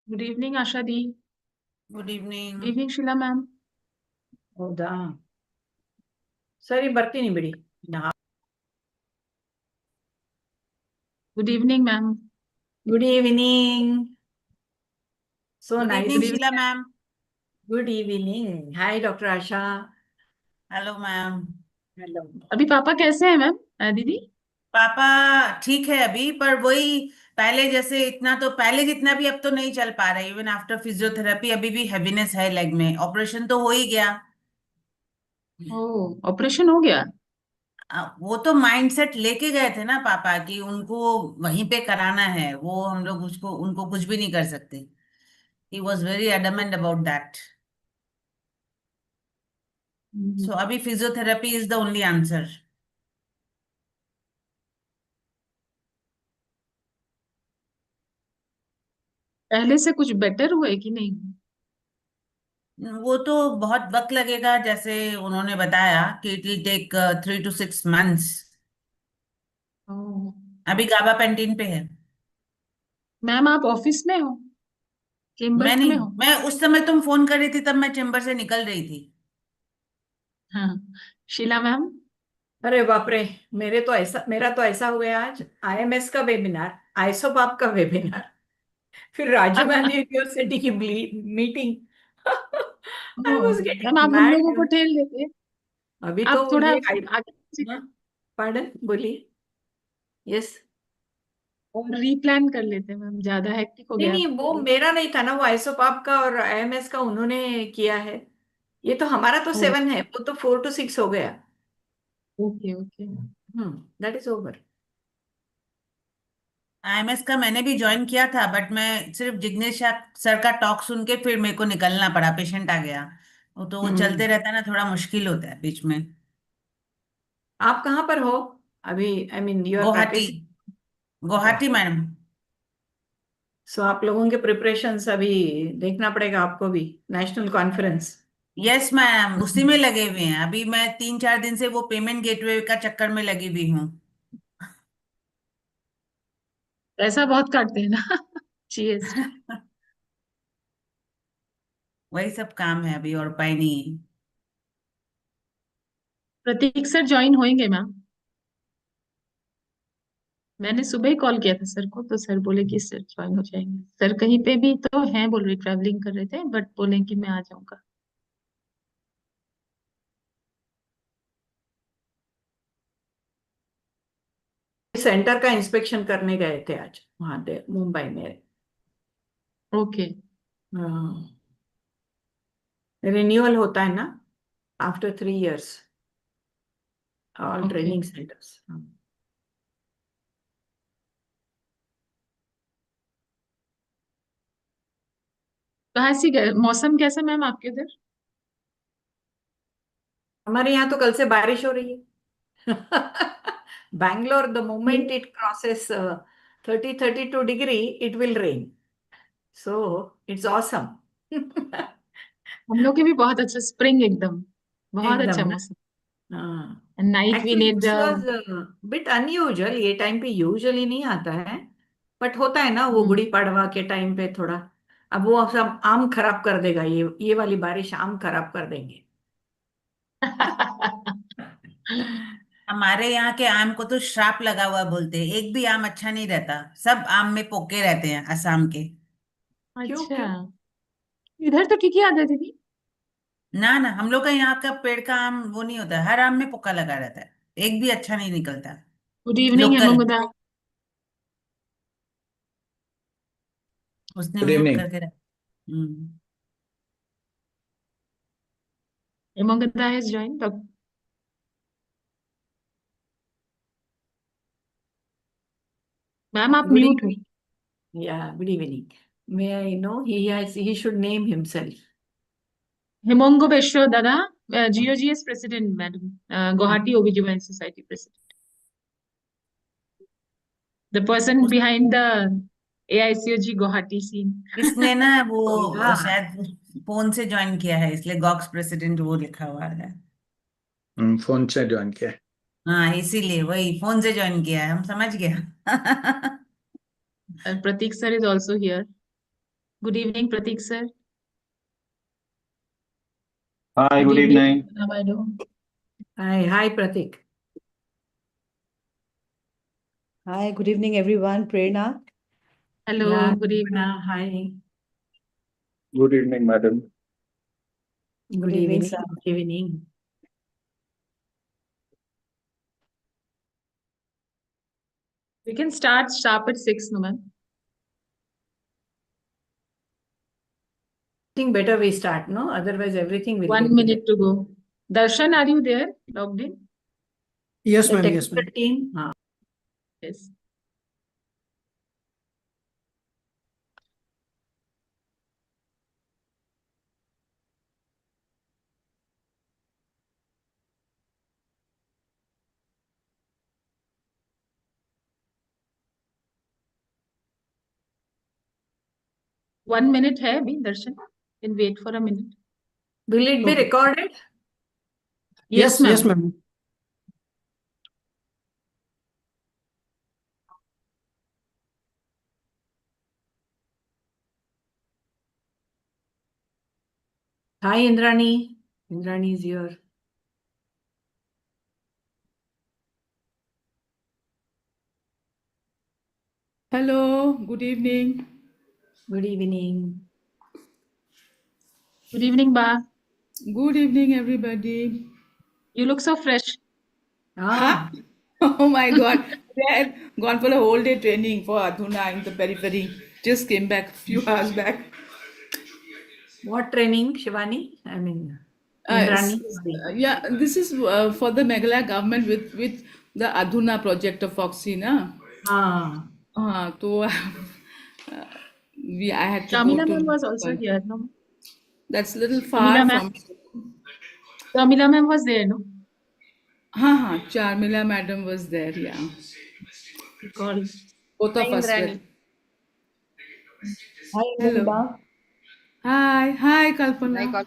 Good evening Asha di. Good evening. Good evening Sheela ma'am. ಹೌದಾ, ಸರಿ ಬರ್ತೀನಿ ಬಿಡಿ. Good evening ma'am. Good evening. So good nice. Evening Sheela ma'am. Good evening. Hi doctor Asha. Hello ma'am. Hello. अभी पापा कैसे हैं मैम? दीदी पापा ठीक है अभी, पर वही पहले जैसे इतना तो पहले जितना भी अब तो नहीं चल पा रहे। इवन आफ्टर फिजियोथेरेपी अभी भी हैवीनेस है लेग में। ऑपरेशन तो हो ही गया। ऑपरेशन हो गया? वो तो माइंडसेट लेके गए थे ना पापा कि उनको वहीं पे कराना है। वो हम लोग उसको उनको कुछ भी नहीं कर सकते। He was very adamant about that. So अभी physiotherapy is the only answer. पहले से कुछ बेटर हुए कि नहीं? वो तो बहुत वक्त लगेगा, जैसे उन्होंने बताया कि it will take 3 to 6 months। Oh, अभी गाबा पेंटिन पे है। मैम आप ऑफिस में हो, मैं चेम्बर नहीं, में हो? मैं उस समय तुम फोन कर रही थी तब मैं चेम्बर से निकल रही थी। हाँ, शीला मैम। अरे बाप रे, मेरा तो ऐसा हो गया आज। आईएमएस का वेबिनार, आइसोपाप का वेबिनार, फिर राजीव गांधी यूनिवर्सिटी की meeting. I was ma'am getting आप हम लोगों को मैड. ठेल देते, अभी आप तो थोड़ा ये आगे पीछे पार्डन बोलिए. यस. और रीप्लान कर लेते मैम, ज्यादा हेक्टिक हो नहीं गया नहीं, आपके वो लिए। मेरा नहीं था ना, वो आइसोपाप का और आईएमएस का उन्होंने किया है. ये तो हमारा तो 7 है, वो तो 4 to 6 हो गया. Okay okay. That is over. IMS का मैंने भी ज्वाइन किया था, बट मैं सिर्फ जिग्नेश सर का टॉक सुन के फिर मेरे को निकलना पड़ा, पेशेंट आ गया। वो तो वो चलते हम्म. रहता है ना, थोड़ा मुश्किल होता है बीच में। आप कहाँ पर हो अभी? I mean you are Guwahati. Practice. Guwahati madam. So आप लोगों के प्रिपरेशंस अभी देखना पड़ेगा आपको भी. National conference. यस मैम, उसी में लगे हुए हैं अभी। मैं 3 4 दिन से वो पेमेंट गेटवे का चक्कर में लगी हुई हूँ। पैसा बहुत काटते हैं ना जीएसटी। वही सब काम है अभी, और उपाय नहीं है। प्रतीक सर ज्वाइन होंगे मैम? मैंने सुबह ही कॉल किया था सर को, तो सर बोले कि सर ज्वाइन हो जाएंगे। सर कहीं पे भी तो हैं बोल रहे, ट्रैवलिंग कर रहे थे, बट बोले कि मैं आ जाऊंगा। सेंटर का इंस्पेक्शन करने गए थे आज वहां मुंबई में. ओके। रिन्यूअल होता है ना after 3 years. All okay. Training centres. कहाँ से गए? मौसम कैसा मैम आपके उधर? हमारे यहाँ तो कल से बारिश हो रही है. बैंगलोर, द ये- moment it crosses 30-32 degree, it will rain. So it's awesome. हम लोग के भी बहुत अच्छा, स्प्रिंग एकदम, बहुत एकदम अच्छा ना. मौसम। हाँ. Night we actually need this was bit unusual. ये टाइम पे यूजुअली नहीं आता है, बट होता है ना वो गुड़ी पड़वा के टाइम पे थोड़ा. अब वो सब आम खराब कर देगा, ये वाली बारिश आम खराब कर देंगे. हमारे यहाँ के आम को तो श्राप लगा हुआ बोलते हैं। एक भी आम अच्छा नहीं रहता, सब आम में पोके रहते हैं असम के। क्यों अच्छा, क्यों? इधर तो ठीक ही आता है दीदी। ना ना, हम लोग का यहाँ का पेड़ का आम वो नहीं होता है, हर आम में पोका लगा रहता है। एक भी अच्छा नहीं निकलता। Good evening local. हेमंगदा। उसने गुड म्यूट इवनिंग. करके रखा। Hmm. Hemangada has join. Ma'am आप गुड म्यूट हो। इवनिंग. या good evening. May I know he should name himself. Hemang Beshwar dada, GOGS president madam, Guwahati OBGYN society president, the person behind the AICOG Guwahati scene. इसने ना वो या. शायद फोन से ज्वाइन किया है, इसलिए गॉक्स प्रेसिडेंट वो लिखा हुआ है। फोन से ज्वाइन किया है. हाँ, इसीलिए वही फोन से ज्वाइन किया है, हम समझ गया। Pratik sir is also here. Good evening, Pratik sir. Hi, good evening. Madam. Hi, Pratik. Hi, good evening, everyone. Prerna. Hello, Yeah, good evening. hi. Good evening, madam. Good evening, evening. sir. Good evening. We can start sharp at 6, no, ma'am. I think better we start, no? Otherwise, everything will 1 get minute to go. Darshan, are you there? Logged in? Yes, the ma'am. Yes, technical ma'am. team. Yes. One minute hai abhi, Darshan. Can wait for a minute. Will it be Okay. recorded? Yes, Yes, ma'am. ma'am. Hi, Indrani. Indrani is here. Hello, good evening. Good evening. Good evening, Ba. Good evening, everybody. You look so fresh. Ah, Oh my God, I had gone for a whole day training for Adhuna in the periphery. Just came back a few hours back. what training, Shivani? I mean, S- Indrani. Sorry. yeah, this is for the Meghalaya government with the Adhuna project of Fogsi, na? Ah, So I had to go Shamila ma'am to. was also here, no? That's a little Shamila far ma'am. from. Shamila ma'am was there, no? Charmila madam was there. Yeah, Recall. both hi, of us were. Indrani. Hi, Hello. Anurima. Hi, Kalpana.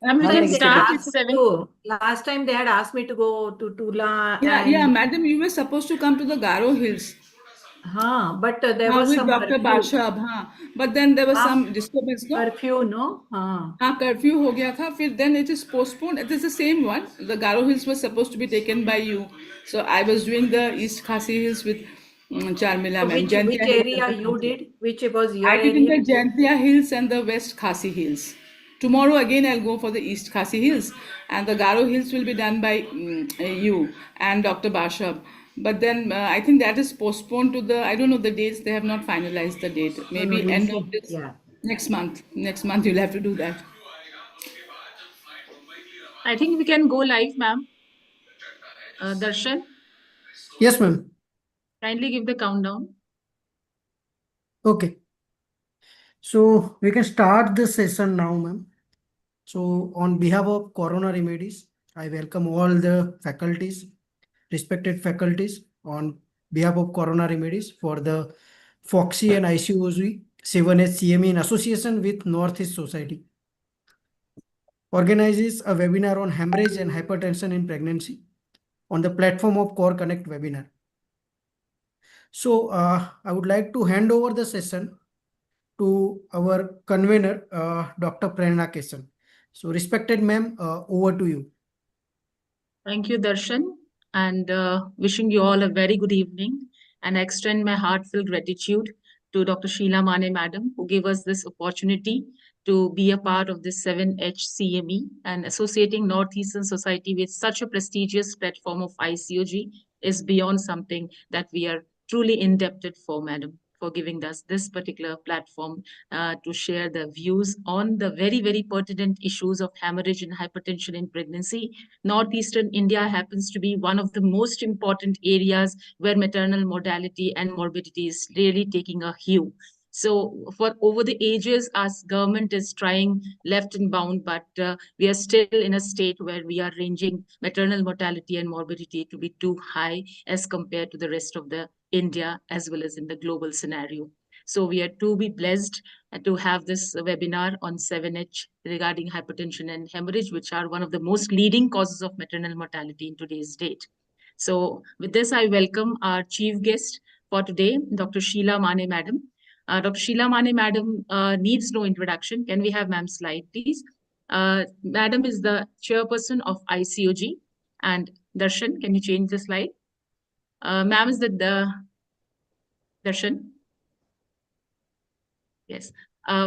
Ma'am, we How's can the start at exhibition? 7. Last time they had asked me to go to Tula Yeah, and madam, you were supposed to come to the Garo Hills but there was with some Dr. curfew. Bashab, but then there was Ah, some disturbance, no? curfew, no? Curfew हो गया था, फिर then it is postponed. It is the same one. The Garo Hills was supposed to be taken by you. So I was doing the East Khasi Hills with Charmila So ma'am. which Jaintia Hills at area the you Khasi. did? Which was your I did in area? the Jaintia Hills and the West Khasi Hills. Tomorrow again I'll go for the East Khasi Hills, and the Garo Hills will be done by you and Dr. Bashab. But then I think that is postponed to the, I don't know the dates, they have not finalized the date. No, no, Maybe we'll end of see. this Yeah. next month. Next month you'll have to do that. I think we can go live, ma'am. Darshan, Yes, ma'am. kindly give the countdown. Okay. So we can start the session now, ma'am. So on behalf of Corona Remedies, I welcome all the faculties, respected faculties, on behalf of Corona Remedies for the Foxy and ICOZ 7H CME in association with Northeast Society. Organizes a webinar on hemorrhage and hypertension in pregnancy on the platform of Core Connect webinar. So I would like to hand over the session to our convener, Dr. Prerna Kesan. So respected ma'am, over to you. Thank you, Darshan, and wishing you all a very good evening. And I extend my heartfelt gratitude to Dr. Sheila Mane, Madam, who gave us this opportunity to be a part of this 7H CME, and associating Northeastern Society with such a prestigious platform of ICOG is beyond something that we are truly indebted for, Madam, for giving us this particular platform to share the views on the very, very pertinent issues of hemorrhage and hypertension in pregnancy. Northeastern India happens to be one of the most important areas where maternal mortality and morbidity is really taking a hue. So for over the ages, our government is trying left and bound, but we are still in a state where we are ranging maternal mortality and morbidity to be too high as compared to the rest of the India as well as in the global scenario. So we are to be blessed to have this webinar on 7H regarding hypertension and hemorrhage, which are one of the most leading causes of maternal mortality in today's date. So with this, I welcome our chief guest for today, Dr. Sheila Mane, Madam, Dr. Sheila Mane, madam, needs no introduction. Can we have ma'am's slide, please? Madam is the chairperson of ICOG. And Darshan, can you change the slide? Ma'am is the Darshan. Yes.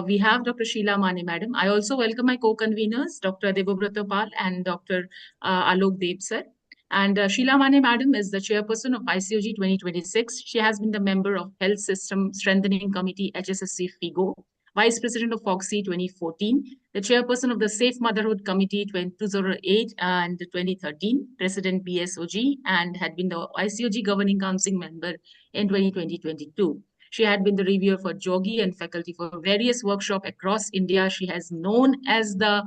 We have Dr. Sheila Mane, madam. I also welcome my co-conveners, Dr. Devobrata Pal and Dr. Alok Deb, sir. And Sheila Mane, madam, is the chairperson of ICOG 2026. She has been the member of Health System Strengthening Committee, HSSC FIGO, Vice President of Fogsi 2014, the chairperson of the Safe Motherhood Committee 2008 and 2013, President BSOG, and had been the ICOG Governing Council member in 2020-22. She had been the reviewer for Jogi and faculty for various workshops across India. She has known as the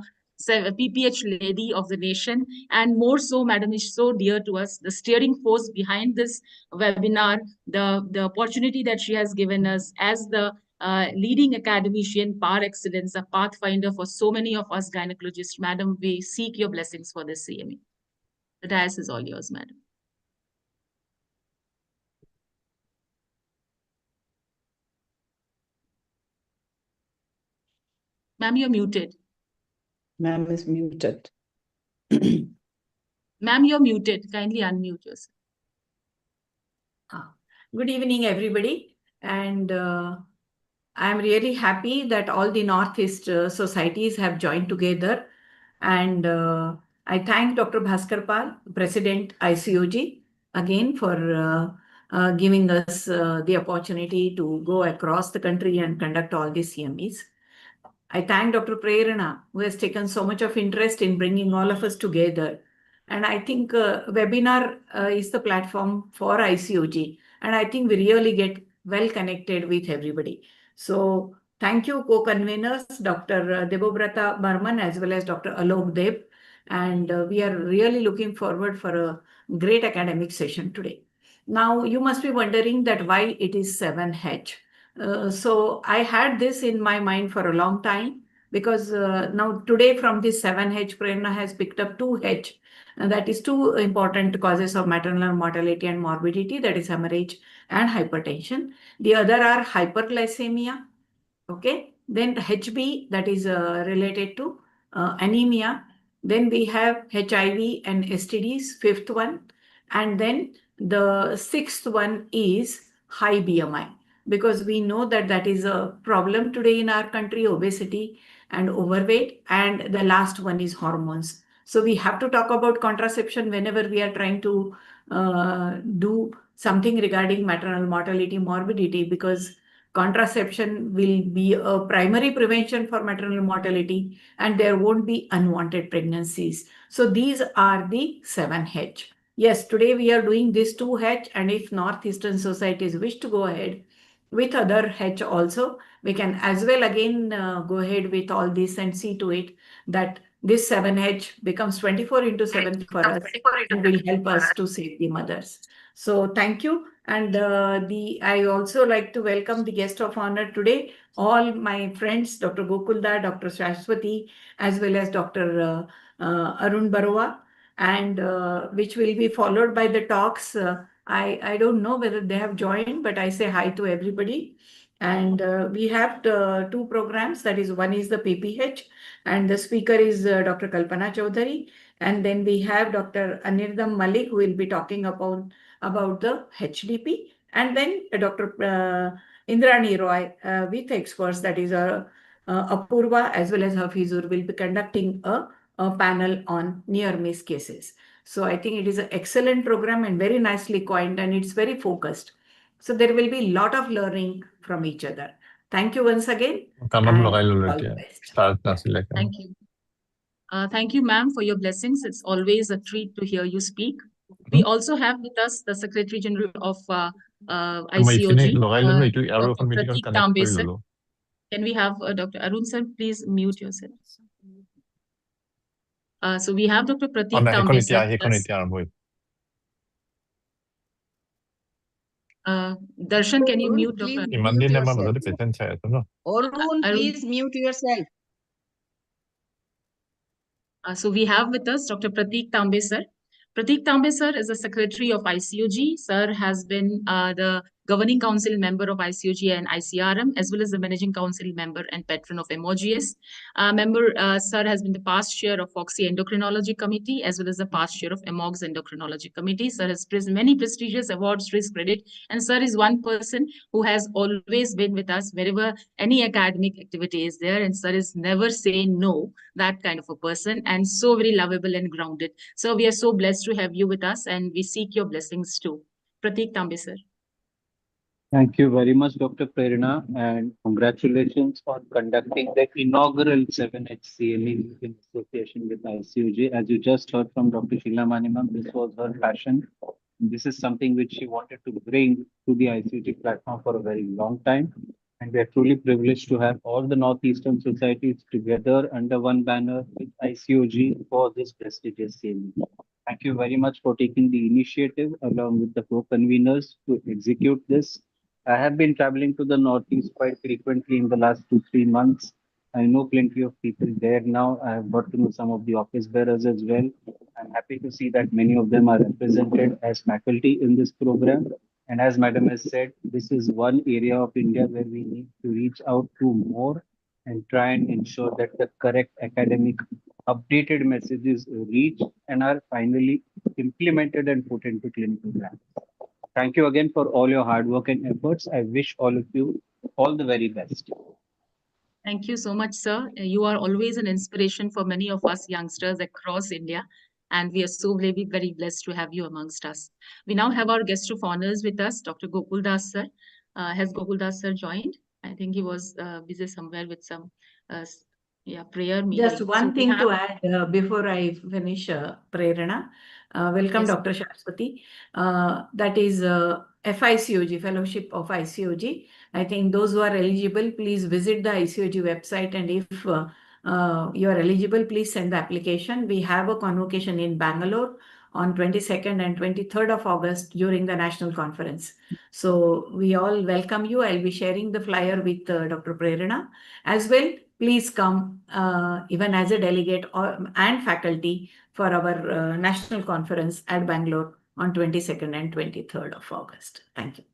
PPH lady of the nation, and more so, madam, is so dear to us. The steering force behind this webinar, the opportunity that she has given us as the leading academician par excellence, a pathfinder for so many of us gynecologists. Madam, we seek your blessings for this CME. The dais is all yours, madam. Ma'am, you're muted. Ma'am is muted. Ma'am, you're muted. Kindly unmute yourself. Good evening, everybody. And I'm really happy that all the Northeast societies have joined together. And I thank Dr. Bhaskar Pal, President ICOG, again for giving us the opportunity to go across the country and conduct all these CMEs. I thank Dr. Prerana, who has taken so much of interest in bringing all of us together. And I think webinar is the platform for ICOG. And I think we really get well connected with everybody. So thank you, co-conveners, Dr. Devobrata Barman, as well as Dr. Alok Deb. And we are really looking forward for a great academic session today. Now, you must be wondering that why it is 7H. So I had this in my mind for a long time because now today from this 7H, Prerna has picked up 2H. And that is two important causes of maternal mortality and morbidity, that is hemorrhage and hypertension. The other are hyperglycemia, okay? Then HB, that is related to anemia. Then we have HIV and STDs, fifth one. And then the sixth one is high BMI, because we know that that is a problem today in our country, obesity and overweight. And the last one is hormones. So we have to talk about contraception whenever we are trying to do something regarding maternal mortality, morbidity, because contraception will be a primary prevention for maternal mortality and there won't be unwanted pregnancies. So these are the 7H. Yes, today we are doing this 2H, and if Northeastern societies wish to go ahead with other H also, we can as well again go ahead with all this and see to it that this 7H becomes 24/7 for us and will help us to save the mothers. So thank you. And I also like to welcome the guest of honor today, all my friends, Dr. Gokulda, Dr. Shashwati, as well as Dr. Arun Barua, and which will be followed by the talks. I don't know whether they have joined, but I say hi to everybody. And we have the two programs. That is, one is the PPH, and the speaker is Dr. Kalpana Chaudhary. And then we have Dr. Anirudh Malik, who will be talking about the HDP. And then Dr. Indrani Roy with experts, that is Apurva as well as Hafizur, will be conducting a panel on near miss cases. So I think it is an excellent program and very nicely coined, and it's very focused. So there will be a lot of learning from each other. Thank you once again. And all the best. Thank you. Thank you, ma'am, for your blessings. It's always a treat to hear you speak. We also have with us the Secretary General of ICOG, Dr. Pratik Tambe, sir. Can we have Dr. Arun, sir, please mute yourself. So we have Dr. Pratik Tambe, sir. Darshan, can you mute Dr. Arun, please mute yourself. So we have with us Dr. Pratik Tambe, sir. Pratik Tambe, sir, is the Secretary of ICOG. Sir has been the Governing Council member of ICOG and ICRM, as well as the Managing Council member and patron of MOGS. Sir has been the past chair of Fogsi Endocrinology Committee, as well as the past chair of MOGS Endocrinology Committee. Sir has many prestigious awards to his credit, and Sir is one person who has always been with us wherever any academic activity is there, and Sir is never saying no, that kind of a person, and so very lovable and grounded. So we are so blessed to have you with us, and we seek your blessings too. Pratik Tambe, sir. Thank you very much, Dr. Prerna, and congratulations on conducting the inaugural 7HCME in association with ICOG. As you just heard from Dr. Sheila Mani ma'am, this was her passion. This is something which she wanted to bring to the ICOG platform for a very long time. And we are truly privileged to have all the Northeastern societies together under one banner with ICOG for this prestigious CME. Thank you very much for taking the initiative along with the co-conveners to execute this. I have been traveling to the Northeast quite frequently in the last 2-3 months. I know plenty of people there now. I have got to know some of the office bearers as well. I'm happy to see that many of them are represented as faculty in this program. And as Madam has said, this is one area of India where we need to reach out to more and try and ensure that the correct academic updated messages reach and are finally implemented and put into clinical practice. Thank you again for all your hard work and efforts. I wish all of you all the very best. Thank you so much, sir. You are always an inspiration for many of us youngsters across India, and we are so very, very blessed to have you amongst us. We now have our guest of honors with us, Dr. Gokul Das, sir. Has Gokul Das, sir, joined? I think he was busy somewhere with some prayer meeting. Just one thing to add before I finish, Prerna. Welcome, Yes. Dr. Shashwati. That is FICOG, Fellowship of ICOG. I think those who are eligible, please visit the ICOG website, and if you are eligible, please send the application. We have a convocation in Bangalore on 22nd and 23rd of August during the national conference. So we all welcome you. I'll be sharing the flyer with Dr. Prerna as well. Please come even as a delegate and faculty for our national conference at Bangalore on 22nd and 23rd of August. Thank you.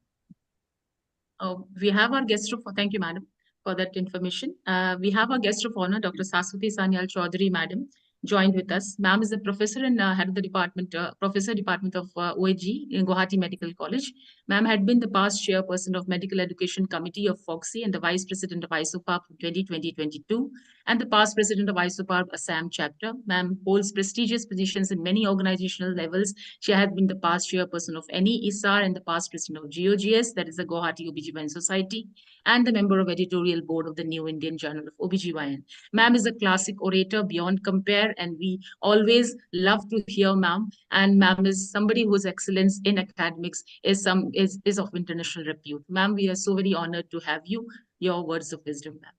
We have our guest of, thank you, madam, for that information. We have our guest of honor, Dr. Saswati Sanyal Chaudhary, madam, joined with us. Ma'am is a professor and head of the department, department of OAG in Guwahati Medical College. Ma'am had been the past chairperson of Medical Education Committee of Fogsi and the vice president of ISOPAP from 2020-22, and the past president of ISOPAP Assam chapter. Ma'am holds prestigious positions in many organizational levels. She has been the past chairperson of NE ISAR and the past president of GOGS, that is the Guwahati OBGYN Society, and the member of editorial board of the New Indian Journal of OBGYN. Ma'am is a classic orator beyond compare, and we always love to hear ma'am. And ma'am is somebody whose excellence in academics is of international repute. Ma'am, we are so very honored to have you. Your words of wisdom, ma'am.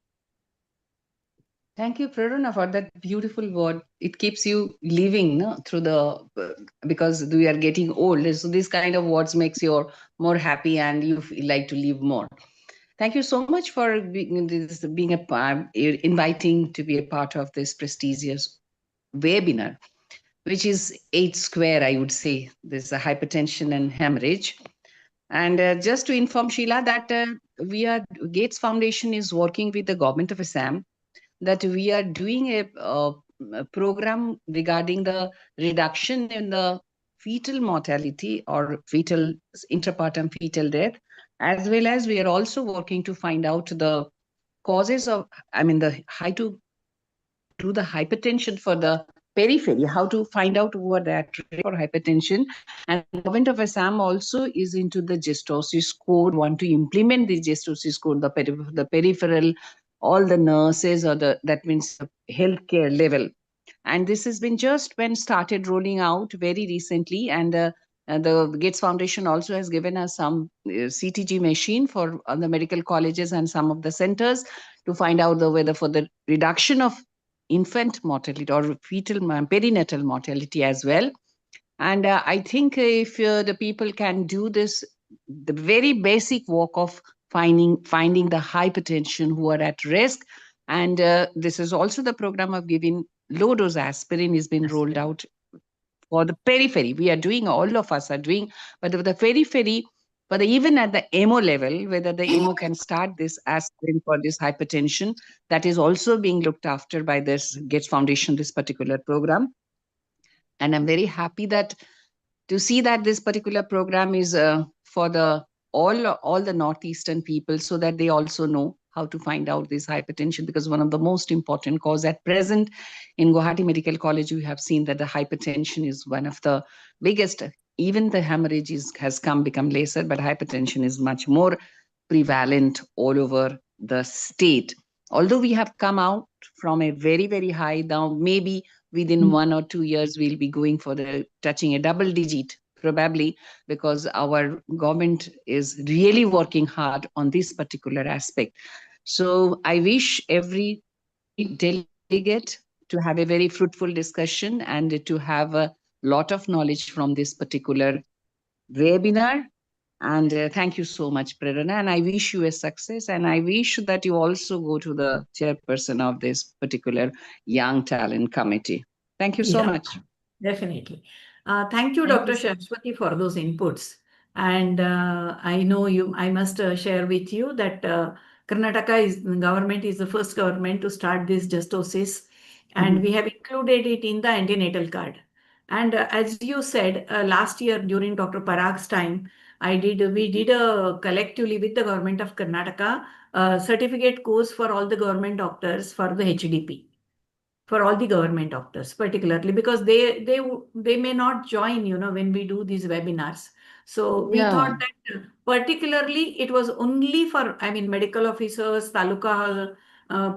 Thank you, Prerna, for that beautiful word. It keeps you living, no, through the, because we are getting old. So this kind of words makes you more happy and you feel like to live more. Thank you so much for inviting to be a part of this prestigious webinar, which is 8 square, I would say. There's a hypertension and hemorrhage. And just to inform Sheila that Gates Foundation is working with the government of Assam, that we are doing a program regarding the reduction in the fetal mortality or fetal intrapartum fetal death, as well as we are also working to find out the causes of, how to do the hypertension for the periphery, how to find out who are at risk for hypertension. And the government of Assam also is into the gestosis code, want to implement the gestosis code, the peripheral, all the nurses, or that means the healthcare level. And this has been just when started rolling out very recently. And the Gates Foundation also has given us some CTG machine for the medical colleges and some of the centers to find out the whether for the reduction of infant mortality or fetal perinatal mortality as well. And I think if the people can do this, the very basic work of finding the hypertension who are at risk. And this is also the program of giving low dose aspirin has been rolled out for the periphery. We are doing, all of us are doing, but the periphery, but even at the AMO level, whether the AMO can start this aspirin for this hypertension, that is also being looked after by this Gates Foundation, this particular program. And I'm very happy that to see that this particular program is for the all the northeastern people, so that they also know how to find out this hypertension, because one of the most important cause at present in Guwahati Medical College, we have seen that the hypertension is one of the biggest. Even the hemorrhage has become lesser, but hypertension is much more prevalent all over the state. Although we have come out from a very, very high, now maybe within 1 or 2 years, we'll be going for the touching a double digit, probably, because our government is really working hard on this particular aspect. So I wish every delegate to have a very fruitful discussion and to have a lot of knowledge from this particular webinar. And thank you so much, Prerana. And I wish you a success. And I wish that you also go to the chairperson of this particular Young Talent Committee. Thank you so much. Definitely. Thank you, Thank Dr. you so Shashwati, for those inputs. And I know I must share with you that Karnataka government is the first government to start this justosis, and we have included it in the antenatal card. And as you said, last year during Dr. Parag's time, we did a collectively with the government of Karnataka certificate course for all the government doctors for the HDP, for all the government doctors, particularly because they may not join, when we do these webinars. So we thought that particularly it was only for, medical officers, taluka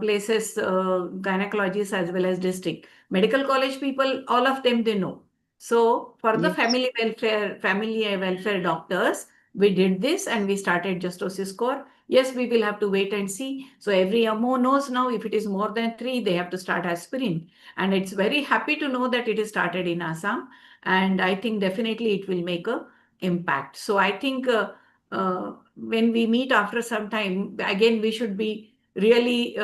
places, gynecologists, as well as district medical college people, all of them, they know. So for the family welfare doctors, we did this and we started justosis core. Yes, we will have to wait and see. So every MO knows now if it is more than 3, they have to start aspirin. And it's very happy to know that it is started in Assam. And I think definitely it will make a impact. So I think when we meet after some time, again, we should be really,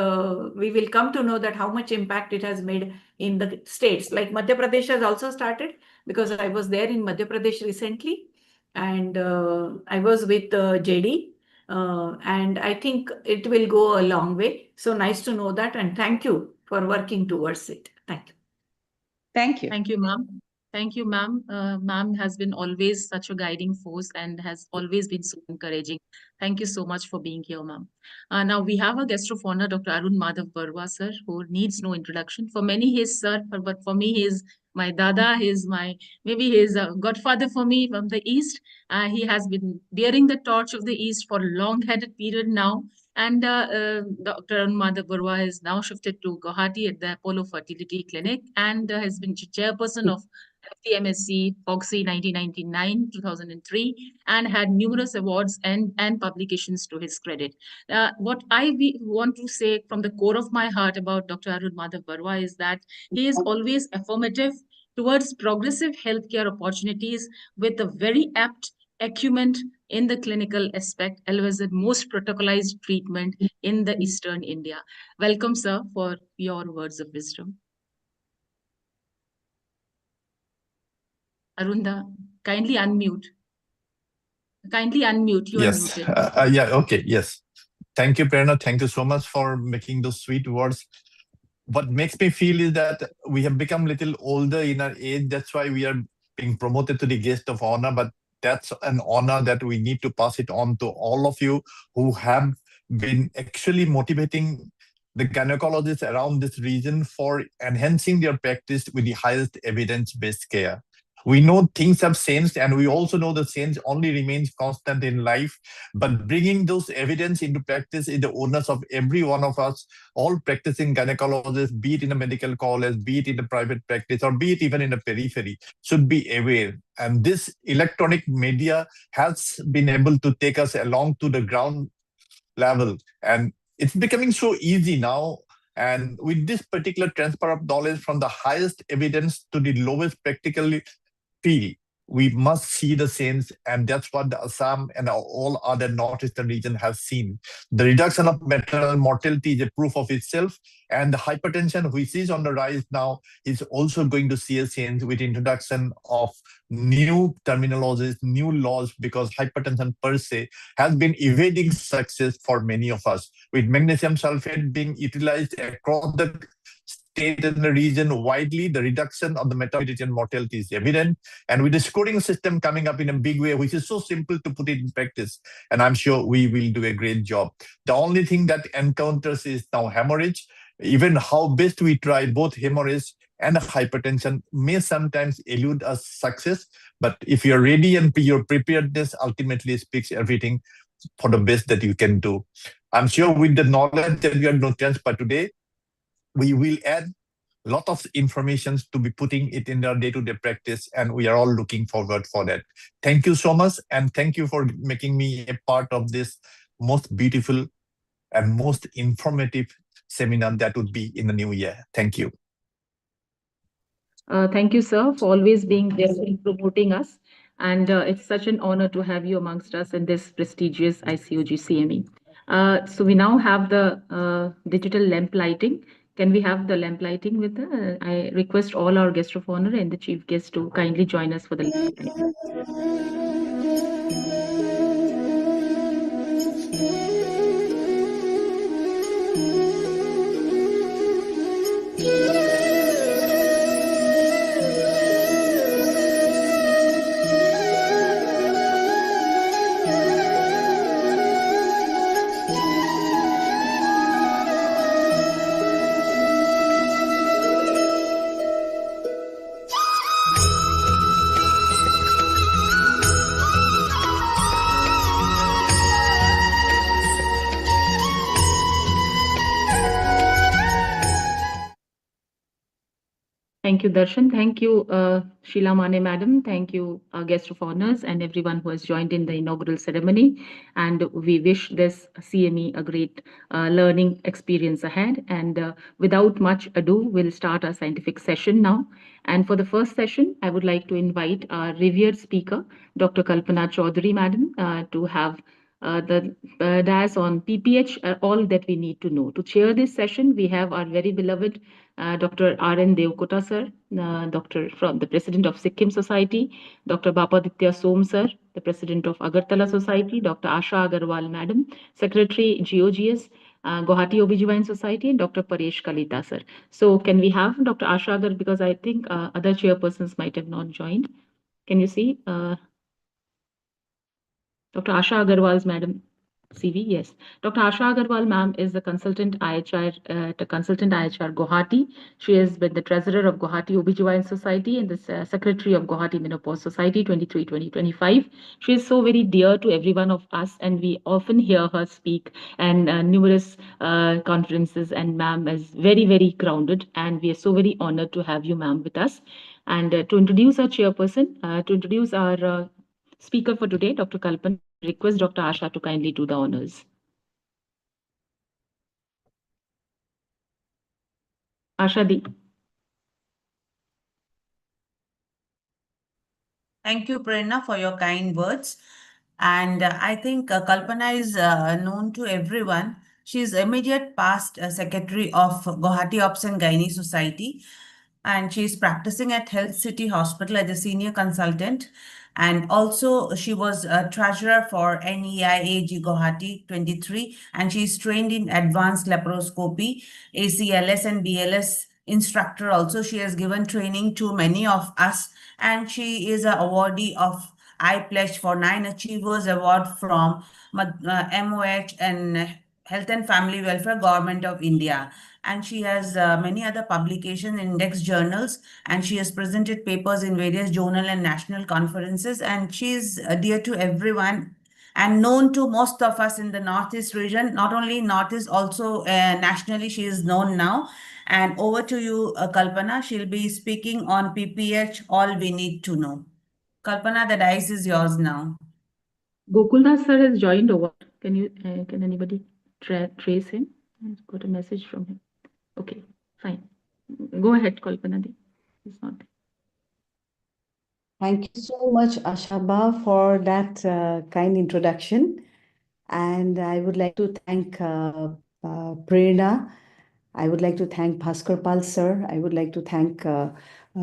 we will come to know that how much impact it has made in the states. Like Madhya Pradesh has also started, because I was there in Madhya Pradesh recently. And I was with JD. And I think it will go a long way. So nice to know that. And thank you for working towards it. Thank you. Thank you. Thank you, ma'am. Thank you, ma'am. Ma'am has been always such a guiding force and has always been so encouraging. Thank you so much for being here, ma'am. Now we have a guest of honor, Dr. Arun Madhav Barwa, sir, who needs no introduction. For many, he is sir, but for me, he is my dada. He is maybe he is a godfather for me from the East. He has been bearing the torch of the East for a long-headed period now. And Dr. Arun Madhav Barwa has now shifted to Guwahati at the Apollo Fertility Clinic and has been chairperson of FTMSC Fogsi 1999, 2003, and had numerous awards and publications to his credit. What I want to say from the core of my heart about Dr. Arun Madhav Barwa is that he is always affirmative towards progressive healthcare opportunities with a very apt acumen in the clinical aspect, as well as the most protocolized treatment in the Eastern India. Welcome, sir, for your words of wisdom. Arunda, kindly unmute. Kindly unmute. You Yes. are muted. Yeah. Okay. Yes. Thank you, Prerna. Thank you so much for making those sweet words. What makes me feel is that we have become a little older in our age. That's why we are being promoted to the guest of honor. But that's an honor that we need to pass it on to all of you who have been actually motivating the gynecologists around this region for enhancing their practice with the highest evidence-based care. We know things have changed, and we also know the change only remains constant in life. But bringing those evidence into practice is the onus of every one of us, all practicing gynecologists, be it in a medical college, be it in a private practice, or be it even in a periphery, should be aware. And this electronic media has been able to take us along to the ground level. And it's becoming so easy now. And with this particular transfer of knowledge from the highest evidence to the lowest practical field, we must see the sense, and that's what the Assam and all other northeastern region have seen. The reduction of maternal mortality is a proof of itself, and the hypertension, which is on the rise now, is also going to see a change with introduction of new terminologies, new laws, because hypertension per se has been evading success for many of us. With magnesium sulfate being utilized across the state and the region widely, the reduction of the morbidity and mortality is evident. And with the scoring system coming up in a big way, which is so simple to put it in practice, and I'm sure we will do a great job. The only thing that encounters is now hemorrhage. Even how best we try, both hemorrhage and hypertension may sometimes elude us success. But if you're ready and your preparedness ultimately speaks everything for the best that you can do. I'm sure with the knowledge that we are going to transfer today, we will add a lot of information to be putting it in our day-to-day practice, and we are all looking forward for that. Thank you so much, and thank you for making me a part of this most beautiful and most informative seminar that would be in the new year. Thank you. Thank you, sir, for always being there and promoting us. And it's such an honor to have you amongst us in this prestigious ICOG CME. So we now have the digital lamp lighting. Can we have the lamp lighting with the? I request all our guests of honor and the chief guest to kindly join us for the lamp lighting. Thank you, Darshan. Thank you, Sheila Mane, madam. Thank you, our guest of honors, and everyone who has joined in the inaugural ceremony. And we wish this CME a great learning experience ahead. And without much ado, we'll start our scientific session now. And for the first session, I would like to invite our revered speaker, Dr. Kalpana Chaudhary, madam, to have the dais on PPH, all that we need to know. To chair this session, we have our very beloved Dr. R.N. Devkota sir, Dr. from the President of Sikkim Society, Dr. Bapaditya Som sir, the President of Agartala Society, Dr. Asha Agarwal madam, Secretary GOGS, Guwahati OBGYN Society, and Dr. Paresh Kalita sir. So can we have Dr. Asha Agar, because I think other chairpersons might have not joined. Can you see Dr. Asha Agarwal's madam? CV, yes. Dr. Asha Agarwal, ma'am, is the consultant IHR Guwahati. She has been the treasurer of Guwahati OBGYN Society and the secretary of Guwahati Menopause Society 23-2025. She is so very dear to every one of us, and we often hear her speak and numerous conferences. And ma'am is very, very grounded, and we are so very honored to have you, ma'am, with us. And to introduce our chairperson, to introduce our speaker for today, Dr. Kalpan, request Dr. Asha to kindly do the honors. Asha Di. Thank you, Prerna, for your kind words. And I think Kalpana is known to everyone. She is immediate past secretary of Guwahati Ops and Gynae Society, and she is practicing at Health City Hospital as a senior consultant. And also, she was a treasurer for NEIAG Guwahati 23, and she is trained in advanced laparoscopy, ACLS, and BLS instructor. Also, she has given training to many of us, and she is an awardee of I Pledge for 9 Achievers Award from MOH and Health and Family Welfare Government of India. And she has many other publications in index journals, and she has presented papers in various journal and national conferences, and she is dear to everyone and known to most of us in the Northeast region. Not only Northeast, also nationally she is known now. And over to you, Kalpana. She'll be speaking on PPH, all we need to know. Kalpana, the dice is yours now. Gokuldas sir has joined over. Can you? Can anybody trace him? I got a message from him. Okay, fine. Go ahead, Kalpana. It's not. Thank you so much, Ashaba, for that kind introduction. And I would like to thank Prerna. I would like to thank Bhaskar Pal sir. I would like to thank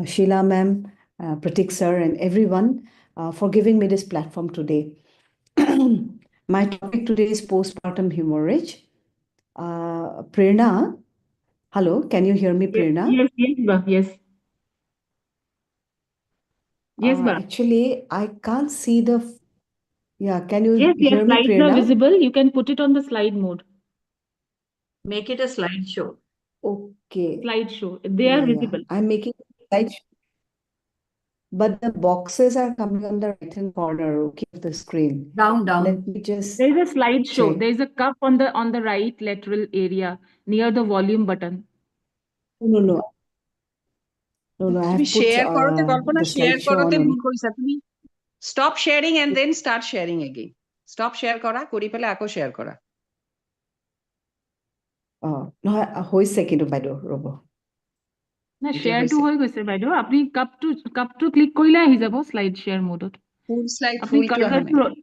Sheila ma'am, Pratik sir, and everyone for giving me this platform today. My topic today is postpartum hemorrhage. Prerna, hello, can you hear me, Prerna? Yes. Yes, Ba. Actually, I can't see the. Yeah, can you Yes, hear me, slides are Prerna? visible. You can put it on the slide mode. Make it a slideshow. Okay. Slideshow. They are visible. I'm making a slide, but the boxes are coming on the right-hand corner, okay, of the screen. Down. Let me just There is a slideshow. check. There is a cup on the right lateral area near the volume button. No, I তুমি have put share করতে কল্পনা the share slideshow করতে on. ভুল কইছা তুমি stop sharing and then start sharing again stop share করা করি পেলে আকৌ share করা নহয় হৈছে কিন্তু বাইদেউ ৰ'ব না এতিয়া শ্বেয়াৰটো হৈছে হৈ গৈছে বাইদেউ আপুনি কাপটো ক্লিক কৰিলে আহি যাব স্লাইড শ্বেয়াৰ মোডত full slide আপুনি full to আহা নাই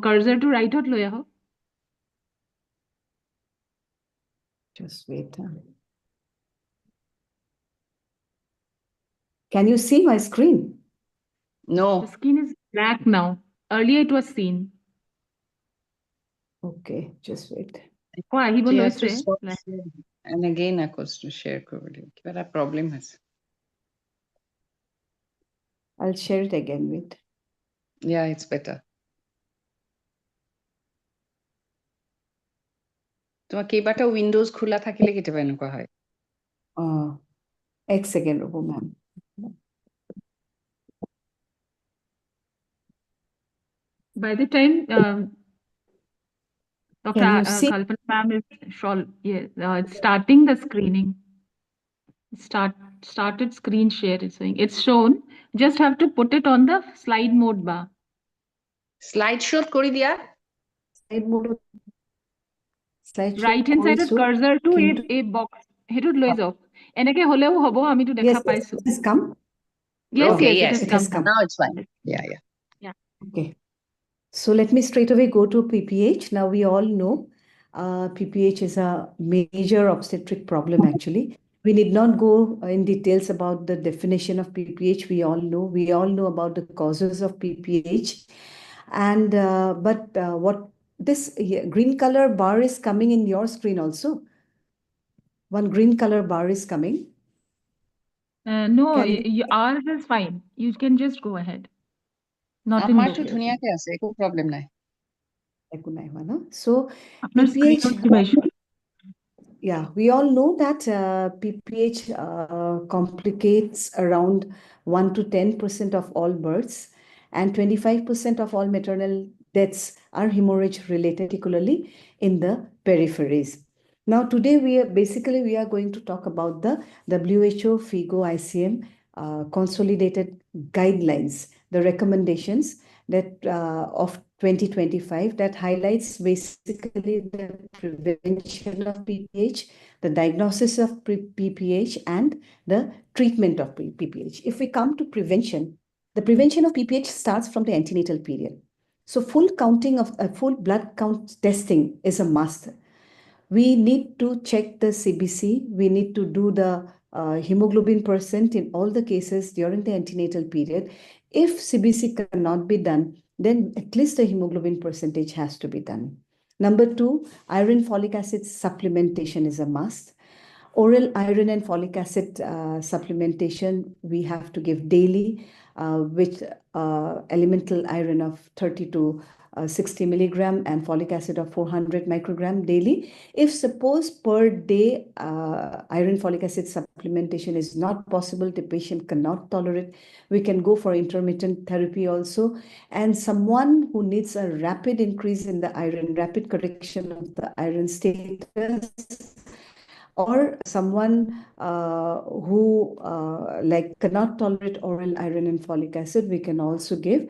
কাৰ্জাৰটো ৰাইটত লৈ আহক just wait. Can you see my screen? no The screen is black now. Earlier it was seen. Okay, just wait. আহিব you have লৈছে to stop sharing. and again আকৌ share কৰিব লাগিব কিবা এটা problem আছে I'll share it again with. yeah it's better তোমাৰ কেইবাটা Windows খোলা থাকিলে কেতিয়াবা এনেকুৱা হয় এক second ৰ'ব ma'am. By the time Dr. Can you see? Kalpana ma'am is it's starting the screening. Started screen share is saying it's shown. Just have to put it on the slide mode bar. slide show কৰি দিয়া Slide mode. Right hand side cursor to a box. হেতুত লৈ যাওক এনেকে হলেও হ'ব আমিটো দেখা পাইছো Yes, come. Yes, okay yes, it has come. now it's fine yeah Okay. So let me straight away go to PPH. Now we all know PPH is a major obstetric problem actually. We need not go in details about the definition of PPH. We all know about the causes of PPH. And but what this green color bar is coming in your screen also. One green color bar is coming. No, ours is fine. You can just go ahead. Not in আমাৰটো book. ধুনীয়াকে আছে একো problem নাই একো নাই হোৱা ন? So আপনার screen PPH, yeah, we all know that PPH complicates around 1 to 10% of all births, and 25% of all maternal deaths are hemorrhage related, particularly in the peripheries. Now, today we are going to talk about the WHO FIGO ICM consolidated guidelines, the recommendations that of 2025 that highlights basically the prevention of PPH, the diagnosis of PPH, and the treatment of PPH. If we come to prevention, the prevention of PPH starts from the antenatal period. So full blood count testing is a must. We need to check the CBC. We need to do the hemoglobin percent in all the cases during the antenatal period. If CBC cannot be done, then at least the hemoglobin percentage has to be done. Number 2, iron folic acid supplementation is a must. Oral iron and folic acid supplementation we have to give daily with elemental iron of 30 to 60 milligram and folic acid of 400 microgram daily. If suppose per day iron folic acid supplementation is not possible, the patient cannot tolerate, we can go for intermittent therapy also. And someone who needs a rapid increase in the iron, rapid correction of the iron status, or someone who like cannot tolerate oral iron and folic acid, we can also give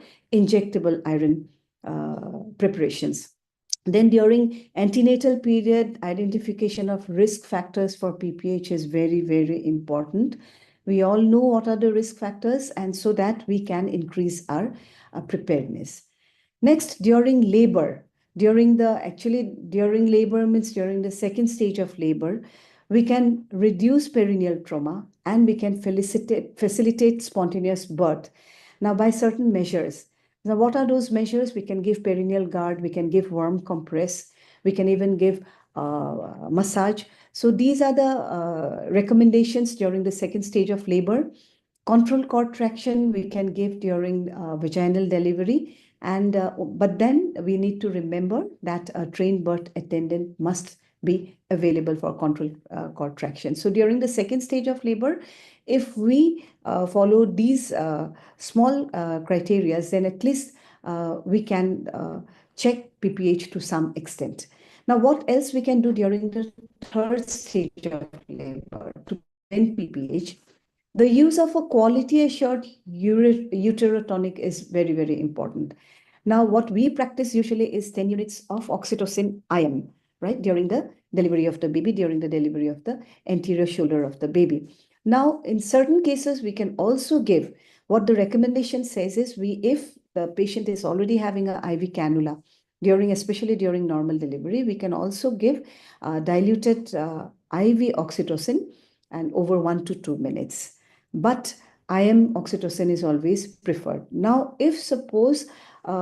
injectable iron preparations. Then during antenatal period, identification of risk factors for PPH is very, very important. We all know what are the risk factors, and so that we can increase our preparedness. Next, during labor, during labor means during the second stage of labor, we can reduce perineal trauma and we can facilitate spontaneous birth. Now, by certain measures. Now, what are those measures? We can give perineal guard, we can give warm compress, we can even give massage. So these are the recommendations during the second stage of labor. Control cord traction we can give during vaginal delivery. And but then we need to remember that a trained birth attendant must be available for control cord traction. So during the second stage of labor, if we follow these small criteria, then at least we can check PPH to some extent. Now, what else we can do during the third stage of labor to prevent PPH? The use of a quality assured uterotonic is very, very important. Now, what we practice usually is 10 units of oxytocin IM, right, during the delivery of the baby, during the delivery of the anterior shoulder of the baby. Now, in certain cases, we can also give, what the recommendation says is, if the patient is already having an IV cannula, especially during normal delivery, we can also give diluted IV oxytocin and over 1 to 2 minutes. But IM oxytocin is always preferred. Now, if suppose we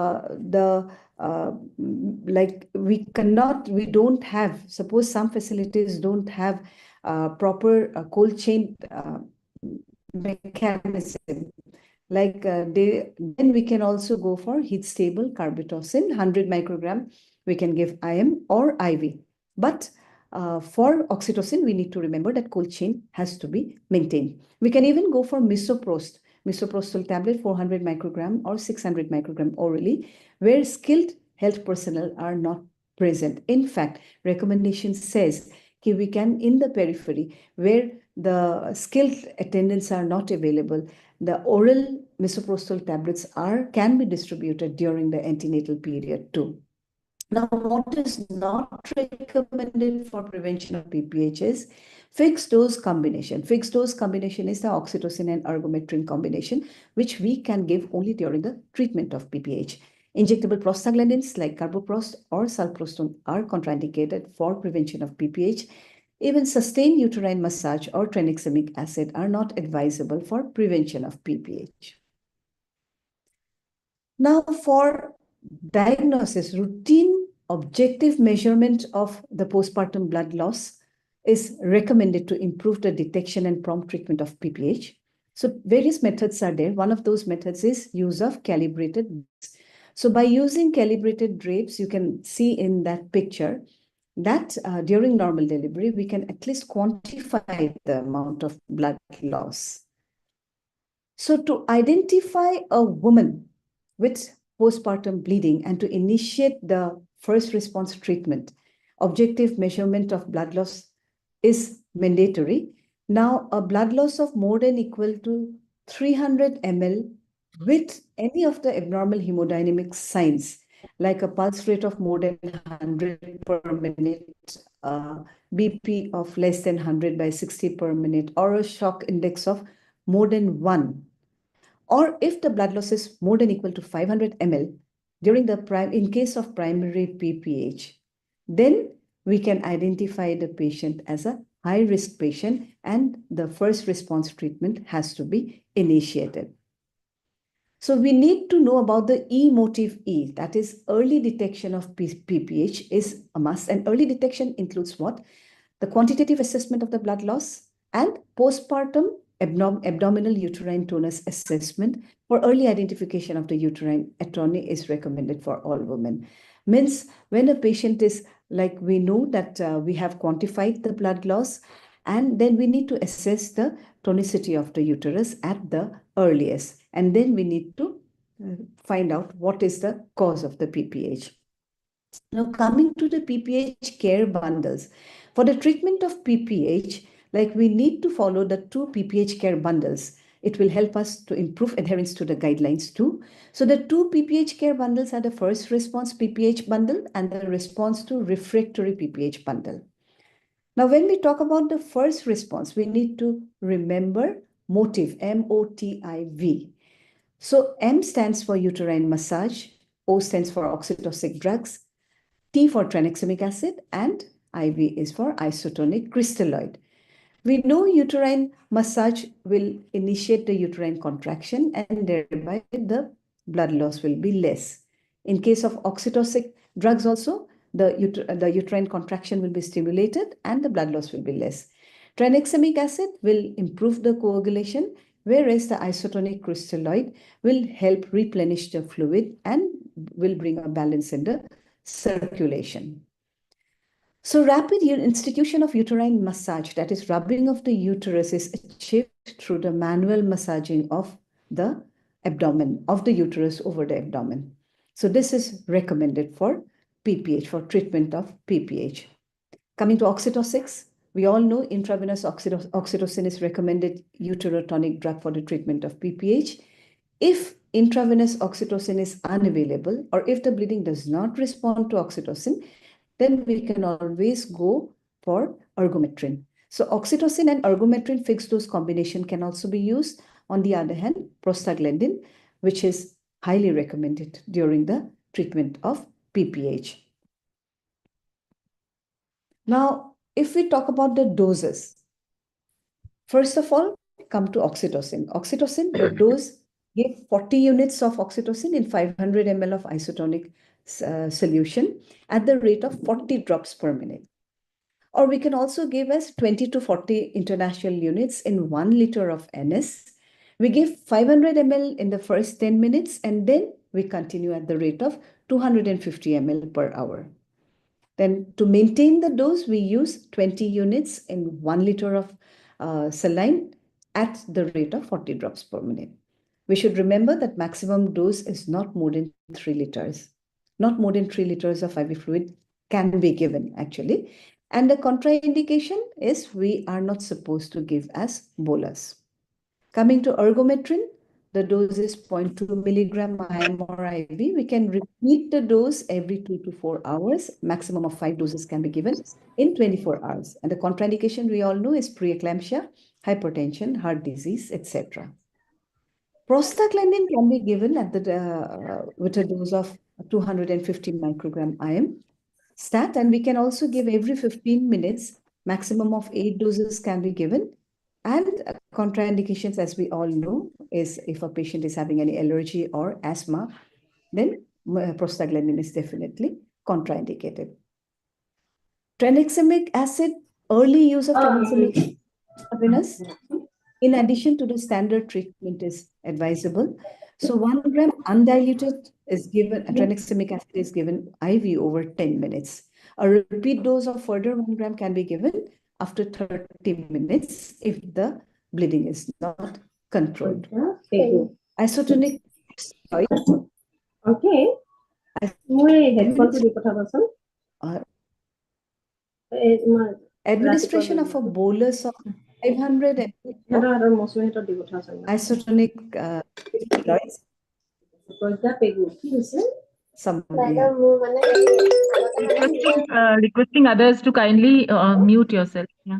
don't have, suppose some facilities don't have proper cold chain mechanism, then we can also go for heat stable carbetocin, 100 microgram, we can give IM or IV. But for oxytocin, we need to remember that cold chain has to be maintained. We can even go for misoprostol tablet, 400 microgram or 600 microgram orally, where skilled health personnel are not present. In fact, recommendation says that we can, in the periphery, where the skilled attendants are not available, the oral misoprostol tablets can be distributed during the antenatal period too. Now, what is not recommended for prevention of PPH is fixed dose combination. Fixed dose combination is the oxytocin and ergometrin combination, which we can give only during the treatment of PPH. Injectable prostaglandins like carboprost or salprostone are contraindicated for prevention of PPH. Even sustained uterine massage or tranexamic acid are not advisable for prevention of PPH. Now, for diagnosis, routine objective measurement of the postpartum blood loss is recommended to improve the detection and prompt treatment of PPH. So various methods are there. One of those methods is use of calibrated drapes. So by using calibrated drapes, you can see in that picture that during normal delivery, we can at least quantify the amount of blood loss. So to identify a woman with postpartum bleeding and to initiate the first response treatment, objective measurement of blood loss is mandatory. Now, a blood loss of more than equal to 300 ml with any of the abnormal hemodynamic signs, like a pulse rate of more than 100 per minute, BP of less than 100 by 60 per minute, or a shock index of more than 1, or if the blood loss is more than equal to 500 ml in case of primary PPH, then we can identify the patient as a high-risk patient and the first response treatment has to be initiated. So we need to know about the E motive E, that is early detection of PPH is a must. And early detection includes what? The quantitative assessment of the blood loss and postpartum abdominal uterine tonus assessment for early identification of the uterine atony is recommended for all women. Means when a patient is, like, we know that we have quantified the blood loss, and then we need to assess the tonicity of the uterus at the earliest. And then we need to find out what is the cause of the PPH. Now, coming to the PPH care bundles. For the treatment of PPH, we need to follow the 2 PPH care bundles. It will help us to improve adherence to the guidelines too. So the 2 PPH care bundles are the first response PPH bundle and the response to refractory PPH bundle. Now, when we talk about the first response, we need to remember motive, M-O-T-I-V. So M stands for uterine massage, O stands for oxytocin drugs, T for tranexamic acid, and IV is for isotonic crystalloid. We know uterine massage will initiate the uterine contraction and thereby the blood loss will be less. In case of oxytocin drugs also, the uterine contraction will be stimulated and the blood loss will be less. Tranexamic acid will improve the coagulation, whereas the isotonic crystalloid will help replenish the fluid and will bring a balance in the circulation. So rapid institution of uterine massage, that is rubbing of the uterus, is achieved through the manual massaging of the abdomen, of the uterus over the abdomen. So this is recommended for PPH, for treatment of PPH. Coming to oxytocin, we all know intravenous oxytocin is recommended uterotonic drug for the treatment of PPH. If intravenous oxytocin is unavailable, or if the bleeding does not respond to oxytocin, then we can always go for ergometrin. So oxytocin and ergometrin fixed dose combination can also be used. On the other hand, prostaglandin, which is highly recommended during the treatment of PPH. Now, if we talk about the doses, first of all, come to oxytocin. Oxytocin, the dose, give 40 units of oxytocin in 500 ml of isotonic solution at the rate of 40 drops per minute. Or we can also give as 20 to 40 international units in 1 liter of NS. We give 500 ml in the first 10 minutes and then we continue at the rate of 250 ml per hour. Then to maintain the dose, we use 20 units in 1 liter of saline at the rate of 40 drops per minute. We should remember that maximum dose is not more than 3 liters. Not more than 3 liters of IV fluid can be given actually. And the contraindication is we are not supposed to give as bolus. Coming to ergometrin, the dose is 0.2 milligram IM or IV. We can repeat the dose every 2 to 4 hours. Maximum of 5 doses can be given in 24 hours. And the contraindication we all know is preeclampsia, hypertension, heart disease, etc. Prostaglandin can be given at with a dose of 250 microgram IM stat, and we can also give every 15 minutes. Maximum of 8 doses can be given. And contraindications, as we all know, is if a patient is having any allergy or asthma, then prostaglandin is definitely contraindicated. Tranexamic acid, early use of tranexamic intravenous, in addition to the standard treatment, is advisable. So 1 gram undiluted is given, tranexamic acid is given IV over 10 minutes. A repeat dose of further 1 gram can be given after 30 minutes if the bleeding is not controlled. Isotonic steroid. Okay. Administration of a bolus of 500 isotonic steroids. Requesting others to kindly mute yourself. Yeah.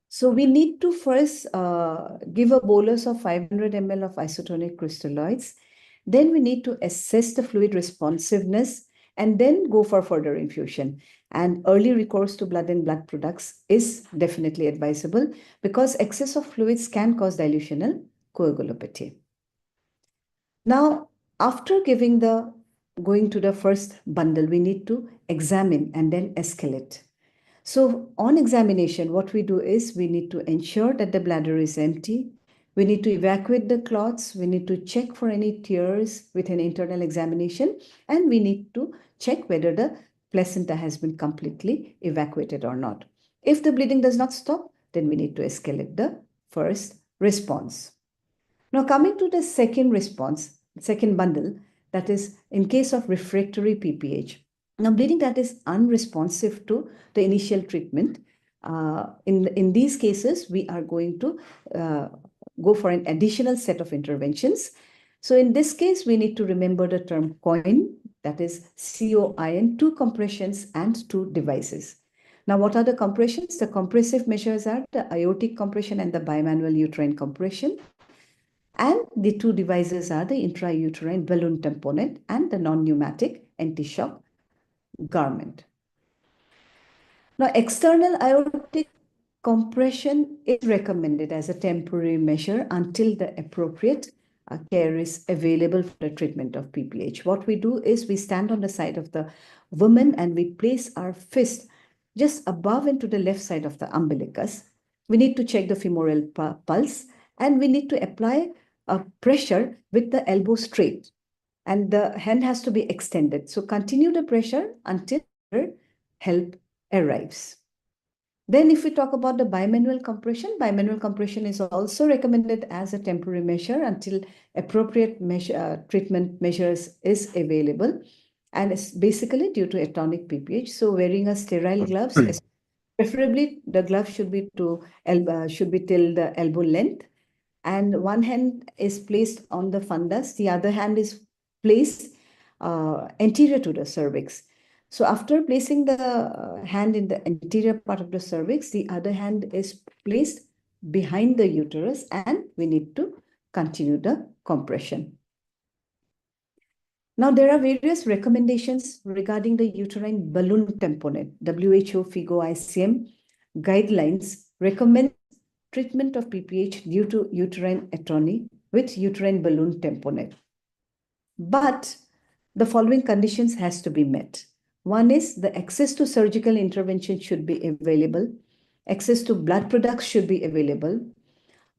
So we need to first give a bolus of 500 ml of isotonic crystalloids. Then we need to assess the fluid responsiveness and then go for further infusion. And early recourse to blood and blood products is definitely advisable because excess of fluids can cause dilutional coagulopathy. Now, after going to the first bundle, we need to examine and then escalate. So on examination, what we do is we need to ensure that the bladder is empty. We need to evacuate the clots. We need to check for any tears with an internal examination. And we need to check whether the placenta has been completely evacuated or not. If the bleeding does not stop, then we need to escalate the first response. Now coming to the second response, second bundle, that is in case of refractory PPH. Now bleeding that is unresponsive to the initial treatment, in these cases, we are going to go for an additional set of interventions. So in this case, we need to remember the term COIN, that is COIN, 2 compressions and 2 devices. Now, what are the compressions? The compressive measures are the aortic compression and the bimanual uterine compression. And the two devices are the intrauterine balloon tamponade and the non-pneumatic anti-shock garment. Now, external aortic compression is recommended as a temporary measure until the appropriate care is available for the treatment of PPH. What we do is we stand on the side of the woman and we place our fist just above and to the left side of the umbilicus. We need to check the femoral pulse and we need to apply a pressure with the elbow straight, and the hand has to be extended. So continue the pressure until help arrives. Then if we talk about the bimanual compression is also recommended as a temporary measure until appropriate treatment measures is available. And it's basically due to atonic PPH. So wearing a sterile gloves, preferably the glove should be till the elbow length. And one hand is placed on the fundus, the other hand is placed anterior to the cervix. So after placing the hand in the anterior part of the cervix, the other hand is placed behind the uterus and we need to continue the compression. Now, there are various recommendations regarding the uterine balloon tamponade. WHO FIGO-ICM guidelines recommend treatment of PPH due to uterine atony with uterine balloon tamponade. But the following conditions has to be met. One is the access to surgical intervention should be available. Access to blood products should be available.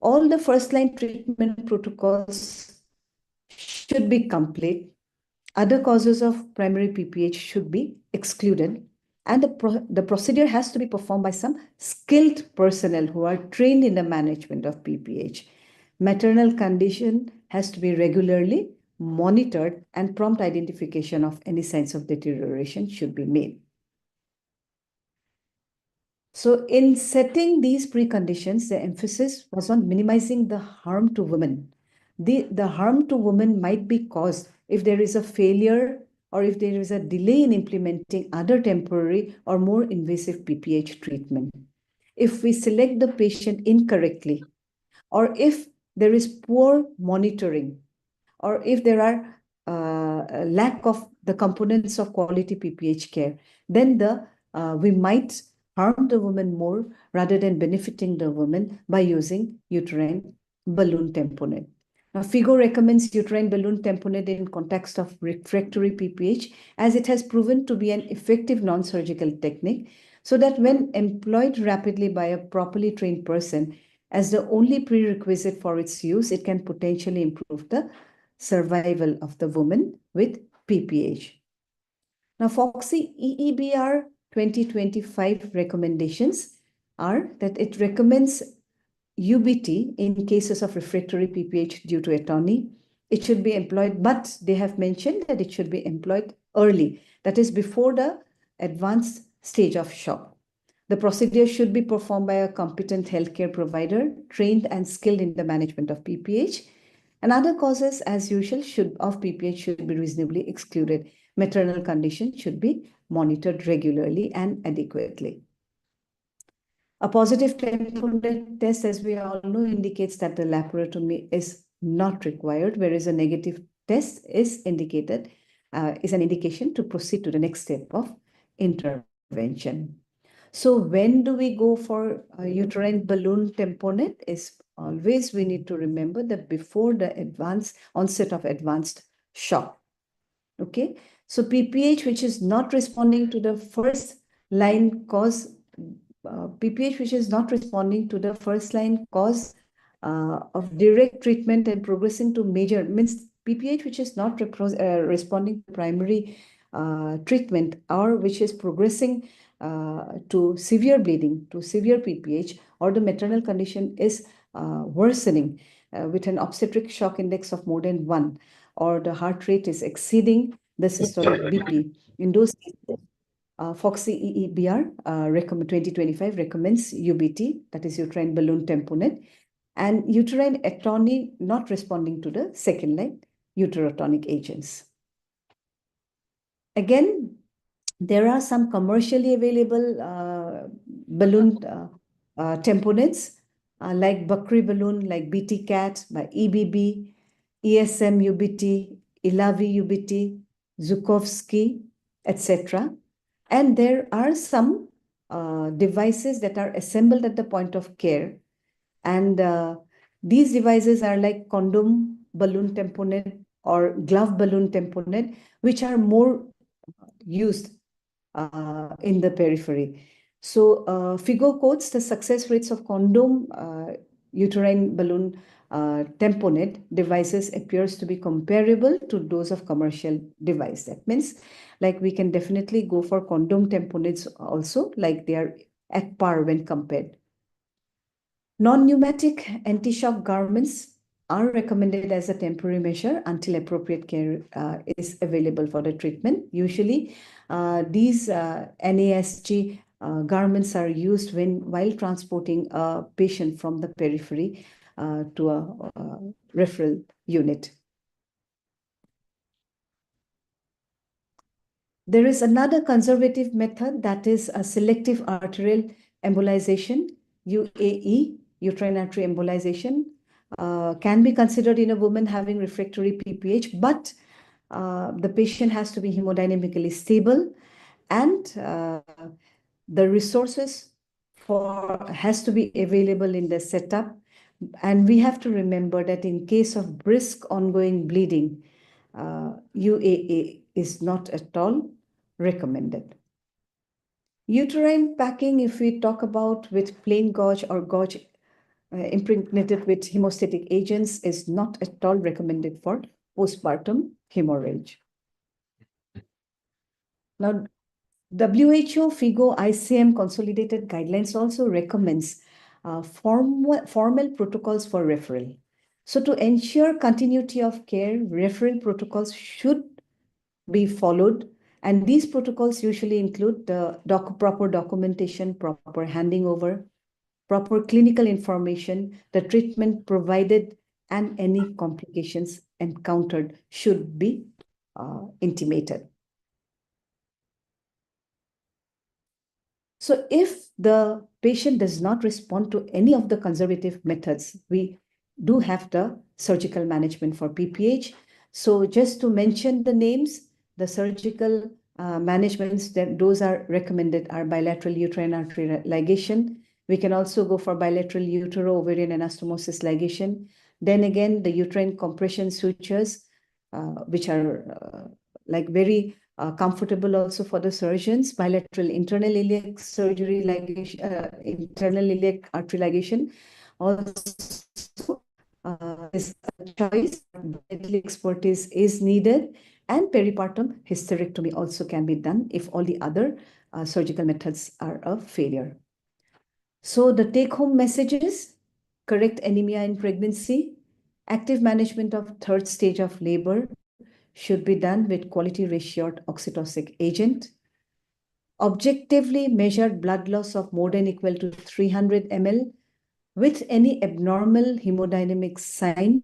All the first-line treatment protocols should be complete. Other causes of primary PPH should be excluded. And the procedure has to be performed by some skilled personnel who are trained in the management of PPH. Maternal condition has to be regularly monitored and prompt identification of any signs of deterioration should be made. So in setting these preconditions, the emphasis was on minimizing the harm to women. The harm to women might be caused if there is a failure or if there is a delay in implementing other temporary or more invasive PPH treatment. If we select the patient incorrectly, or if there is poor monitoring, or if there are lack of the components of quality PPH care, then we might harm the woman more rather than benefiting the woman by using uterine balloon tamponade. Now, FIGO recommends uterine balloon tamponade in context of refractory PPH as it has proven to be an effective non-surgical technique, so that when employed rapidly by a properly trained person as the only prerequisite for its use, it can potentially improve the survival of the woman with PPH. Now, Fogsi EEBR 2025 recommendations are that it recommends UBT in cases of refractory PPH due to atony. It should be employed, but they have mentioned that it should be employed early, that is before the advanced stage of shock. The procedure should be performed by a competent healthcare provider, trained and skilled in the management of PPH. And other causes, as usual, of PPH should be reasonably excluded. Maternal condition should be monitored regularly and adequately. A positive tamponade test, as we all know, indicates that the laparotomy is not required, whereas a negative test is an indication to proceed to the next step of intervention. So when do we go for uterine balloon tamponade? Is always we need to remember that before the onset of advanced shock. Okay, so PPH which is not responding to the first line cause, PPH which is not responding to the first line cause of direct treatment and progressing to major, means PPH which is not responding to primary treatment, or which is progressing to severe bleeding, to severe PPH, or the maternal condition is worsening with an obstetric shock index of more than 1, or the heart rate is exceeding the systolic BP. In those cases, Fogsi EEBR 2025 recommends UBT, that is uterine balloon tamponade, and uterine atony not responding to the second line uterotonic agents. Again, there are some commercially available balloon tamponades like Bakri balloon, like BT Cat by EBB, ESM UBT, Ilavi UBT, Zukovsky, etc. And there are some devices that are assembled at the point of care. And these devices are like condom balloon tamponade or glove balloon tamponade, which are more used in the periphery. So FIGO quotes the success rates of condom uterine balloon tamponade devices appears to be comparable to those of commercial device. That means like we can definitely go for condom tamponades also, like they are at par when compared. Non-pneumatic anti-shock garments are recommended as a temporary measure until appropriate care is available for the treatment. Usually, these NASG garments are used while transporting a patient from the periphery to a referral unit. There is another conservative method, that is a selective arterial embolization, UAE, uterine artery embolization, can be considered in a woman having refractory PPH, but the patient has to be hemodynamically stable, and the resources has to be available in the setup. And we have to remember that in case of brisk ongoing bleeding, UAA is not at all recommended. Uterine packing, if we talk about with plain gauze or gauze impregnated with hemostatic agents, is not at all recommended for postpartum hemorrhage. Now, WHO FIGO ICM consolidated guidelines also recommends formal protocols for referral. So to ensure continuity of care, referral protocols should be followed. And these protocols usually include the proper documentation, proper handing over, proper clinical information, the treatment provided, and any complications encountered should be intimated. So if the patient does not respond to any of the conservative methods, we do have the surgical management for PPH. So just to mention the names, the surgical managements that those are recommended are bilateral uterine artery ligation. We can also go for bilateral utero-ovarian anastomosis ligation. Then again, the uterine compression sutures, which are like very comfortable also for the surgeons. Bilateral internal iliac surgery ligation, internal iliac artery ligation also is a choice. Medical expertise is needed, and peripartum hysterectomy also can be done if all the other surgical methods are a failure. So the take-home messages: correct anemia in pregnancy, active management of third stage of labor should be done with quality ratioed oxytocic agent. Objectively measured blood loss of more than equal to 300 ml with any abnormal hemodynamic sign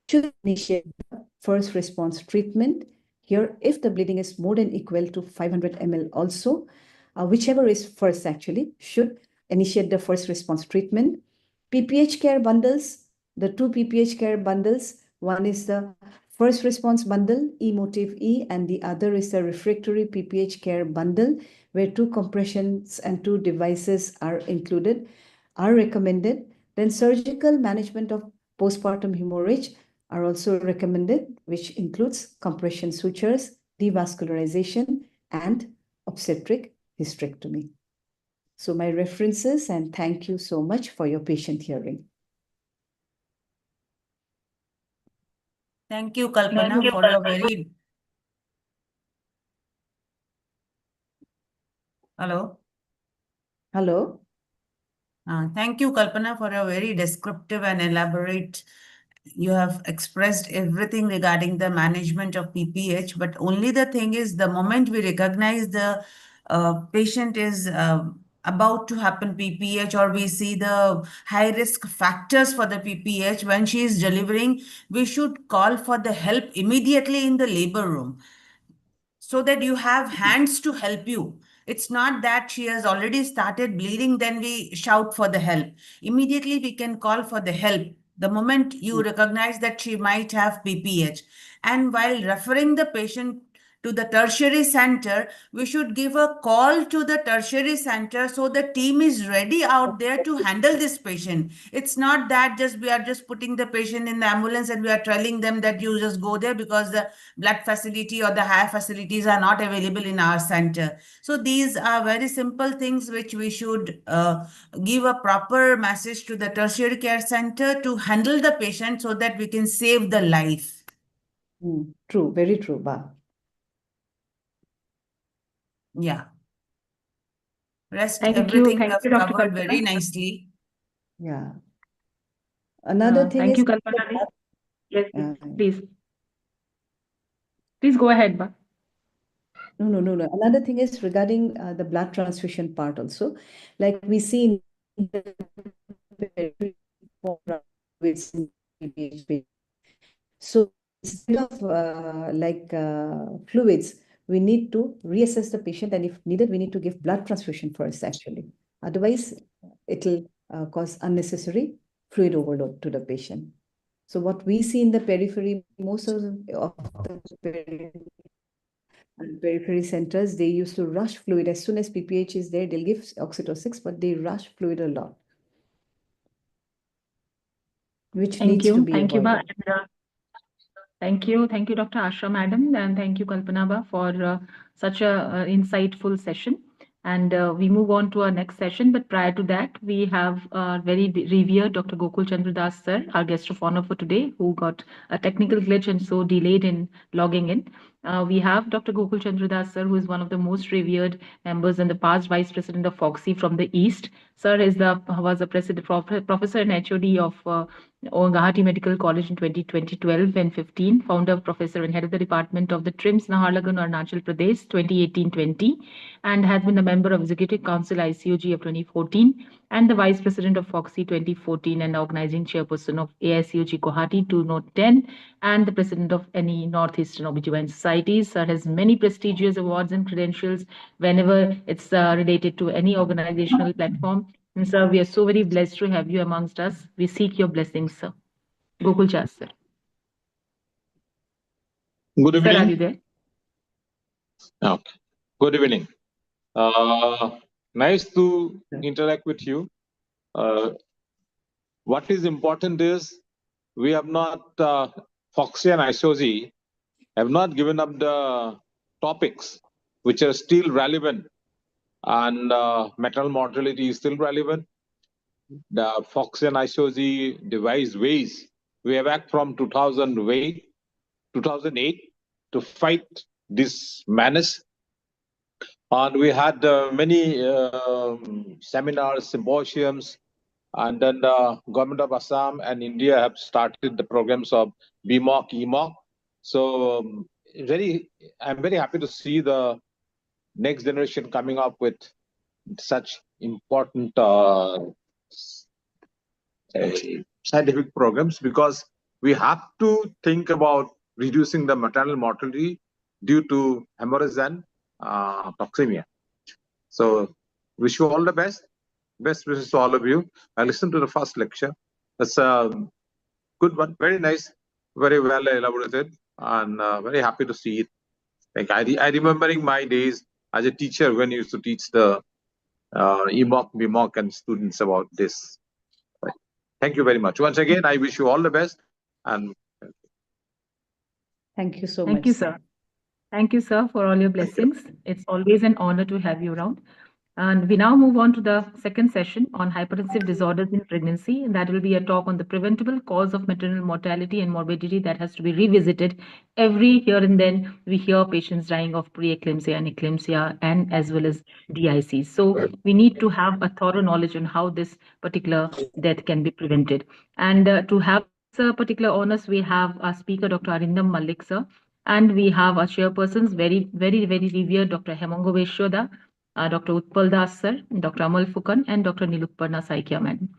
should initiate the first response treatment. Here, if the bleeding is more than equal to 500 ml also, whichever is first actually, should initiate the first response treatment. PPH care bundles, the two PPH care bundles, one is the first response bundle, E-motive E, and the other is the refractory PPH care bundle, where two compressions and two devices are included, are recommended. Then surgical management of postpartum hemorrhage are also recommended, which includes compression sutures, devascularization, and obstetric hysterectomy. So my references, and thank you so much for your patient hearing. Thank you, Kalpana, for your very... Hello? Hello? Thank you, Kalpana, for a very descriptive and elaborate. You have expressed everything regarding the management of PPH, but only the thing is, the moment we recognize the patient is about to happen PPH, or we see the high risk factors for the PPH when she is delivering, we should call for the help immediately in the labor room. so that you have hands to help you. It's not that she has already started bleeding, then we shout for the help. Immediately we can call for the help the moment you recognize that she might have BPH. And while referring the patient to the tertiary center, we should give a call to the tertiary center so the team is ready out there to handle this patient. It's not that just we are just putting the patient in the ambulance and we are telling them that you just go there because the blood facility or the higher facilities are not available in our center. So these are very simple things which we should give a proper message to the tertiary care center to handle the patient so that we can save the life. True, very true, Ba. Yeah. Rest Thank everything you, you have Dr. covered very Kalpana. nicely. Yeah. Another thing Thank is you, Kalpana. Yes, please. Please go ahead, Ba. No. Another thing is regarding the blood transfusion part also. Like we see in the so instead of fluids, we need to reassess the patient, and if needed, we need to give blood transfusion first, actually. Otherwise, it will cause unnecessary fluid overload to the patient. So what we see in the periphery, most of the periphery centers, they used to rush fluid. As soon as PPH is there, they'll give oxytocin, but they rush fluid a lot, which needs to be Thank you, Ba. avoided. Thank you, Dr. Asha, madam, and thank you, Kalpana Ba, for such a insightful session. And we move on to our next session. But prior to that, we have very revered Dr. Gokul Chandra Das sir, our guest of honor for today, who got a technical glitch and so delayed in logging in. We have Dr. Gokul Chandra Das sir, who is one of the most revered members and the past vice president of Fogsi from the East. Sir was a professor and HOD of Guwahati Medical College in 2012 and 15, founder, professor, and head of the department of the TRIMS, Naharlagun, Arunachal Pradesh, 2018-20, and has been a member of Executive Council ICOG of 2014, and the vice president of Fogsi 2014, and organizing chairperson of AICOG Guwahati 2010, and the president of any Northeastern OBGYN societies. Sir has many prestigious awards and credentials whenever it's related to any organizational platform. And sir, we are so very blessed to have you amongst us. We seek your blessings, sir. Gokul Chas, sir. Good evening. Sir, are you there? Okay. Good evening. Nice to interact with you. What is important is we have not, Fogsi and ICOG have not given up the topics which are still relevant, and maternal mortality is still relevant. The Fogsi and ICOG devised ways we have acted from 2008 to fight this menace. And we had many seminars, symposiums, and then the government of Assam and India have started the programs of BMOC, EMOC. So I'm very happy to see the next generation coming up with such important scientific programs, because we have to think about reducing the maternal mortality due to hemorrhage and toxemia. So wish you all the best. Best wishes to all of you. I listened to the first lecture. That's a good one. Very nice, very well elaborated, and very happy to see it. Like I remembering my days as a teacher when I used to teach the EMOC, BMOC and students about this. Right. Thank you very much. Once again, I wish you all the best. And thank you so much. Thank you, sir. Thank you, sir, for all your blessings. It's always an honor to have you around. And we now move on to the second session on hypertensive disorders in pregnancy. And that will be a talk on the preventable cause of maternal mortality and morbidity that has to be revisited. Every here and then, we hear patients dying of preeclampsia and eclampsia, and as well as DIC. So we need to have a thorough knowledge on how this particular death can be prevented. And to have this particular honors, we have our speaker, Dr. Arindam Malik, sir. And we have our chairpersons, very revered Dr. Hemango Veshoda, Dr. Utpal Das sir, Dr. Amal Fukan, and Dr. Nilutparna Saikia madam.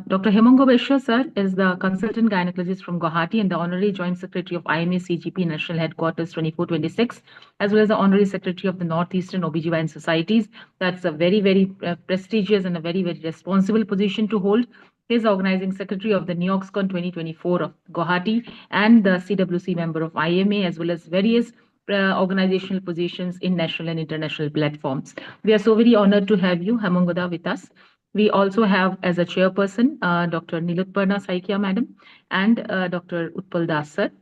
Dr. Hemango Beshra sir is the consultant gynecologist from Guwahati and the honorary joint secretary of IMA CGP National Headquarters 24-26, as well as the honorary secretary of the Northeastern OBGYN Societies. That's a very, very prestigious and a very, very responsible position to hold. He is organizing secretary of the NeoxCon 2024 of Guwahati and the CWC member of IMA, as well as various organizational positions in national and international platforms. We are so very honored to have you, Hemangoda, with us. We also have as a chairperson, Dr. Nilutparna Saikia madam and Dr. Utpal Das sir.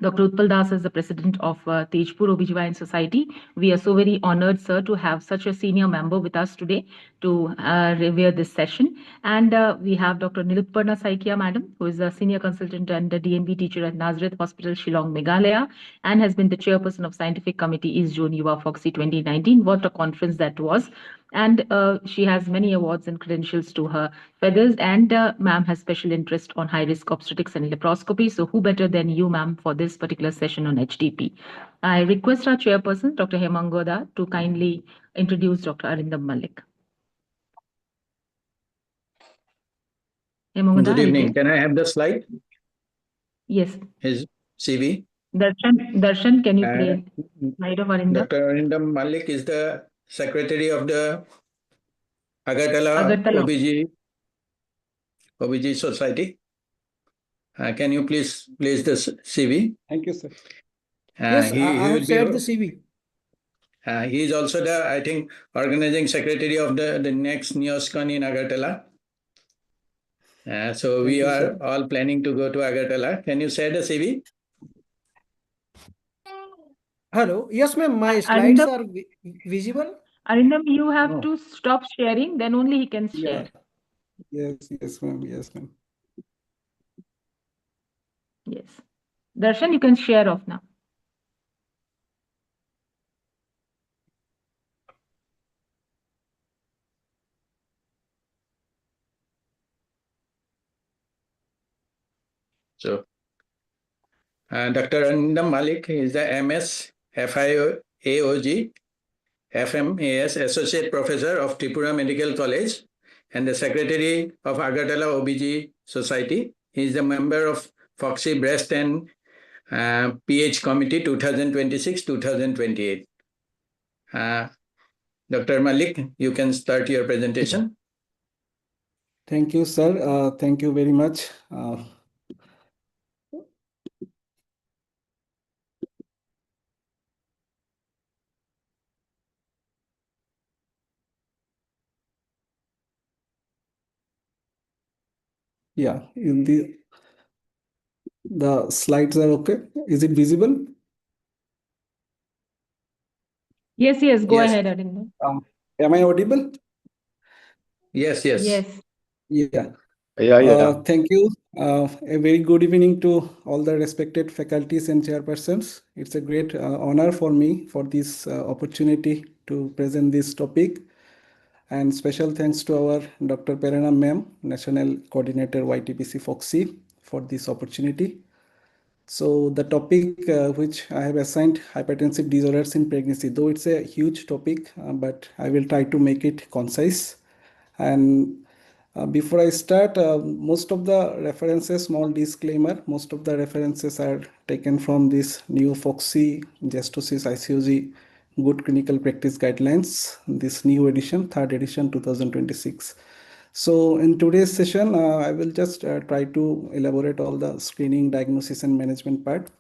Dr. Utpal Das is the president of Tejpur OBGYN Society. We are so very honored, sir, to have such a senior member with us today to revere this session. And we have Dr. Nilutparna Saikia, madam, who is a senior consultant and a DNB teacher at Nazareth Hospital, Shillong, Meghalaya, and has been the chairperson of Scientific Committee East Zone Yuva Fogsi 2019. What a conference that was. And she has many awards and credentials to her feathers, and ma'am has special interest on high-risk obstetrics and laparoscopy. So who better than you, ma'am, for this particular session on HDP? I request our chairperson, Dr. Hemangoda, to kindly introduce Dr. Arindam Malik. Hemangoda, Good are you evening. there? Can I have the slide? Yes. His CV. Darshan, can you play slide of Arindam? Dr. Arindam Malik is the secretary of the Agartala OBG Society. Can you please place the CV? Thank you, sir. Yes, I have shared the CV. He is also the, I think, organizing secretary of the next NeoxCon in Agartala. So we are all planning to go to Agartala. Can you share the CV? Hello. Yes, ma'am. My slides are visible. Arindam, you have to stop sharing, then only he can share. Yes, ma'am. Yes, ma'am. Yes. Darshan, you can share off now. So, Dr. Arindam Malik is the MS, FIAOG, FMAS Associate Professor of Tripura Medical College and the Secretary of Agartala OBG Society. He is a member of Fogsi Breast and PH Committee 2026-2028. Dr. Malik, you can start your presentation. Thank you, sir. Thank you very much. Yeah, in the slides are okay. Is it visible? Yes, go ahead, Arindam. Am I audible? Yes. Yes. Yeah. Yeah. Thank you. A very good evening to all the respected faculties and chairpersons. It's a great honor for me for this opportunity to present this topic. And special thanks to our Dr. Prerna ma'am, National Coordinator YTPC Fogsi, for this opportunity. So the topic which I have assigned, hypertensive disorders in pregnancy, though it's a huge topic, but I will try to make it concise. And before I start, most of the references, small disclaimer, most of the references are taken from this new Fogsi Gestosis ICOG Good Clinical Practice Guidelines, this new edition, 3rd edition 2026. So in today's session, I will just try to elaborate all the screening, diagnosis and management part.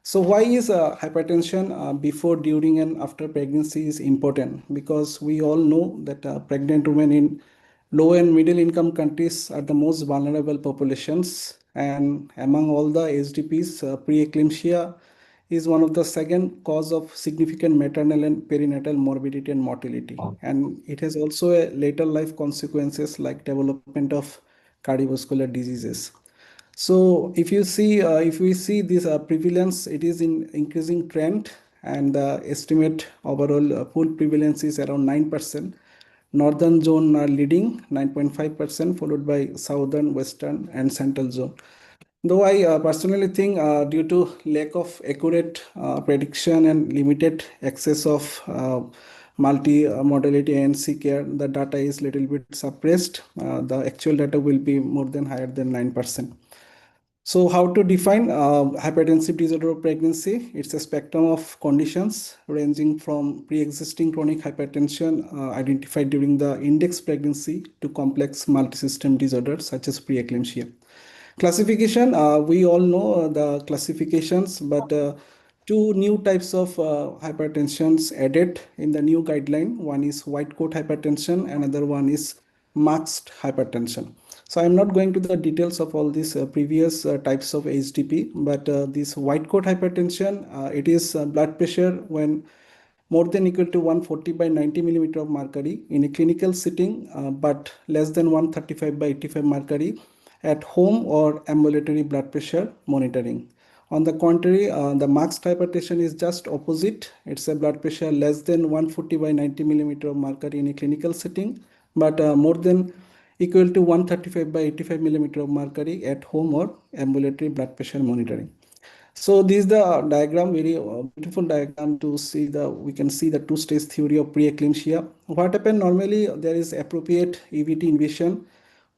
So why is hypertension before, during and after pregnancy is important? Because we all know that pregnant women in low and middle income countries are the most vulnerable populations. And among all the HDPs, preeclampsia is one of the second cause of significant maternal and perinatal morbidity and mortality. And it has also a later life consequences like development of cardiovascular diseases. So if we see this prevalence, it is in increasing trend, and the estimate overall full prevalence is around 9%. Northern zone are leading 9.5%, followed by southern, western and central zone. Though I personally think due to lack of accurate prediction and limited access of multi-modality ANC care, the data is little bit suppressed. The actual data will be more than higher than 9%. So how to define hypertensive disorder of pregnancy? It's a spectrum of conditions ranging from pre-existing chronic hypertension identified during the index pregnancy to complex multisystem disorders such as preeclampsia. Classification, we all know the classifications, but two new types of hypertensions added in the new guideline. One is white coat hypertension, another one is masked hypertension. So I'm not going to the details of all these previous types of HDP, but this white coat hypertension, it is blood pressure when more than equal to 140 by 90 millimeter of mercury in a clinical setting, but less than 135 by 85 mercury at home or ambulatory blood pressure monitoring. On the contrary, the masked hypertension is just opposite. It's a blood pressure less than 140 by 90 millimeter of mercury in a clinical setting, but more than equal to 135 by 85 millimeter of mercury at home or ambulatory blood pressure monitoring. So this is the diagram, very beautiful diagram to see we can see the two-stage theory of preeclampsia. What happens normally, there is appropriate EVT invasion,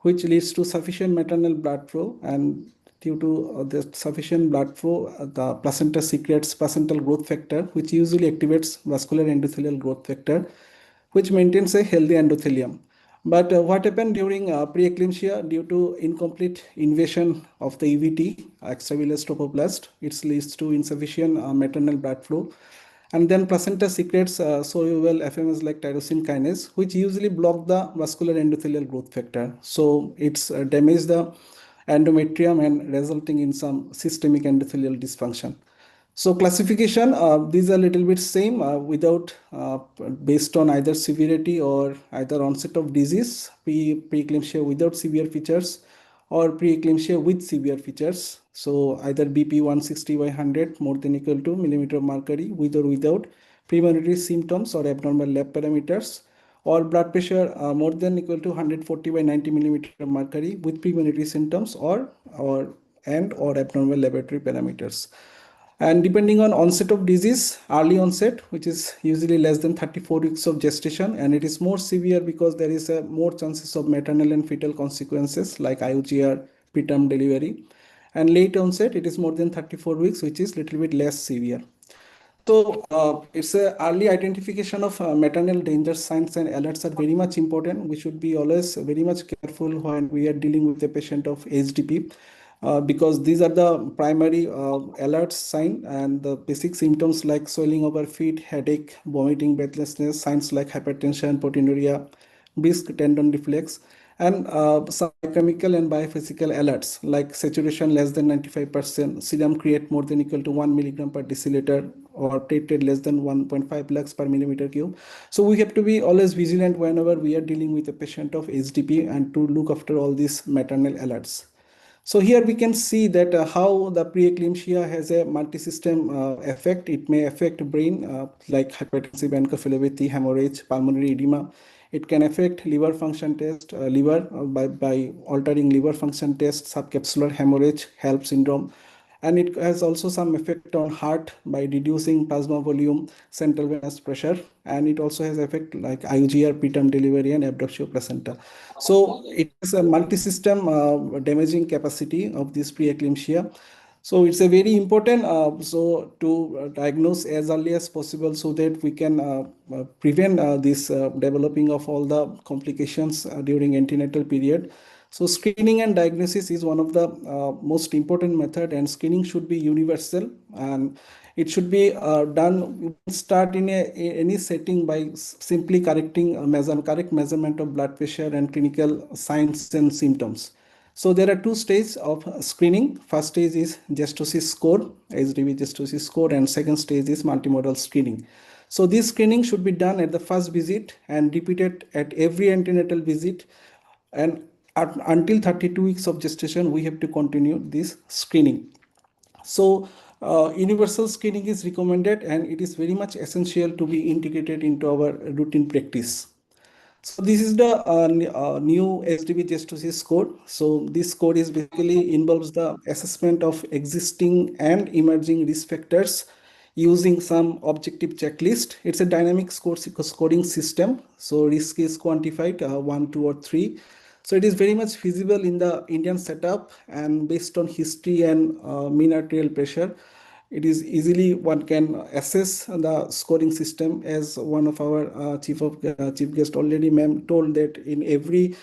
which leads to sufficient maternal blood flow, and due to the sufficient blood flow, the placenta secretes placental growth factor, which usually activates vascular endothelial growth factor, which maintains a healthy endothelium. But what happened during preeclampsia, due to incomplete invasion of the EVT, extravenous trophoblast, it leads to insufficient maternal blood flow. And then placenta secretes soluble FMS like tyrosine kinase, which usually block the vascular endothelial growth factor. So it's damage the endometrium and resulting in some systemic endothelial dysfunction. So classification, these are a little bit same without based on either severity or either onset of disease, preeclampsia without severe features or preeclampsia with severe features. So either BP 160 by 100 more than equal to millimeter of mercury with or without premonitory symptoms or abnormal lab parameters, or blood pressure more than equal to 140 by 90 millimeter of mercury with premonitory symptoms or abnormal laboratory parameters. And depending on onset of disease, early onset, which is usually less than 34 weeks of gestation, and it is more severe because there is more chances of maternal and fetal consequences like IUGR, preterm delivery. And late onset, it is more than 34 weeks, which is little bit less severe. So it's a early identification of maternal danger signs and alerts are very much important. We should be always very much careful when we are dealing with a patient of HDP. Because these are the primary alert sign and the basic symptoms like swelling of our feet, headache, vomiting, breathlessness, signs like hypertension, proteinuria, brisk tendon reflex, and some biochemical and biophysical alerts like saturation less than 95%, serum create more than equal to 1 milligram per deciliter, or platelet less than 1.5 lakhs per millimeter cube. So we have to be always vigilant whenever we are dealing with a patient of HDP and to look after all these maternal alerts. So here we can see that how the preeclampsia has a multi-system effect. It may affect brain like hypertensive encephalopathy, hemorrhage, pulmonary edema. It can affect liver function test, by altering liver function test, subcapsular hemorrhage, HELP syndrome. And it has also some effect on heart by reducing plasma volume, central venous pressure, and it also has effect like IUGR, preterm delivery, and abductio placenta. So it has a multi-system damaging capacity of this preeclampsia. So it's a very important to diagnose as early as possible so that we can prevent this developing of all the complications during antenatal period. So screening and diagnosis is one of the most important method, and screening should be universal, and it should be done. Start in any setting by simply correct measurement of blood pressure and clinical signs and symptoms. So there are two stages of screening. First stage is gestosis score, HDV gestosis score, and second stage is multimodal screening. So this screening should be done at the first visit and repeated at every antenatal visit, and until 32 weeks of gestation, we have to continue this screening. So universal screening is recommended, and it is very much essential to be integrated into our routine practice. So this is the new HDV gestosis score. So this score is basically involves the assessment of existing and emerging risk factors using some objective checklist. It's a dynamic scoring system. So risk is quantified 1, 2, or 3. So it is very much feasible in the Indian setup, and based on history and mean arterial pressure, it is easily one can assess the scoring system. As one of our chief guest already told that in every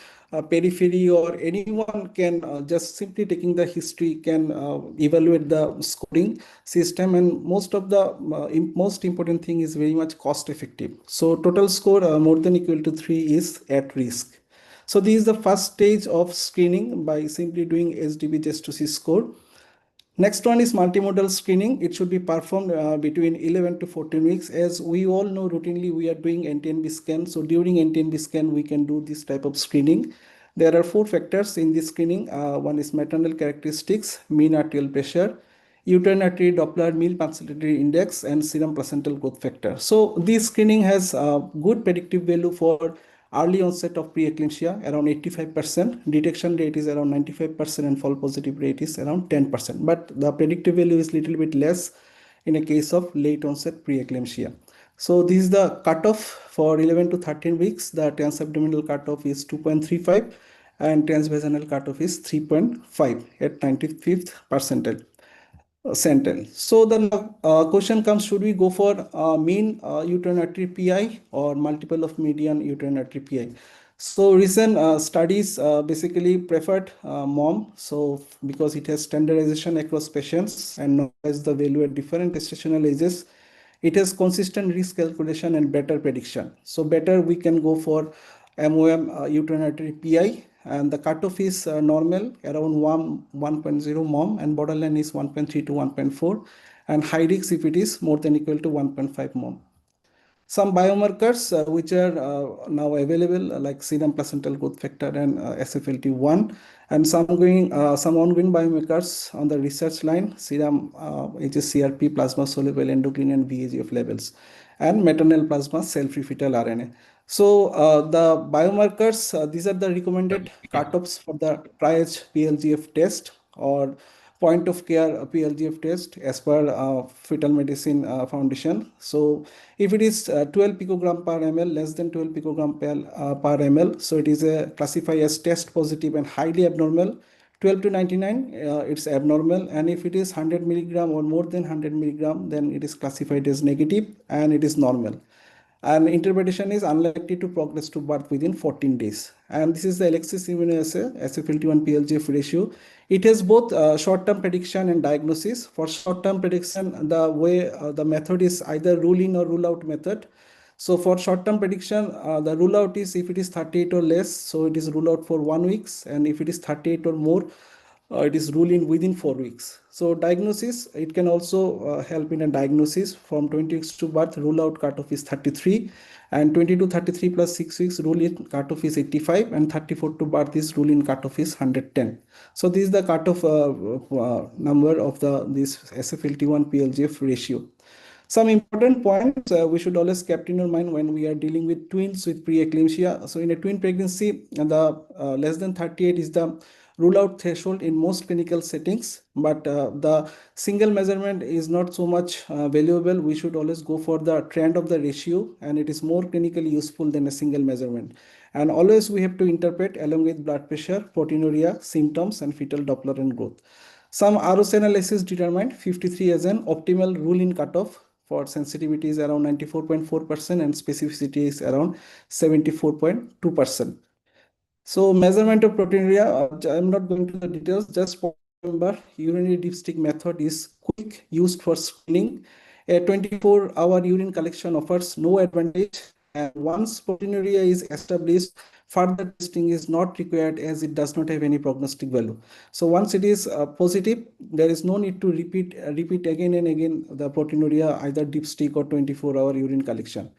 periphery or anyone can just simply taking the history can evaluate the scoring system, and most of the most important thing is very much cost effective. So total score more than equal to 3 is at risk. So this is the first stage of screening by simply doing SDB just to see score. Next one is multimodal screening. It should be performed between 11 to 14 weeks. As we all know, routinely we are doing NTNB scan. So during NTNB scan, we can do this type of screening. There are 4 factors in this screening. One is maternal characteristics, mean arterial pressure, uterine artery Doppler mean pulsatility index, and serum placental growth factor. So this screening has good predictive value for early onset of preeclampsia, around 85%. Detection rate is around 95%, and false positive rate is around 10%. But the predictive value is little bit less in a case of late onset preeclampsia. So this is the cutoff for 11 to 13 weeks. The transabdominal cutoff is 2.35 and transvaginal cutoff is 3.5 at 95th percentile. So the question comes, should we go for mean uterine artery PI or multiple of median uterine artery PI? So recent studies basically preferred MOM. So because it has standardization across patients and knows the value at different gestational ages, it has consistent risk calculation and better prediction. So better we can go for MOM uterine artery PI, and the cutoff is normal around 1.0 mom, and borderline is 1.3 to 1.4, and high risk if it is more than equal to 1.5 mom. Some biomarkers which are now available like serum placental growth factor and SFLT1, and some ongoing biomarkers on the research line, serum HSCRP, plasma soluble endocrine and VEGF levels, and maternal plasma cell-free fetal RNA. So the biomarkers, these are the recommended cutoffs for the triage PLGF test or point of care PLGF test as per Fetal Medicine Foundation. So if it is 12 picogram per ml, less than 12 picogram per ml, so it is classified as test positive and highly abnormal. 12 to 99, it's abnormal, and if it is 100 milligram or more than 100 milligram, then it is classified as negative and it is normal. And interpretation is unlikely to progress to birth within 14 days. And this is the Alexis immunoassay, SFLT1 PLGF ratio. It has both short-term prediction and diagnosis. For short-term prediction, the way the method is either rule in or rule out method. So for short-term prediction, the rule out is if it is 38 or less, so it is rule out for 1 week, and if it is 38 or more, it is rule in within 4 weeks. So diagnosis, it can also help in a diagnosis from 20 weeks to birth, rule out cutoff is 33, and 20 to 33 plus 6 weeks, rule in cutoff is 85, and 34 to birth is rule in cutoff is 110. So this is the cutoff number of this SFLT1 PLGF ratio. Some important points we should always keep in our mind when we are dealing with twins with preeclampsia. So in a twin pregnancy, the less than 38 is the rule out threshold in most clinical settings, but the single measurement is not so much valuable. We should always go for the trend of the ratio, and it is more clinically useful than a single measurement. And always we have to interpret along with blood pressure, proteinuria, symptoms, and fetal Doppler and growth. Some ROC analysis determined 53 as an optimal rule-in cutoff. For sensitivity is around 94.4% and specificity is around 74.2%. So measurement of proteinuria, I'm not going to the details, just remember urinary dipstick method is quick, used for screening. A 24-hour urine collection offers no advantage, and once proteinuria is established, further testing is not required as it does not have any prognostic value. So once it is positive, there is no need to repeat again and again the proteinuria, either dipstick or 24-hour urine collection.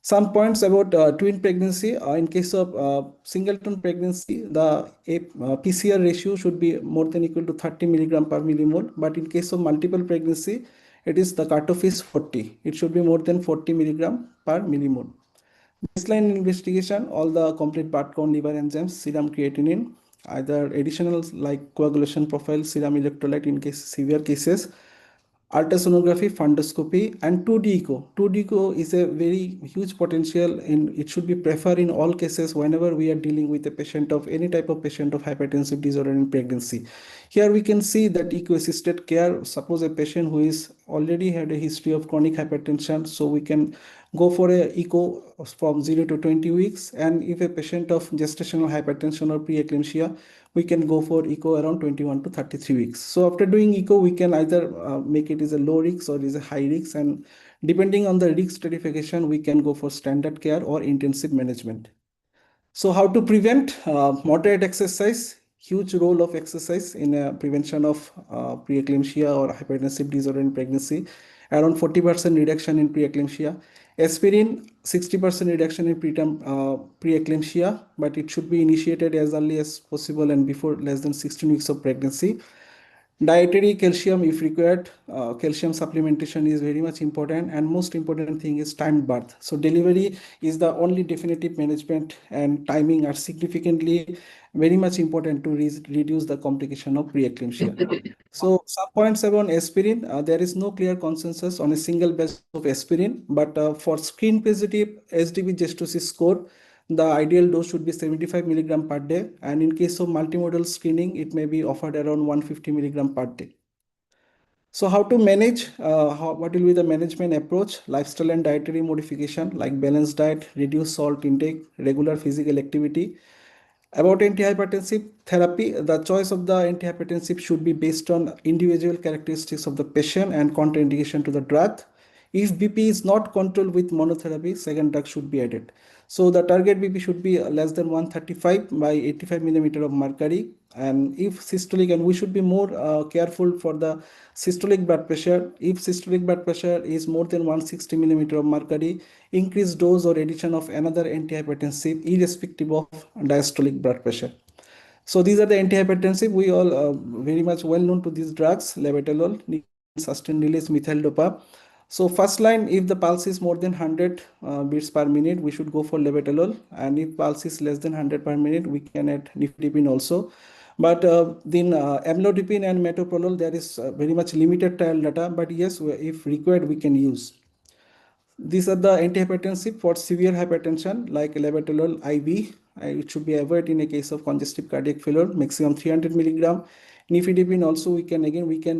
Some points about twin pregnancy. In case of singleton pregnancy, the PCR ratio should be more than equal to 30 milligram per millimole. But in case of multiple pregnancy, it is the cutoff is 40. It should be more than 40 milligram per millimole. Baseline investigation, all the complete blood count, liver enzymes, serum creatinine, either additional like coagulation profile, serum electrolyte in case severe cases, ultrasonography, fundoscopy, and 2D echo. 2D echo is a very huge potential, and it should be preferred in all cases whenever we are dealing with a patient of any type of patient of hypertensive disorder in pregnancy. Here we can see that echo-assisted care. Suppose a patient who is already had a history of chronic hypertension, so we can go for a echo from 0 to 20 weeks. And if a patient of gestational hypertension or preeclampsia, we can go for echo around 21 to 33 weeks. So after doing echo, we can either make it is a low risk or is a high risk, and depending on the risk stratification, we can go for standard care or intensive management. So how to prevent moderate exercise? Huge role of exercise in prevention of preeclampsia or hypertensive disorder in pregnancy. Around 40% reduction in preeclampsia. Aspirin, 60% reduction in preterm preeclampsia, but it should be initiated as early as possible and before less than 16 weeks of pregnancy. Dietary calcium if required. Calcium supplementation is very much important, and most important thing is timed birth. So delivery is the only definitive management, and timing are significantly very much important to reduce the complication of preeclampsia. So some points about aspirin. There is no clear consensus on a single batch of aspirin, but for screen positive SDB gestosis score, the ideal dose should be 75 milligram per day, and in case of multimodal screening, it may be offered around 150 milligram per day. So how to manage, what will be the management approach? Lifestyle and dietary modification like balanced diet, reduced salt intake, regular physical activity. About antihypertensive therapy, the choice of the antihypertensive should be based on individual characteristics of the patient and contraindication to the drug. If BP is not controlled with monotherapy, second drug should be added. So the target BP should be less than 135 by 85 millimeter of mercury. And if systolic, and we should be more careful for the systolic blood pressure. If systolic blood pressure is more than 160 millimeter of mercury, increase dose or addition of another antihypertensive irrespective of diastolic blood pressure. So these are the antihypertensive. We all very much well known to these drugs: labetalol, sustained release methyl dopa. So first line, if the pulse is more than 100 beats per minute, we should go for labetalol, and if pulse is less than 100 per minute, we can add nifedipine also. But then amlodipine and metoprolol, there is very much limited trial data, but yes, if required, we can use. These are the antihypertensive for severe hypertension like labetalol IV. It should be avoided in a case of congestive cardiac failure, maximum 300 milligram. Nifedipine also we can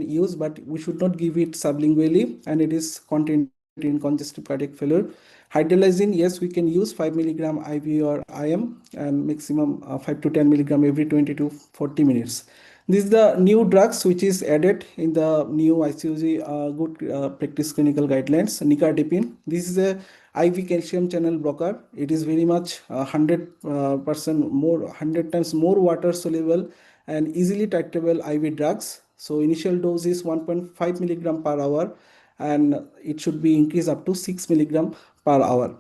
use, but we should not give it sublingually, and it is contained in congestive cardiac failure. Hydralazine, yes, we can use 5 milligram IV or IM, and maximum 5 to 10 milligram every 20 to 40 minutes. This is the new drugs which is added in the new ICOG good practice clinical guidelines. Nicardipine. This is a IV calcium channel blocker. It is very much 100% more, 100 times more water soluble and easily titrable IV drugs. So initial dose is 1.5 milligram per hour, and it should be increased up to 6 milligram per hour.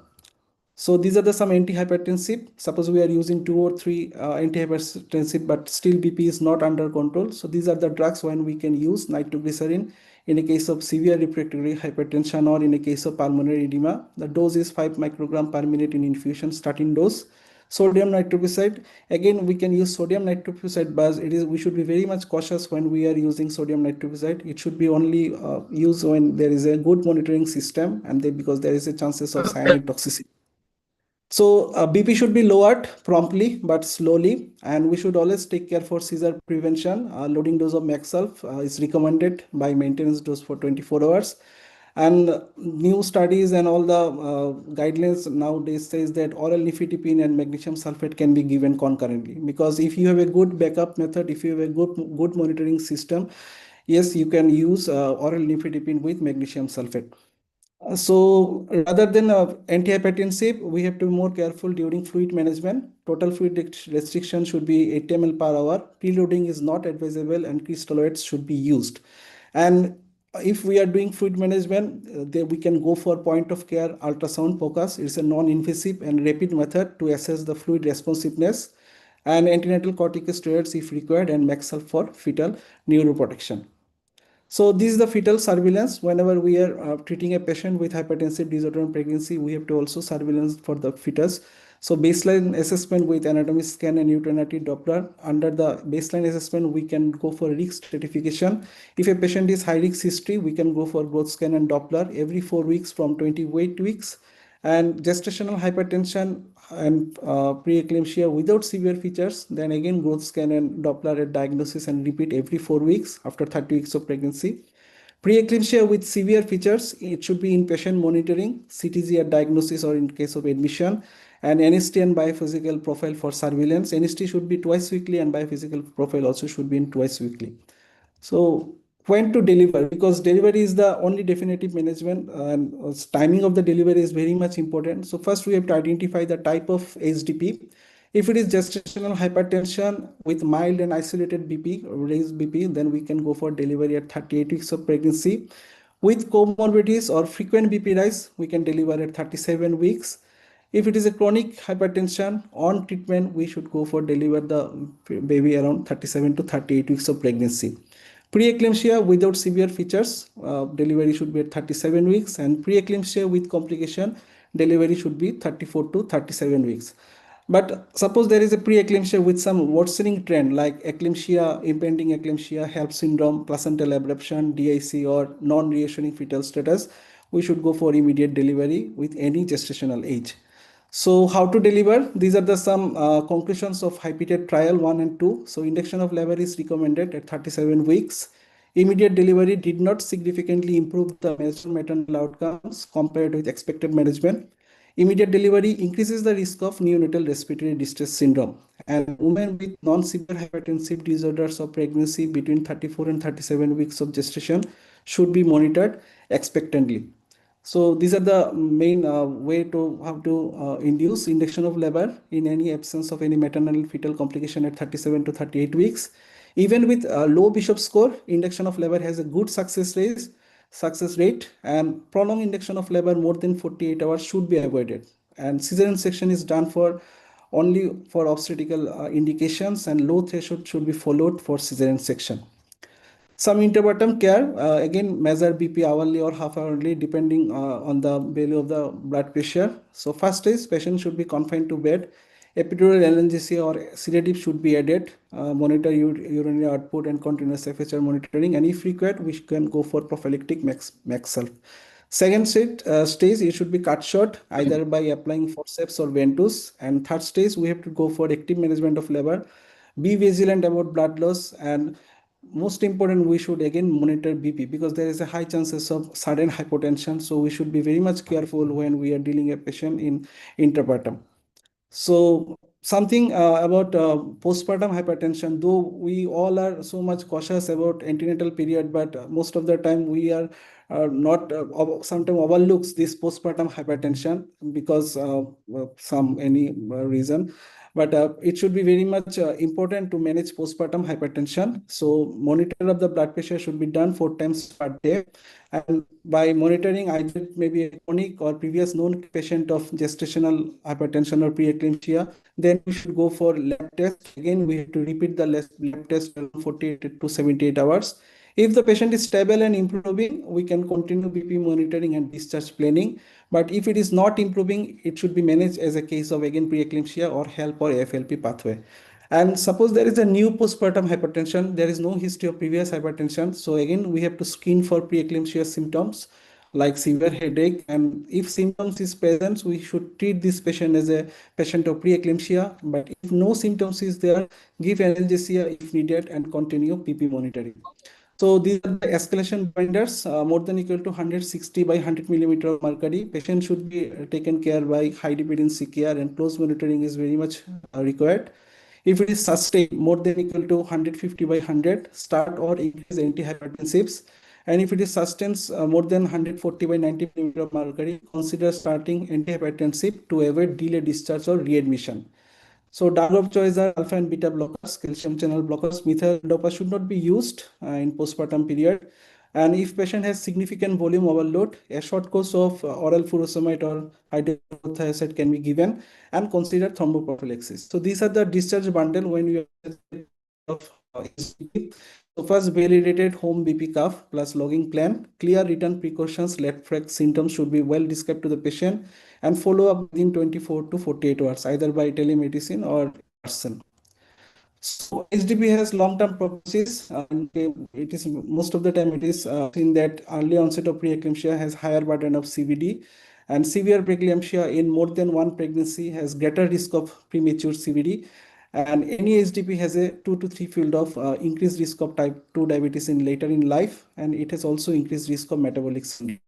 So these are the some antihypertensive. Suppose we are using 2 or 3 antihypertensive, but still BP is not under control. So these are the drugs when we can use nitroglycerin in a case of severe refractory hypertension or in a case of pulmonary edema. The dose is 5 microgram per minute in infusion, starting dose. Sodium nitroprusside, again we can use sodium nitroprusside, but we should be very much cautious when we are using sodium nitroprusside. It should be only used when there is a good monitoring system, and because there is a chances of cyanide toxicity. So BP should be lowered promptly but slowly, and we should always take care for seizure prevention. Loading dose of Maxulf is recommended by maintenance dose for 24 hours. And new studies and all the guidelines nowadays says that oral nifedipine and magnesium sulfate can be given concurrently, because if you have a good backup method, if you have a good monitoring system, yes, you can use oral nifedipine with magnesium sulfate. So rather than antihypertensive, we have to be more careful during fluid management. Total fluid restriction should be 8 ml per hour. Preloading is not advisable, and crystalloids should be used. And if we are doing fluid management, we can go for point of care ultrasound focus. It's a non-invasive and rapid method to assess the fluid responsiveness, and antenatal corticosteroids if required, and Maxulf for fetal neuroprotection. So this is the fetal surveillance. Whenever we are treating a patient with hypertensive disorder in pregnancy, we have to also surveillance for the fetus. So baseline assessment with anatomy scan and uterinaty Doppler. Under the baseline assessment, we can go for risk stratification. If a patient is high risk history, we can go for growth scan and Doppler every 4 weeks from 28 weeks. And gestational hypertension and preeclampsia without severe features, then again growth scan and Doppler at diagnosis and repeat every 4 weeks after 30 weeks of pregnancy. Preeclampsia with severe features, it should be inpatient monitoring, CTG at diagnosis or in case of admission, and NST and biophysical profile for surveillance. NST should be twice weekly and biophysical profile also should be in twice weekly. So when to deliver, because delivery is the only definitive management and timing of the delivery is very much important. So first we have to identify the type of HDP. If it is gestational hypertension with mild and isolated BP, raised BP, then we can go for delivery at 38 weeks of pregnancy. With comorbidities or frequent BP rise, we can deliver at 37 weeks. If it is a chronic hypertension on treatment, we should go for deliver the baby around 37 to 38 weeks of pregnancy. Preeclampsia without severe features, delivery should be at 37 weeks, and preeclampsia with complication, delivery should be 34 to 37 weeks. But suppose there is a preeclampsia with some worsening trend like eclampsia, impending eclampsia, HELP syndrome, placental abruption, DIC, or non-reassuring fetal status, we should go for immediate delivery with any gestational age. So how to deliver? These are the some conclusions of HYPITED trial 1 and 2. So induction of labor is recommended at 37 weeks. Immediate delivery did not significantly improve the maternal outcomes compared with expected management. Immediate delivery increases the risk of neonatal respiratory distress syndrome. And women with non-severe hypertensive disorders of pregnancy between 34 and 37 weeks of gestation should be monitored expectantly. So these are the main way to how to induce induction of labor in any absence of any maternal fetal complication at 37 to 38 weeks. Even with low Bishop score, induction of labor has a good success rate, and prolonged induction of labor more than 48 hours should be avoided. And cesarean section is done for only for obstetrical indications, and low threshold should be followed for cesarean section. Some interpartum care, again, measure BP hourly or half hourly depending on the value of the blood pressure. So first is patient should be confined to bed. Epidural analgesia or sedative should be added. Monitor urinary output and continuous FHR monitoring. And if required, we can go for prophylactic max self. Second stage, it should be cut short either by applying forceps or ventouse. And third stage, we have to go for active management of labor. Be vigilant about blood loss, and most important, we should again monitor BP because there is a high chances of sudden hypotension. So we should be very much careful when we are dealing a patient in interpartum. So something about postpartum hypertension, though we all are so much cautious about antenatal period, but most of the time we are not sometimes overlooks this postpartum hypertension because any reason. But it should be very much important to manage postpartum hypertension. So monitor of the blood pressure should be done 4 times per day. And by monitoring either maybe a chronic or previous known patient of gestational hypertension or preeclampsia, then we should go for lab test. Again, we have to repeat the lab test around 48 to 78 hours. If the patient is stable and improving, we can continue BP monitoring and discharge planning. But if it is not improving, it should be managed as a case of again preeclampsia or HELP or FLP pathway. And suppose there is a new postpartum hypertension, there is no history of previous hypertension. So again, we have to screen for preeclampsia symptoms like severe headache. And if symptoms is present, we should treat this patient as a patient of preeclampsia. But if no symptoms is there, give analgesia if needed and continue PP monitoring. So these are the escalation binders, more than equal to 160 by 100 millimeter of mercury. Patient should be taken care by high dependency care, and close monitoring is very much required. If it is sustained more than equal to 150 by 100, start or increase antihypertensives. And if it is sustained more than 140 by 90 millimeter of mercury, consider starting antihypertensive to avoid delay discharge or readmission. So drug of choice are alpha and beta blockers, calcium channel blockers. Methyl dopa should not be used in postpartum period. And if patient has significant volume overload, a short course of oral furosemide or hydrothiazide can be given, and consider thromboprophylaxis. So these are the discharge bundle when you have of HDP. So first, validated home BP cuff plus logging plan, clear written precautions, red flag symptoms should be well described to the patient and follow up within 24 to 48 hours, either by telemedicine or in person. So HDP has long-term purposes. It is most of the time it is seen that early onset of preeclampsia has higher burden of CVD, and severe preeclampsia in more than one pregnancy has greater risk of premature CVD. And any HDP has a 2 to 3-fold of increased risk of type 2 diabetes in later in life, and it has also increased risk of metabolic syndrome.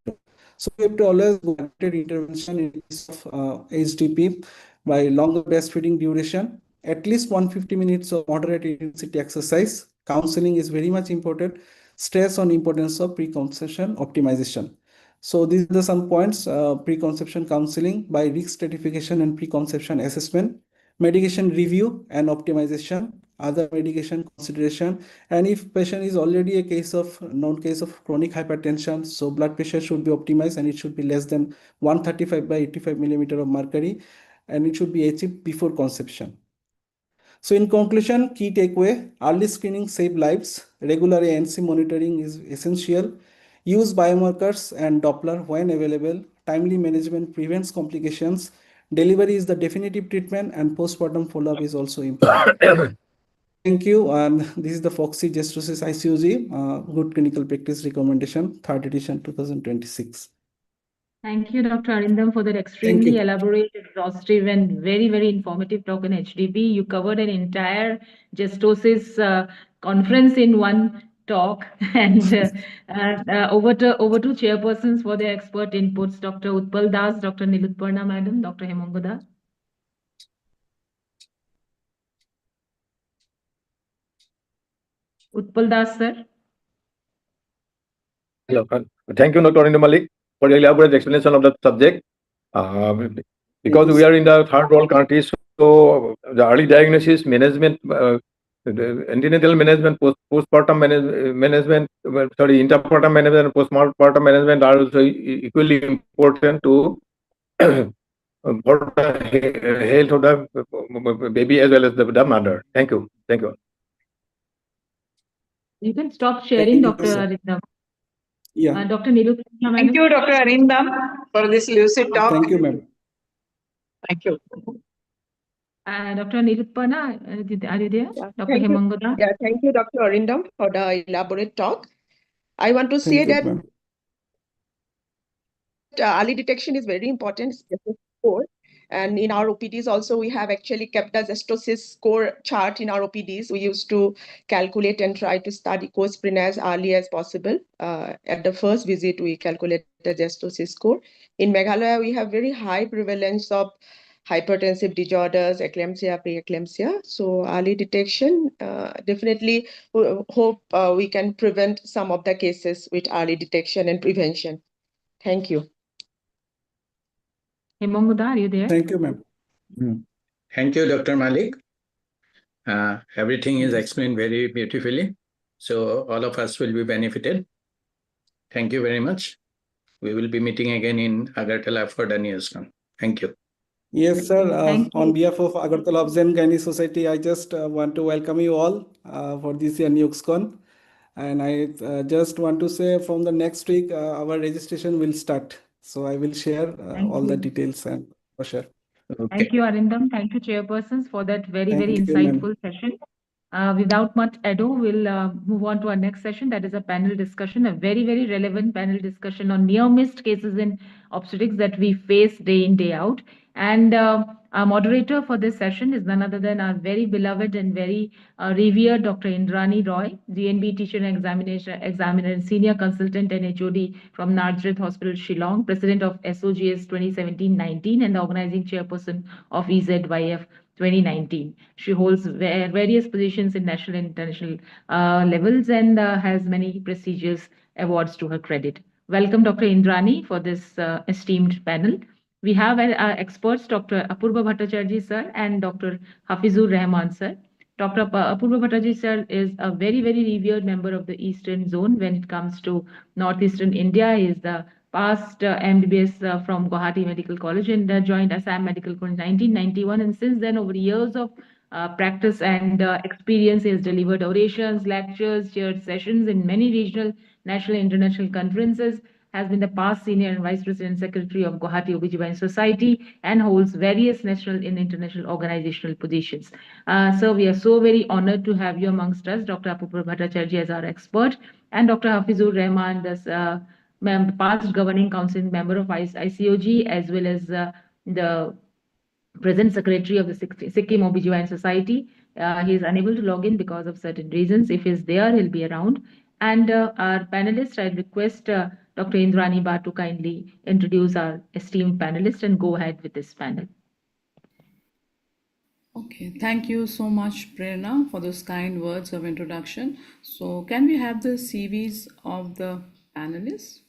So we have to always go targeted intervention in case of HDP by longer breastfeeding duration, at least 150 minutes of moderate intensity exercise. Counseling is very much important. Stress on importance of preconception optimization. So these are some points: preconception counseling by risk stratification and preconception assessment, medication review and optimization, other medication consideration, and if patient is already a case of known case of chronic hypertension, so blood pressure should be optimized and it should be less than 135 by 85 millimeter of mercury, and it should be achieved before conception. So in conclusion, key takeaway: early screening save lives, regular ANC monitoring is essential, use biomarkers and Doppler when available, timely management prevents complications, delivery is the definitive treatment, and postpartum follow-up is also important. Thank you, and this is the Fogsi Gestosis ICOG, Good Clinical Practice Recommendation, 3rd edition 2026. Thank you, Dr. Arindam, for that extremely elaborate, exhaustive, and very, very informative talk on HDP. You covered an entire gestosis conference in one talk. And over to chairpersons for their expert inputs, Dr. Utpal Das, Dr. Nilutparna Madam, Dr. Hemangada. Utpal Das, sir. Hello. Thank you, Dr. Arindam Malik, for the elaborate explanation of the subject. Because we are in the third world country, so the early diagnosis, management, the antenatal management, postpartum management, interpartum management, and postpartum management are also equally important to for the health of the baby as well as the mother. Thank you. Thank you. You can stop sharing, Dr. Arindam. Yeah. Dr. Nilutparna Madam. Thank you, Dr. Arindam, for this lucid talk. Thank you, ma'am. Thank you. Dr. Nilutparna, are you there? Yeah, Dr. thank you. Hemangada. Yeah, thank you, Dr. Arindam, for the elaborate talk. I want to say Thank you, that ma'am. early detection is very important, especially score. And in our OPDs also, we have actually kept the gestosis score chart in our OPDs. We used to calculate and try to study co-sprin as early as possible. At the first visit, we calculate the gestosis score. In Meghalaya, we have very high prevalence of hypertensive disorders, eclampsia, preeclampsia. So early detection, definitely hope we can prevent some of the cases with early detection and prevention. Thank you. Hemangada, are you there? Thank you, ma'am. Thank you, Dr. Malik. Everything is explained very beautifully. So all of us will be benefited. Thank you very much. We will be meeting again in Agartala for the NewsCon. Thank you. Yes, sir. Thank On you. behalf of Agartala Obsen Gynae Society, I just want to welcome you all for this year NewsCon. And I just want to say from the next week, our registration will start. So I will share all the details and for sure. Thank you, Arindam. Thank you, chairpersons, for that very, very Thank you, ma'am. insightful session. Without much ado, we'll move on to our next session. That is a panel discussion, a very, very relevant panel discussion on near-missed cases in obstetrics that we face day in, day out. And our moderator for this session is none other than our very beloved and very revered Dr. Indrani Roy, DNB teacher and examiner and senior consultant and HOD from Nazareth Hospital, Shillong, president of SOGS 2017-19 and the organizing chairperson of EZYF 2019. She holds various positions in national and international levels and has many prestigious awards to her credit. Welcome, Dr. Indrani, for this esteemed panel. We have our experts, Dr. Apurva Bhattacharjee, sir, and Dr. Hafizur Rahman, sir. Dr. Apurva Bhattacharjee, sir, is a very, very revered member of the Eastern Zone when it comes to Northeastern India. He is the past MBBS from Guwahati Medical College and joined Assam Medical College in 1991. And since then, over years of practice and experience. He has delivered orations, lectures, chaired sessions in many regional, national, and international conferences, has been the past senior and vice president secretary of Guwahati OBGYN Society, and holds various national and international organizational positions. So we are so very honored to have you amongst us, Dr. Apupur Bhattacharya as our expert, and Dr. Hafizur Rahman, this past governing council member of ICOG, as well as the present secretary of the Sikkim OBGYN Society. He is unable to log in because of certain reasons. If he's there, he'll be around. And our panelists, I request Dr. Indrani Ba to kindly introduce our esteemed panelists and go ahead with this panel. Okay, thank you so much, Prerna, for those kind words of introduction. So, can we have the CVs of the panelists?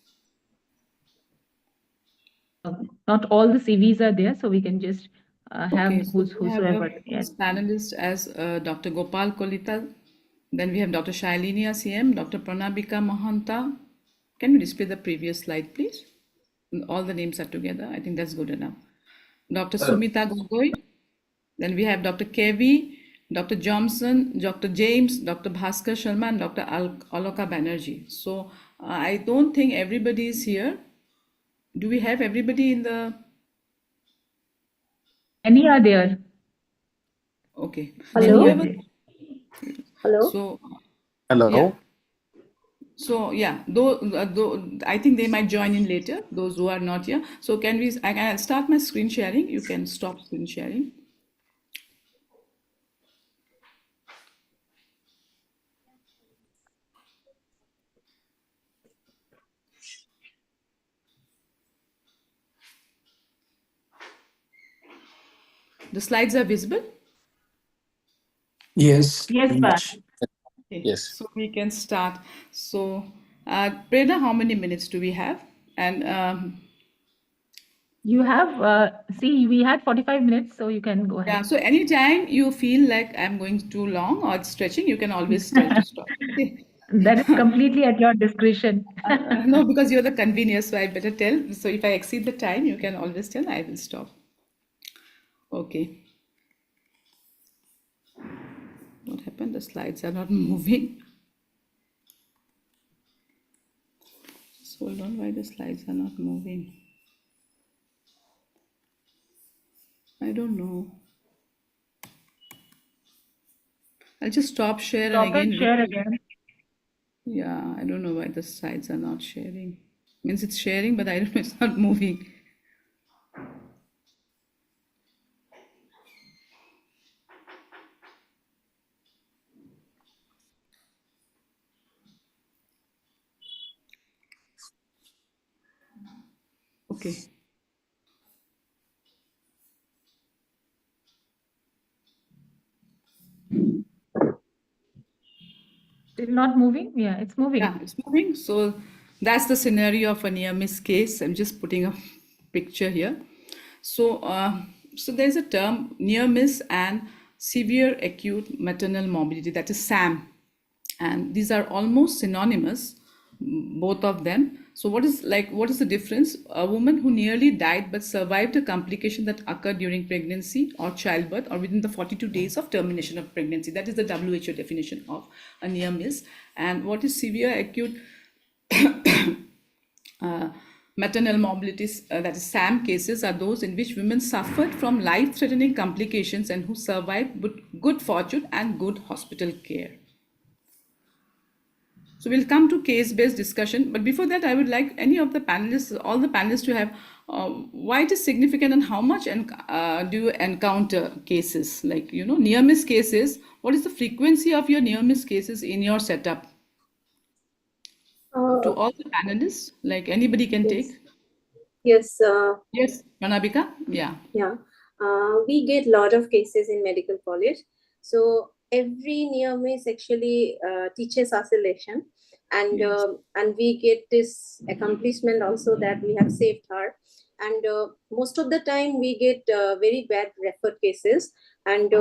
Not all the CVs are there, so we can just have Okay, so we have whosoever. the Yes. first panelist as Dr. Gopal Kolita. Then we have Dr. Shailini CM, Dr. Pranabika Mahanta. Can we display the previous slide, please? All the names are together. I think that's good enough. Dr. Sumita Gogoi. Then we have Dr. Kevi, Dr. Johnson, Dr. James, Dr. Bhaskar Sharma, and Dr. Aloka Banerjee. So I don't think everybody is here. Do we have everybody in the? Any are there? Okay. Hello? So Hello? So Hello? yeah. So yeah, though I think they might join in later, those who are not here. So I can start my screen sharing. You can stop screen sharing. The slides are visible? Yes. Yes, Much. Okay, Yes. so we can start. So, Prerna, how many minutes do we have? And You have, see, we had 45 minutes, so you can go yeah, ahead. so anytime you feel like I'm going too long or it's stretching, you can always tell to stop. Okay. That is completely at your discretion. No, because you're the convener, so I better tell. So if I exceed the time, you can always tell, I will stop. Okay. What happened? The slides are not moving. Just hold on, why the slides are not moving? I don't know. I'll just stop share and Stop and again. share again. Yeah, I don't know why the slides are not sharing. Means it's sharing, but I don't know, it's not moving. Okay. Still not moving? Yeah, it's moving. Yeah, it's moving. So that's the scenario of a near miss case. I'm just putting a picture here. So, so there's a term near miss and severe acute maternal morbidity, that is SAM, and these are almost synonymous, both of them. So what is the difference? A woman who nearly died but survived a complication that occurred during pregnancy or childbirth or within the 42 days of termination of pregnancy. That is the WHO definition of a near miss. And what is severe acute maternal morbidities, that is SAM cases, are those in which women suffered from life-threatening complications and who survived with good fortune and good hospital care. So we'll come to case-based discussion, but before that, I would like any of the panelists, all the panelists, to have why it is significant and how much do you encounter cases like, near miss cases. What is the frequency of your near miss cases in your setup? To all the panelists, like anybody can take. Yes. Yes, Pranabika. Yeah. Yeah. We get a lot of cases in medical college. So every near miss actually teaches us a lesson, and Yes. and we get this accomplishment also that we have saved her. And most of the time we get very bad referred cases, and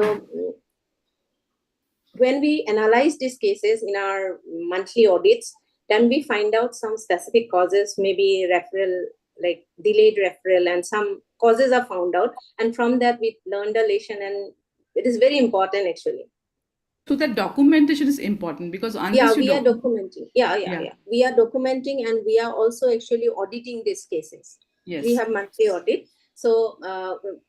when we analyze these cases in our monthly audits, then we find out some specific causes, maybe referral, like delayed referral, and some causes are found out. And from that, we learned a lesson and It is very important actually. So that documentation is important because Yeah, unless you we are document, documenting. Yeah. We are documenting and we are also actually auditing these cases. yes, We have monthly audit. So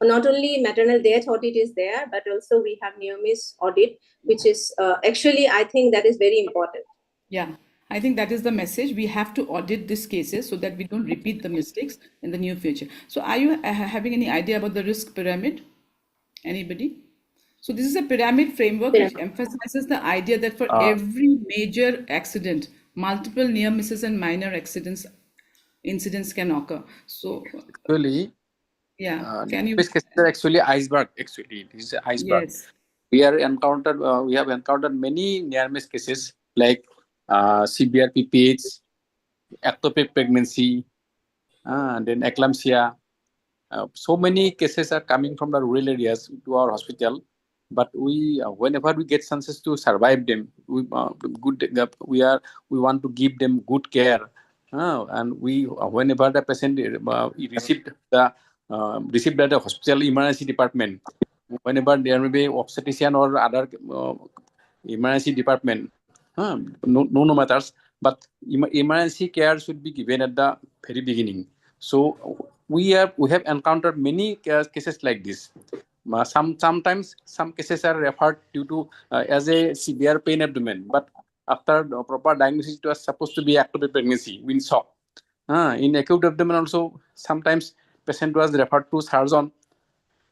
not only maternal death audit is there, but also we have near miss audit, which is actually, I think that is very important. yeah. I think that is the message. We have to audit these cases so that we don't repeat the mistakes in the near future. So are you having any idea about the risk pyramid? Anybody? So this is a pyramid framework which emphasizes the idea that for every major accident, multiple near misses and minor incidents can occur. So Actually, yeah, can you? these cases are actually iceberg. Actually, it is an iceberg. Yes. We have encountered many near miss cases like severe PPH, ectopic pregnancy, then eclampsia. So many cases are coming from the rural areas to our hospital, but whenever we get chances to survive them, we want to give them good care, and whenever the patient received at the hospital emergency department, whenever there may be obstetrician or other emergency department, no matters, but emergency care should be given at the very beginning. So we have encountered many cases like this. Sometimes some cases are referred due to as a severe pain abdomen, but after the proper diagnosis, it was supposed to be ectopic pregnancy in shock. In acute abdomen also, sometimes patient was referred to surgeon.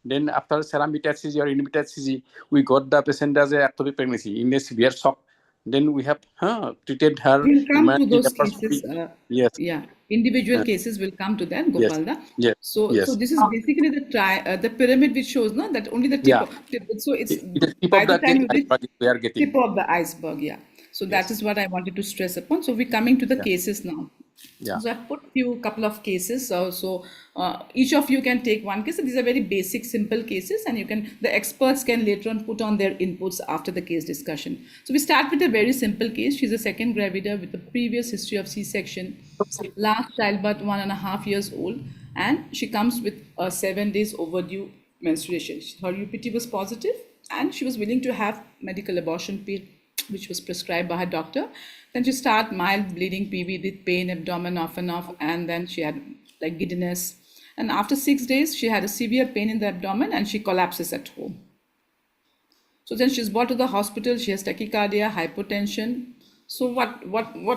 Then after serum metastasis or in metastasis, we got the patient as a ectopic pregnancy in a severe shock. Then we have treated her. We'll come to those laparoscopy. cases. Yes. Yeah, individual cases will come to that, Yes. Gopalda. Yes. So Yes. this is basically the pyramid which shows no that only the tip. Yeah. So it's It is tip by of the the time you reach iceberg we are getting. tip of the iceberg. Yeah. So that is what I wanted to stress upon. So we're coming to the cases now. Yeah. So I've put couple of cases. Each of you can take one case. These are very basic, simple cases, and the experts can later on put on their inputs after the case discussion. So we start with a very simple case. She's a second gravida with a previous history of C-section, last childbirth 1.5 years old, and she comes with a 7 days overdue menstruation. Her UPT was positive, and she was willing to have medical abortion pill, which was prescribed by her doctor. Then she started mild bleeding PV with pain, abdomen off and off, and then she had like giddiness. And after 6 days, she had a severe pain in the abdomen and she collapses at home. So then she's brought to the hospital. She has tachycardia, hypotension. So what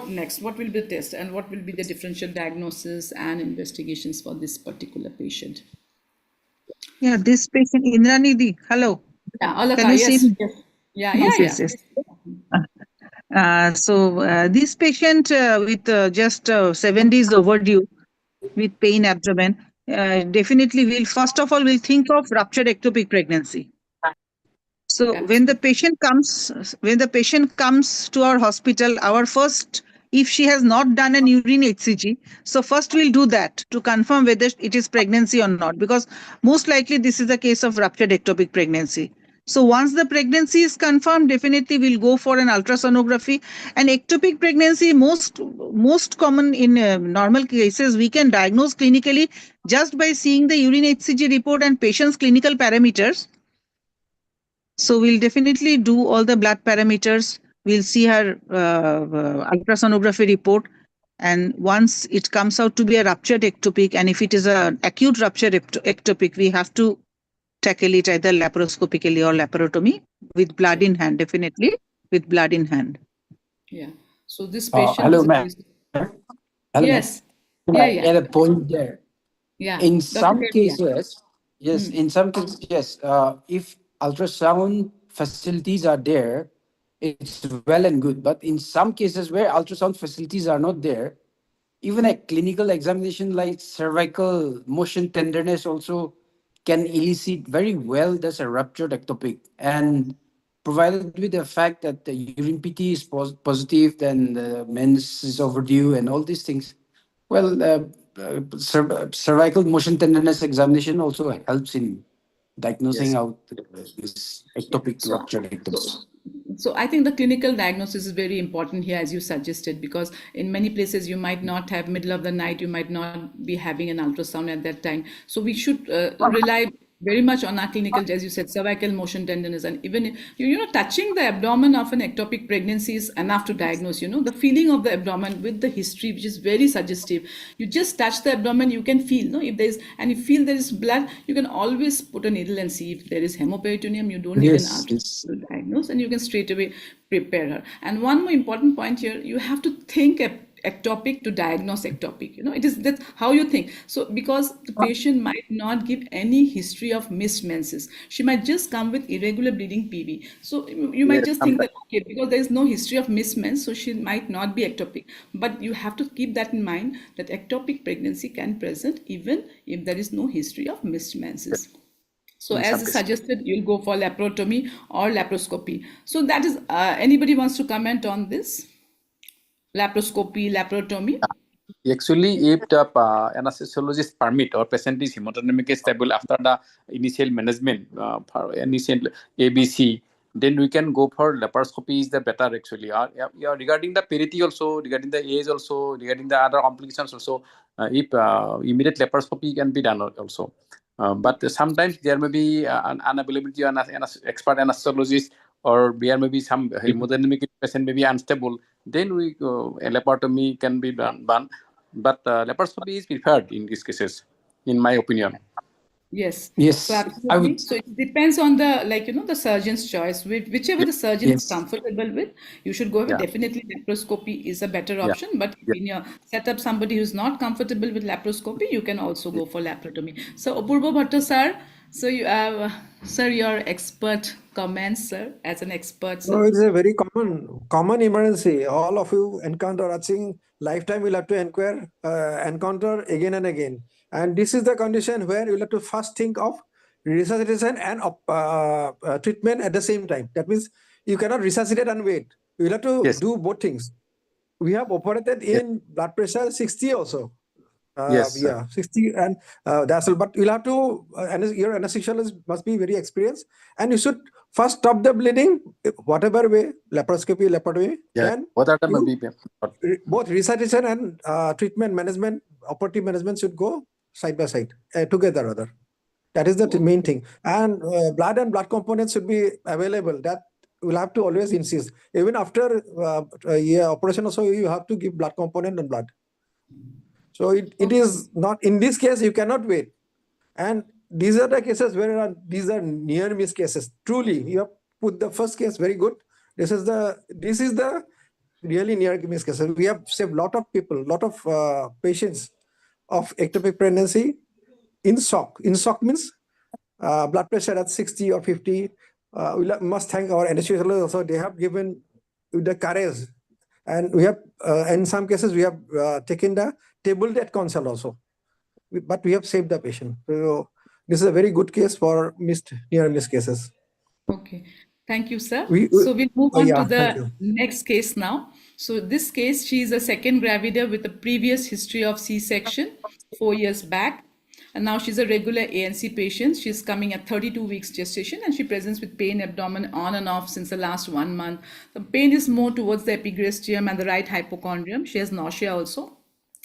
next? What will be the test and what will be the differential diagnosis and investigations for this particular patient? Yeah, this patient, Indranidhi, hello. Yeah, Alaka, Can you see yes. me? Yes. Yeah, Yes, yeah, yes, yes. This patient with just 7 days overdue with pain abdomen, definitely first of all, we'll think of ruptured ectopic pregnancy. So when the patient comes to our hospital, our first, if she has not done an urine HCG, so first we'll do that to confirm whether it is pregnancy or not, because most likely this is a case of ruptured ectopic pregnancy. So once the pregnancy is confirmed, definitely we'll go for an ultrasonography. And ectopic pregnancy, most common in normal cases, we can diagnose clinically just by seeing the urine HCG report and patient's clinical parameters. So we'll definitely do all the blood parameters. We'll see her ultrasonography report. And once it comes out to be a ruptured ectopic, and if it is an acute ruptured ectopic, we have to tackle it either laparoscopically or laparotomy with blood in hand, definitely with blood in hand. Yeah. So this patient. Hello, ma'am. Yes. I get a point there. Yeah. In Dr. some Kedia. cases, yes, in some cases, yes, if ultrasound facilities are there, it's well and good. But in some cases where ultrasound facilities are not there, even a clinical examination like cervical motion tenderness also can elicit very well there's a ruptured ectopic. And provided with the fact that the urine PT is positive, then the mens is overdue and all these things, well, cervical motion tenderness examination also helps in diagnosing out this ectopic ruptured ectopic. So I think the clinical diagnosis is very important here, as you suggested, because in many places you might not have middle of the night, you might not be having an ultrasound at that time. So we should rely very much on our clinical, as you said, cervical motion tenderness, and even touching the abdomen of an ectopic pregnancy is enough to diagnose. The feeling of the abdomen with the history, which is very suggestive. You just touch the abdomen, you can feel, if there is, and you feel there is blood, you can always put a needle and see if there is hemoperitoneum. You don't even ask to diagnose, and you can straight away prepare her. And one more important point here, you have to think ectopic to diagnose ectopic. It is that how you think. So because the patient might not give any history of missed menses, she might just come with irregular bleeding PV. So you might just think that, okay, because there is no history of missed mens, so she might not be ectopic. But you have to keep that in mind, that ectopic pregnancy can present even if there is no history of missed menses. So as suggested, you'll go for laparotomy or laparoscopy. So that is, anybody wants to comment on this? Laparoscopy, laparotomy? Actually, if the anesthesiologist permit or patient is hemodynamically stable after the initial management for initial ABC, then we can go for laparoscopy is the better actually. Regarding the perity also, regarding the age also, regarding the other complications also, if immediate laparoscopy can be done also. But sometimes there may be an unavailability of an expert anesthesiologist, or there may be some hemodynamic patient may be unstable. Then we laparotomy can be done. But laparoscopy is preferred in these cases, in my opinion. Yes. Yes, So I absolutely. would. So it depends on the the surgeon's choice. Whichever the surgeon is Yes. comfortable with, you should go with. Yeah. Definitely laparoscopy is a better Yeah. option. But if in your setup somebody who's not comfortable with laparoscopy, you can also go for laparotomy. So Apurva Bhatta sir, so you sir, your expert comments, sir, as an expert, No, sir. it's a very common emergency. All of you encounter. I think lifetime will have to encounter again and again. And this is the condition where you'll have to first think of resuscitation and treatment at the same time. That means you cannot resuscitate and wait. You'll have to do both things. We have operated in blood pressure 60 also. Yes, sir. Yeah, 60, and that's all. But you'll have to, your anesthesiologist must be very experienced, and you should first stop the bleeding, whatever way, laparoscopy, laparotomy. Yeah. Then What are the maybe? both resuscitation and treatment management, operative management should go side by side, together rather. That is the main thing. And blood and blood components should be available. That we'll have to always insist. Even after operation also, you have to give blood component and blood. So it is not, in this case, you cannot wait. And these are the cases where these are near miss cases. Truly, you have put the first case very good. This is the really near miss cases. We have saved a lot of people, lot of patients of ectopic pregnancy in shock. In shock means blood pressure at 60 or 50. We must thank our anesthesiologists also. They have given the courage. And we have, in some cases, we have taken the table death consult also. But we have saved the patient. So this is a very good case for near miss cases. Okay, thank you, sir. So we'll move on to the next case now. So this case, she is a second gravida with a previous history of C-section 4 years back. And now she's a regular ANC patient. She's coming at 32 weeks gestation, and she presents with pain abdomen on and off since the last 1 month. The pain is more towards the epigastrium and the right hypochondrium. She has nausea also.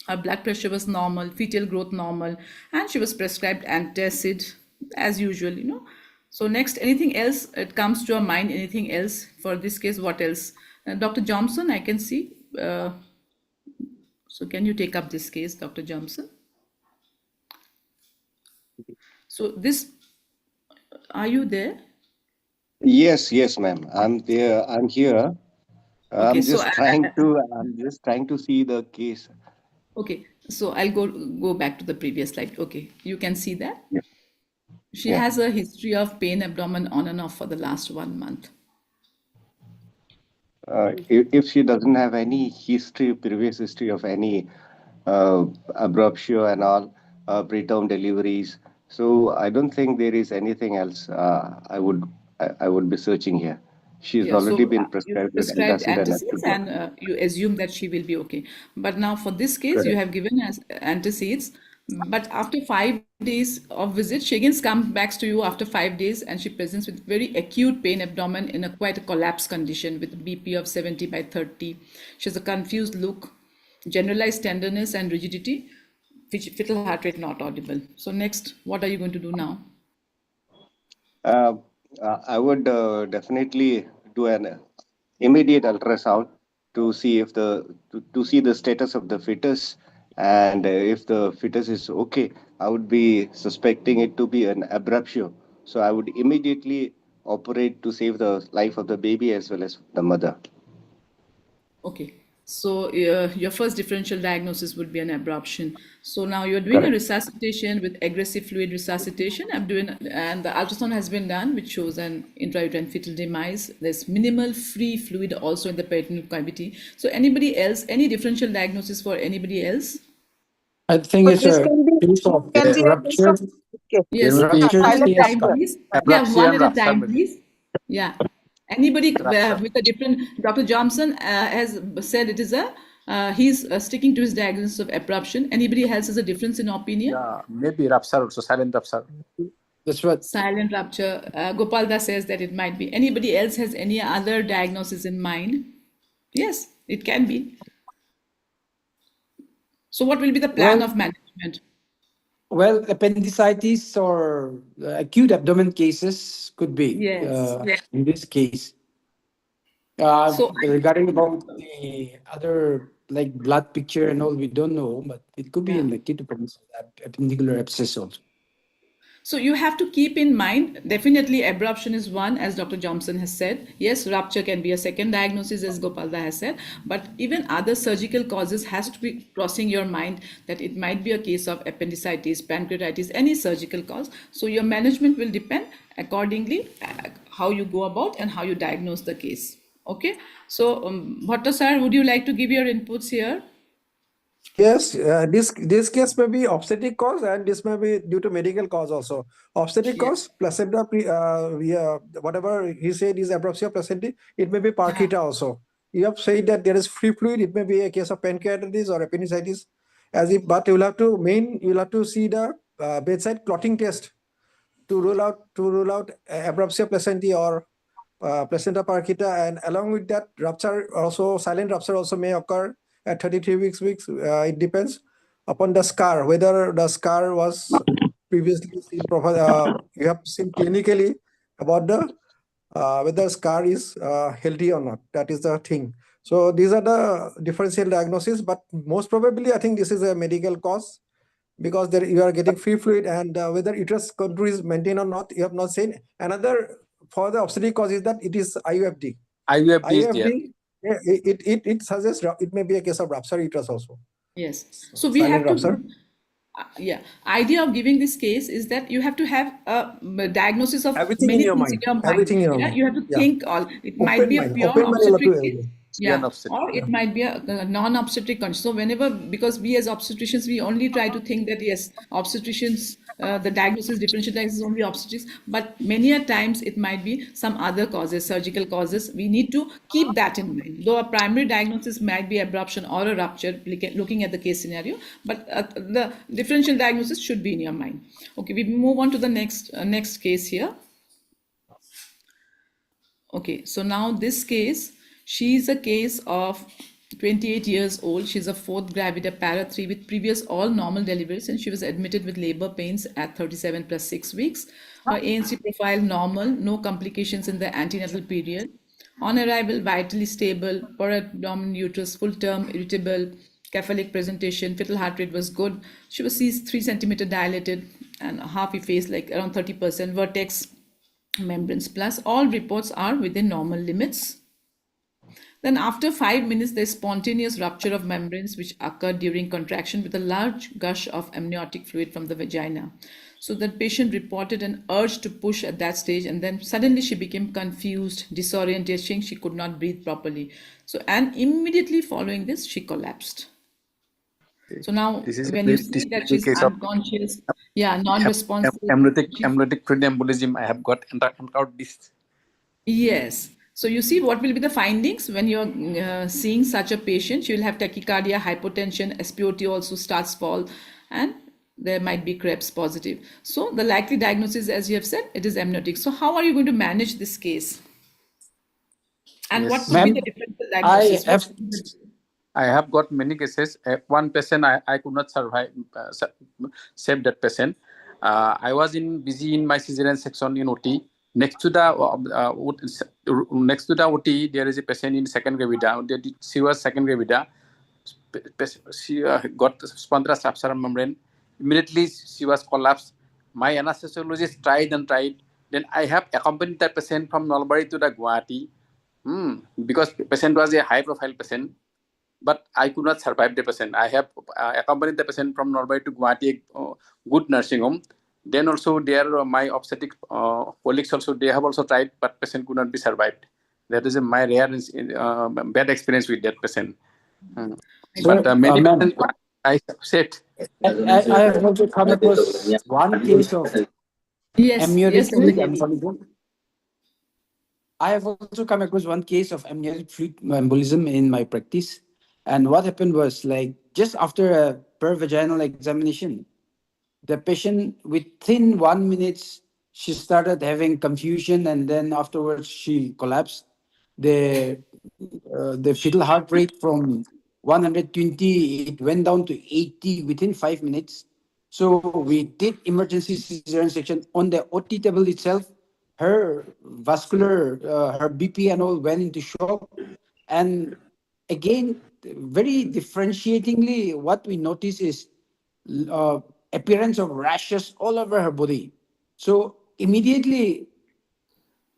Her blood pressure was normal, fetal growth normal, and she was prescribed antacid as usual. So next, anything else it comes to your mind? Anything else for this case? What else? Dr. Johnson, I can see. So can you take up this case, Dr. Johnson? So this, are you there? Yes, ma'am. I'm there. I'm here. Okay, I'm just trying to see the case. Okay, so I'll go back to the previous slide. Okay, you can see that. Yeah. She has a history of pain abdomen on and off for the last 1 month. If she doesn't have any previous history of any abruptio and all, preterm deliveries, so I don't think there is anything else I would be searching here. She's already been prescribed with antacids, and you assume that she will be okay. But now for this case, you have given us antacids, but after 5 days of visit, she again comes back to you after 5 days, and she presents with very acute pain abdomen in quite a collapsed condition with BP of 70/30. She has a confused look, generalized tenderness and rigidity, fetal heart rate not audible. So next, what are you going to do now? I would definitely do an immediate ultrasound to see if to see the status of the fetus, and if the fetus is okay, I would be suspecting it to be an abruptio. So I would immediately operate to save the life of the baby as well as the mother. Okay. So your first differential diagnosis would be an abruption. So now you're doing a Correct. resuscitation with aggressive fluid resuscitation. And the ultrasound has been done, which shows an intrauterine fetal demise. There's minimal free fluid also in the peritoneal cavity. So anybody else, any differential diagnosis for anybody else? I think So it's this a can be case of can be a case rupture. of okay. Yes, There will be one at a Silent case time, of rupture. please. Yeah, Abruption, one at a rupture, time, maybe. please. Yeah. Anybody Rupture. with a different, Dr. Johnson has said it is he's sticking to his diagnosis of abruption. Anybody else has a difference in opinion? Yeah, maybe rupture also, silent rupture. That's what. Silent rupture. Gopalda says that it might be. Anybody else has any other diagnosis in mind? Yes, it can be. So what will be the plan of management? Well, appendicitis or acute abdomen cases could be Yes. in this case. So Regarding about the other like blood picture and all, we don't know, but it could be yeah. in the acute appendicular abscess also. So you have to keep in mind, definitely abruption is one, as Dr. Johnson has said. Yes, rupture can be a second diagnosis, as Gopalda has said. But even other surgical causes has to be crossing your mind that it might be a case of appendicitis, pancreatitis, any surgical cause. So your management will depend accordingly how you go about and how you diagnose the case. Okay. So Bhatta sir, would you like to give your inputs here? Yes, this case may be obstetric cause, and this may be due to medical cause also. Obstetric cause, placenta, whatever he said is abruptio placentae, it may be Parkita also. You have said that there is free fluid, it may be a case of pancreatitis or appendicitis, but you'll have to see the bedside clotting test to rule out abruptio placentae or placenta parkita, and along with that, rupture also, silent rupture also may occur at 33 weeks. It depends upon the scar, whether the scar was previously seen. You have seen clinically about the whether scar is healthy or not. That is the thing. So these are the differential diagnosis, but most probably I think this is a medical cause, because there you are getting free fluid, and whether uterus contour is maintained or not, you have not seen. Another for the obstetric cause is that it is IUFD. IUFD is there. Yeah, it suggests it may be a case of rupture uterus also. Yes. So we Silent have to, rupture. yeah. Idea of giving this case is that you have to have a diagnosis of Everything in many your things in mind. your mind. Everything in your Yeah, mind. you have to Yeah. think all. It might be a pure Open mind, you'll have to obstetric case. evaluate. Yeah, obstetric, or it might be a non-obstetric condition. So whenever, because we as obstetricians, we only try to think that yes, obstetricians, the diagnosis, differential diagnosis is only obstetrics, but many a times it might be some other causes, surgical causes. We need to keep that in mind. Though a primary diagnosis might be abruption or a rupture, looking at the case scenario, but the differential diagnosis should be in your mind. Okay, we move on to the next case here. Okay, so now this case, she's a case of 28 years old. She's a fourth gravida para 3 with previous all normal deliveries, and she was admitted with labor pains at 37 plus 6 weeks. Her ANC profile normal, no complications in the antenatal period. On arrival, vitally stable, para-abdominal uterus, full term, irritable, cephalic presentation, fetal heart rate was good. She was 3 centimeter dilated and half effaced, like around 30%, vertex membranes plus. All reports are within normal limits. Then after 5 minutes, there's spontaneous rupture of membranes which occurred during contraction with a large gush of amniotic fluid from the vagina. So the patient reported an urge to push at that stage, and then suddenly she became confused, disoriented, she could not breathe properly. So, and immediately following this, she collapsed. So now This is when you see that she's case of unconscious, yeah, non-responsive. amniotic fluid embolism. I have got encountered this. Yes. So you see what will be the findings when you're seeing such a patient. You will have tachycardia, hypotension, SpO2 also starts fall, and there might be Krebs positive. So the likely diagnosis, as you have said, it is amniotic. So how are you going to manage this case? And what would be the differential diagnosis? I have got many cases. One patient I could not survive, save that patient. I was busy in my cesarean section in OT. next to the OT, there is a patient in second gravida. She was second gravida. She got spontaneous subserum membrane. Immediately she was collapsed. My anesthesiologist tried and tried. Then I have accompanied that patient from Nalbari to the Guwahati, because patient was a high-profile patient. But I could not survive the patient. I have accompanied the patient from Nalbari to Guwahati, good nursing home. Then also there, my obstetric colleagues also, they have also tried, but patient could not be survived. That is my rare bad experience with that patient. Sir, But many ma'am, patients, I said. I have also come across one case of amniotic yes, fluid definitely. embolism. I have also come across one case of amniotic fluid embolism in my practice. And what happened was, like, just after a per vaginal examination, the patient within 1 minute, she started having confusion, and then afterwards she collapsed. The fetal heart rate from 120, it went down to 80 within 5 minutes. So we did emergency cesarean section on the OT table itself. Her vascular, her BP and all went into shock. And again, very differentiatingly, what we notice is appearance of rashes all over her body. So immediately,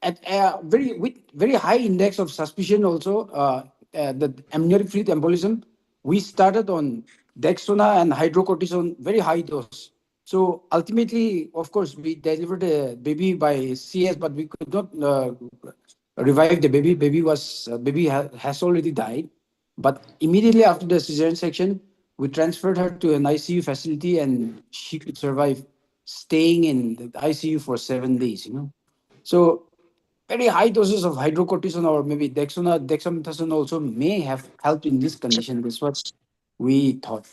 at a with very high index of suspicion also, the amniotic fluid embolism, we started on Dextrona and hydrocortisone, very high dose. So ultimately, of course, we delivered a baby by CS, but we could not revive the baby. Baby has already died. But immediately after the cesarean section, we transferred her to an ICU facility, and she could survive staying in the ICU for 7 days. So very high doses of hydrocortisone or maybe dexamethasone also may have helped in this condition. This is what we thought.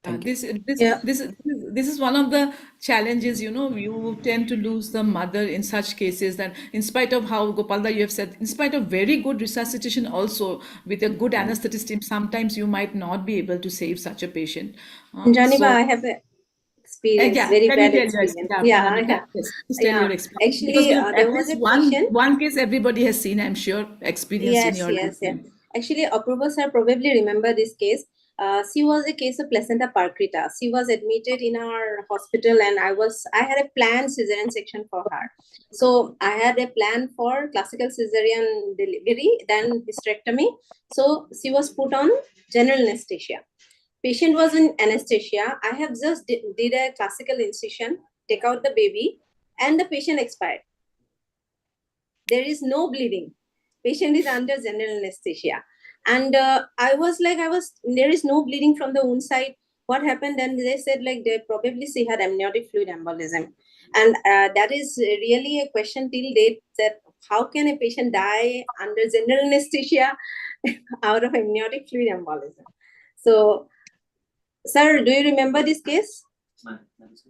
Thank you. This is one of the challenges, you tend to lose the mother in such cases, that in spite of how Gopalda you have said, in spite of very good resuscitation also with a good anesthetist team, sometimes you might not be able to save such a patient. Janiba, I have a experience, Yeah, very can you bad tell your experience. experience? Yeah, Nandita, yeah, yes, please tell yeah. your experience. Because Actually, at there was least a patient. one case everybody has seen, I'm sure, experienced in Yes, your yes, yes. lifetime. Actually, Apurva sir probably remember this case. She was a case of placenta parcrita. She was admitted in our hospital, and I had a planned cesarean section for her. So I had a plan for classical cesarean delivery, then hysterectomy. So she was put on general anesthesia. Patient was in anesthesia. I have just did a classical incision, take out the baby, and the patient expired. There is no bleeding. Patient is under general anesthesia. And there is no bleeding from the wound side. What happened then? They said they probably she had amniotic fluid embolism. And that is really a question till date, that how can a patient die under general anesthesia out of amniotic fluid embolism? So, sir, do you remember this case?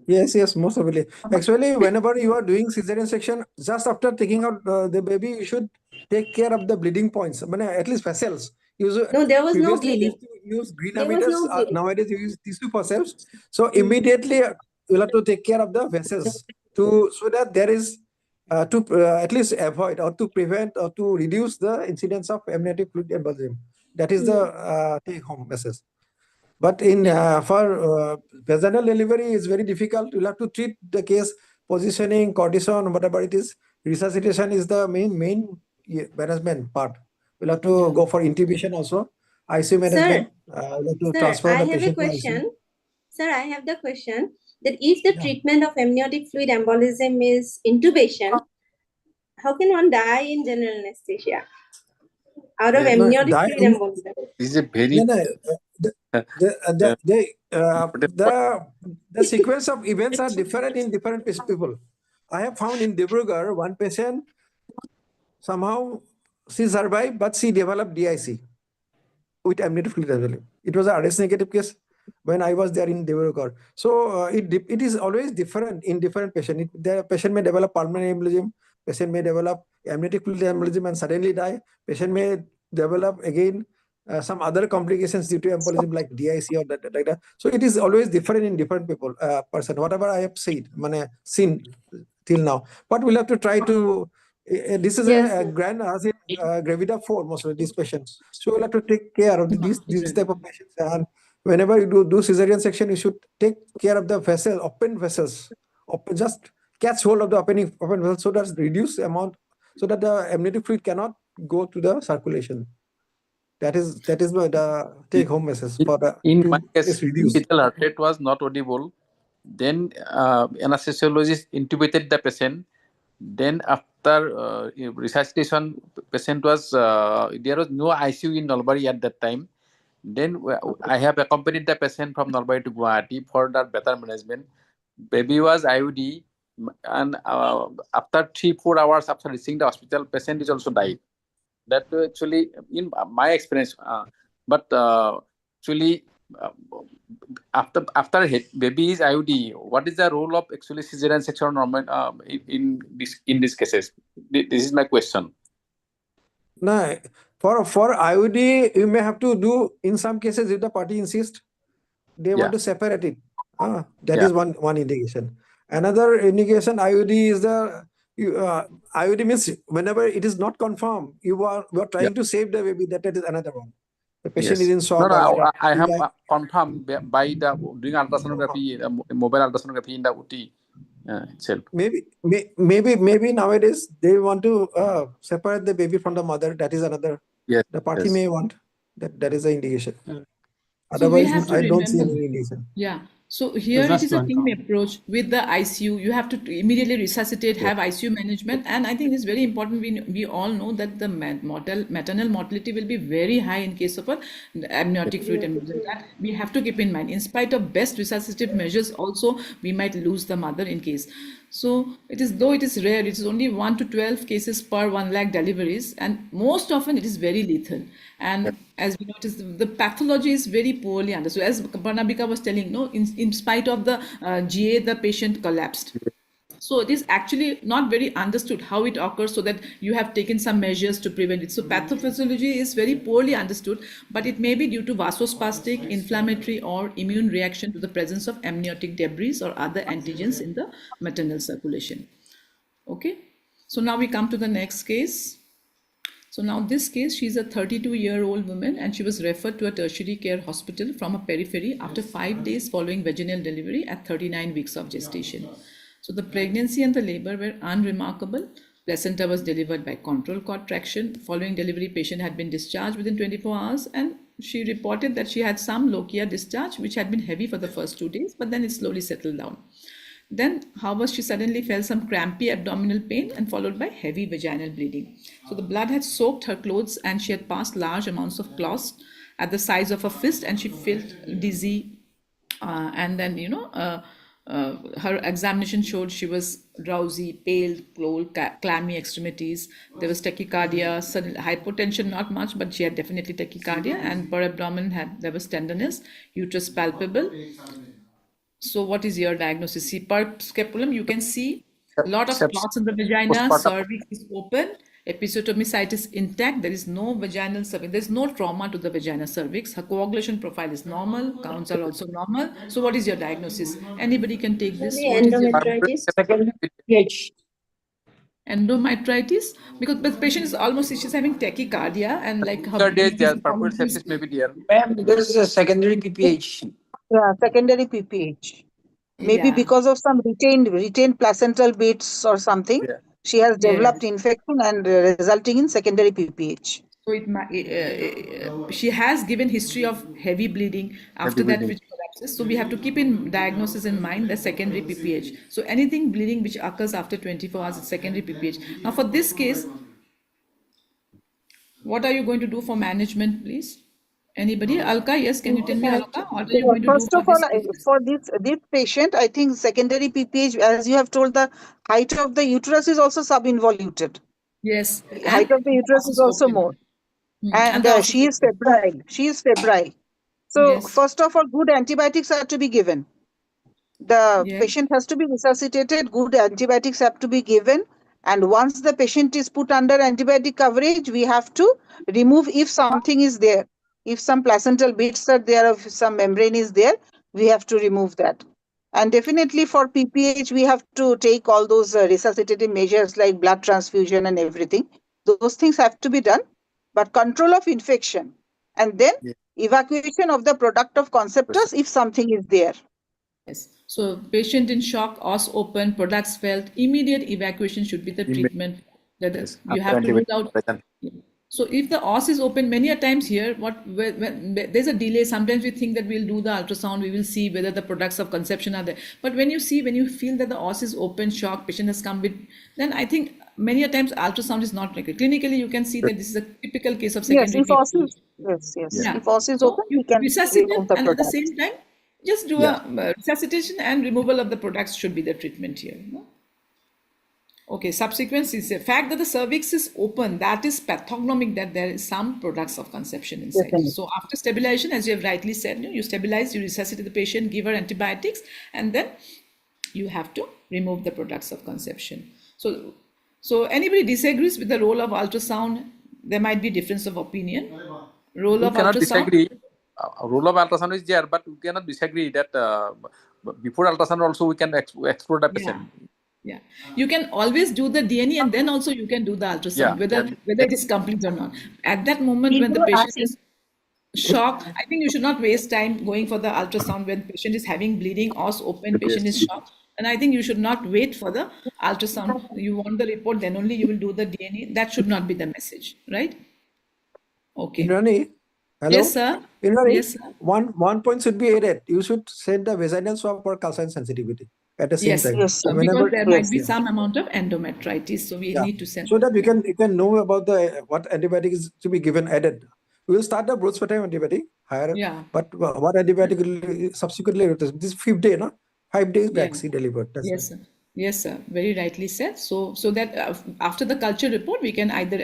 Yes, most probably. Actually, whenever you are doing cesarean section, just after taking out the baby, you should take care of the bleeding points. At least vessels. No, there was no Previously, we bleeding. used to use green There was ammeters. no bleeding. Nowadays, you use tissue forceps. So immediately, you'll have to take care of the vessels so that there is to at least avoid or to prevent or to reduce the incidence of amniotic fluid embolism. That is the take-home message. But for vaginal delivery, it's very difficult. You'll have to treat the case, positioning, cortisone, whatever it is. Resuscitation is the main management part. We'll have to go for intubation also. ICU management. We'll have to transfer I the have a patient to ICU. question. Sir, I have the question that if the treatment of amniotic fluid embolism is intubation, how can one die in general anesthesia out of amniotic fluid embolism? This is a very The sequence of events are different in different people. I have found in Dibrugarh, one patient, somehow she survived, but she developed DIC with amniotic fluid embolism. It was a RS negative case when I was there in Dibrugarh. So it is always different in different patient. The patient may develop pulmonary embolism, patient may develop amniotic fluid embolism and suddenly die. Patient may develop again some other complications due to embolism like DIC or like that. So it is always different in different people, person. Whatever I have said, seen till now. But we'll have to try to. This is Yes, a grand gravida 4 most of these patients. So we'll have to take care of these type of patients. And whenever you do cesarean section, you should take care of the open vessels. Just catch hold of the open vessels so that reduce amount, so that the amniotic fluid cannot go to the circulation. That is the take home message for the in my case, reduce. fetal heart rate was not audible. Then anesthesiologist intubated the patient. Then after resuscitation, patient was there was no ICU in Nalbari at that time. Then I have accompanied the patient from Nalbari to Guwahati for that better management. Baby was IUD, and after 3-4 hours after reaching the hospital, patient is also died. That actually in my experience, but actually after baby is IUD, what is the role of actually cesarean section normal in these cases? This is my question. No, for IUD, you may have to do in some cases if the party insists, they want to separate it. That is one indication. Another indication IUD is the IUD means whenever it is not confirmed, you are trying to save the baby. That is another one. The patient is in shock. No, I have confirmed by the doing ultrasonography, mobile ultrasonography in the OT itself. Maybe nowadays they want to separate the baby from the mother. That is another. Yes. The party may want that is the indication. So we Otherwise, have to I don't see remember. any indication. Yeah. So here it is a team approach with the ICU. You have to immediately resuscitate, have ICU management, and I think it's very important. We all know that the maternal mortality will be very high in case of a amniotic fluid embolism. That we have to keep in mind. In spite of best resuscitative measures, also we might lose the mother in case. So though it is rare, it is only 1 to 12 cases per 1 lakh deliveries, and most often it is very lethal. And as we noticed, the pathology is very poorly understood. As Barnabika was telling, no, in spite of the GA, the patient collapsed. So it is actually not very understood how it occurs, so that you have taken some measures to prevent it. So pathophysiology is very poorly understood, but it may be due to vasospastic, inflammatory, or immune reaction to the presence of amniotic debris or other antigens in the maternal circulation. Okay, so now we come to the next case. So now this case, she's a 32-year-old woman, and she was referred to a tertiary care hospital from a periphery after 5 days following vaginal delivery at 39 weeks of gestation. So the pregnancy and the labor were unremarkable. Placenta was delivered by control cord traction. Following delivery, patient had been discharged within 24 hours, and she reported that she had some lochia discharge, which had been heavy for the first 2 days, but then it slowly settled down. Then, however, she suddenly felt some crampy abdominal pain and followed by heavy vaginal bleeding. So the blood had soaked her clothes, and she had passed large amounts of clots at the size of a fist, and she felt dizzy. And then, her examination showed she was drowsy, pale, cold, clammy extremities. There was tachycardia, sudden hypotension, not much, but she had definitely tachycardia, and per abdomen there was tenderness, uterus palpable. So what is your diagnosis? See, per scapulum, you can see a lot of clots in the vagina, cervix is open, episiotomicitis intact, there is no vaginal cervix, there is no trauma to the vagina cervix, her coagulation profile is normal, counts are also normal. So what is your diagnosis? Anybody can take this. What is your endometritis? Endometritis, because the patient is almost, she's having tachycardia and like her purple sepsis may be there. Ma'am, there is a secondary PPH. Yeah, secondary PPH. Maybe because of some retained placental bits or something, she has developed infection and resulting in secondary PPH. So she has given history of heavy bleeding after that which collapses. So we have to keep in diagnosis in mind the secondary PPH. So anything bleeding which occurs after 24 hours is secondary PPH. Now for this case, what are you going to do for management, please? Anybody? Alka, yes, can you tell me, Alka? What are you going to do First of all, for this patient, I think secondary PPH, as you have told, the height of the uterus is also subinvoluted. Yes. Height of the uterus is also more. And she is febrile. She is febrile. So first of all, good antibiotics are to be given. The patient has to be resuscitated. Good antibiotics have to be given. And once the patient is put under antibiotic coverage, we have to remove if something is there. If some placental bits are there, if some membrane is there, we have to remove that. And definitely for PPH, we have to take all those resuscitative measures like blood transfusion and everything. Those things have to be done. But control of infection and then evacuation of the product of conceptors if something is there. Yes. So patient in shock, os open, products felt, immediate evacuation should be the treatment. That you have to rule out. So if the os is open, many a times here, when there's a delay, sometimes we think that we'll do the ultrasound, we will see whether the products of conception are there. But when you feel that the os is open, shock, patient has come with, then I think many a times ultrasound is not required. Clinically, you can see that this is a typical case of Yes, secondary if os PPH. is, yes. Yeah. If os is So open, you we can resuscitate, remove the and at the product. same time, just do a resuscitation and removal of the products should be the treatment here. No? Okay, subsequence is the fact that the cervix is open, that is pathognomic that there is some products of conception inside. Definitely. So after stabilization, as you have rightly said, you stabilize, you resuscitate the patient, give her antibiotics, and then you have to remove the products of conception. So anybody disagrees with the role of ultrasound? There might be difference of opinion. Role We of cannot ultrasound? disagree. Role of ultrasound is there, but we cannot disagree that before ultrasound also we can explore the patient. Yeah, you can always do the DNA and then also you can do the ultrasound, whether it is complete or not. At that moment when the patient is shocked, I think you should not waste time going for the ultrasound when patient is having bleeding, os open, patient is shocked. And I think you should not wait for the ultrasound. You want the report, then only you will do the DNA. That should not be the message, right? Okay. Indrani, hello? Yes, sir. Indrani, Yes, sir. one point should be added. You should send the vaginal swab for calcine sensitivity at the same Yes, time. yes, So because there might be yeah. some amount of endometritis, so we need to send. So that you can know about what antibiotic is to be given added. We will start the broad-spectrum antibiotic higher, but what antibiotic will subsequently this 5th day, no? 5 days vaccine delivered. That's Yes, sir. Yes, sir. Very rightly said. So that after the culture report, we can either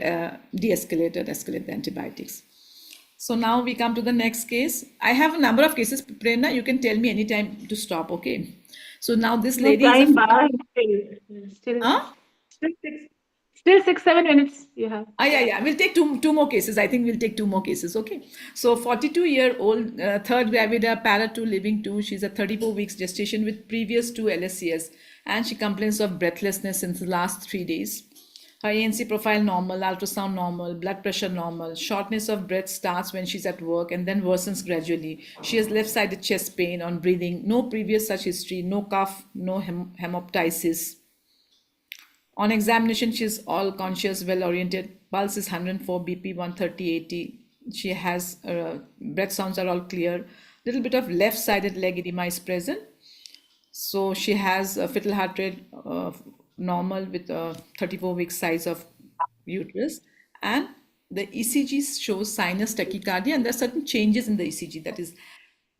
de-escalate or escalate the antibiotics. So now we come to the next case. I have a number of cases. Prerna, you can tell me anytime to stop, okay? So now this lady is Still 6-7 minutes you have. Yeah. We'll take two more cases. I think we'll take two more cases, okay? So 42-year-old, third gravida, para 2, living 2. She's a 34 weeks gestation with previous 2 LSCS. And she complains of breathlessness since the last 3 days. Her ANC profile normal, ultrasound normal, blood pressure normal, shortness of breath starts when she's at work and then worsens gradually. She has left-sided chest pain on breathing, no previous such history, no cough, no hemoptysis. On examination, she's all conscious, well-oriented. Pulse is 104, BP 130/80. She has, breath sounds are all clear. Little bit of left-sided leg edema is present. So she has a fetal heart rate normal with a 34-week size of uterus. And the ECG shows sinus tachycardia, and there are certain changes in the ECG. That is,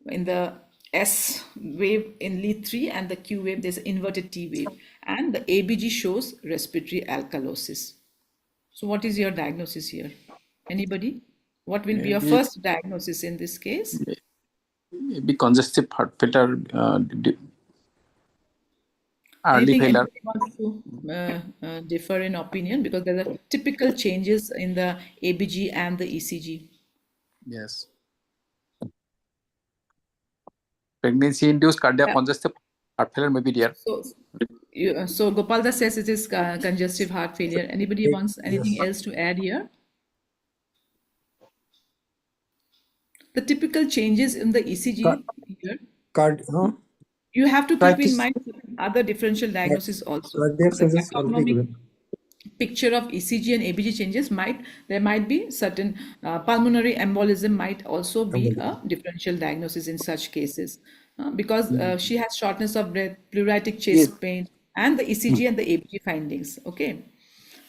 in the S wave in lead 3 and the Q wave, there's an inverted T wave. And the ABG shows respiratory alkalosis. So what is your diagnosis here? Anybody? What will be your first diagnosis in this case? Maybe congestive heart failure, early Anything failure. anybody wants to differ in opinion, because there are typical changes in the ABG and the ECG. Yes. Pregnancy-induced cardiac congestive heart failure may be there. So Gopalda says it is congestive heart failure. Anybody wants anything else to add here? The typical changes in the ECG here. You have to keep in mind other differential diagnosis also. The pathognomic picture of ECG and ABG changes there might be certain pulmonary embolism might also be a differential diagnosis in such cases because she has shortness of breath, pleuritic chest pain, and the ECG and the ABG findings. Okay.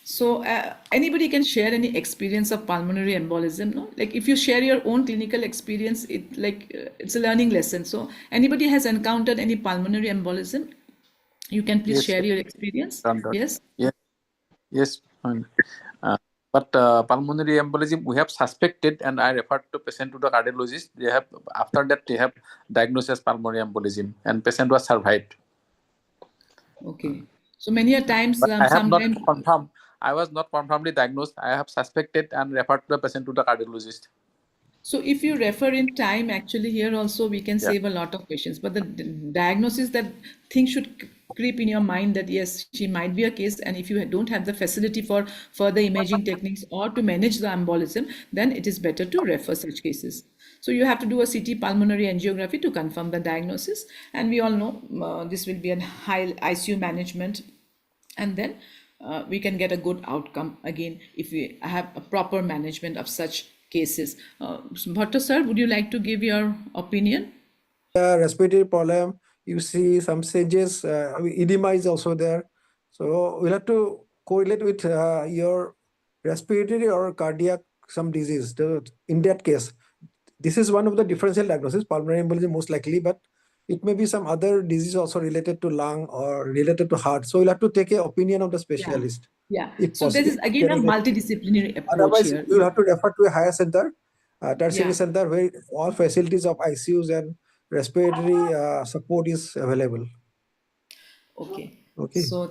So anybody can share any experience of pulmonary embolism, no? Like if you share your own clinical experience, it's a learning lesson. So anybody has encountered any pulmonary embolism, you can please share your experience. Yes. Yes. But pulmonary embolism we have suspected, and I referred to patient to the cardiologist. After that they have diagnosed as pulmonary embolism, and patient was survived. Okay. So many a times, I have not confirmed. I was not confirmedly diagnosed. I have suspected and referred the patient to the cardiologist. So if you refer in time, actually here also we can Yeah. save a lot of patients. But the diagnosis, that thing should creep in your mind that yes, she might be a case, and if you don't have the facility for further imaging techniques or to manage the embolism, then it is better to refer such cases. So you have to do a CT pulmonary angiography to confirm the diagnosis, and we all know this will be a high ICU management, and then we can get a good outcome again if we have a proper management of such cases. Bhatto sir, would you like to give your opinion? Respiratory problem, you see some stages, edema is also there. So we'll have to correlate with your respiratory or cardiac some disease. In that case, this is one of the differential diagnosis, pulmonary embolism most likely, but it may be some other disease also related to lung or related to heart. So you'll have to take an opinion of the specialist. Yeah. If So this possible. is again a multidisciplinary approach Otherwise, here. you'll have to refer to a higher center, tertiary Yeah. center, where all facilities of ICUs and respiratory support is available. Okay. Okay. So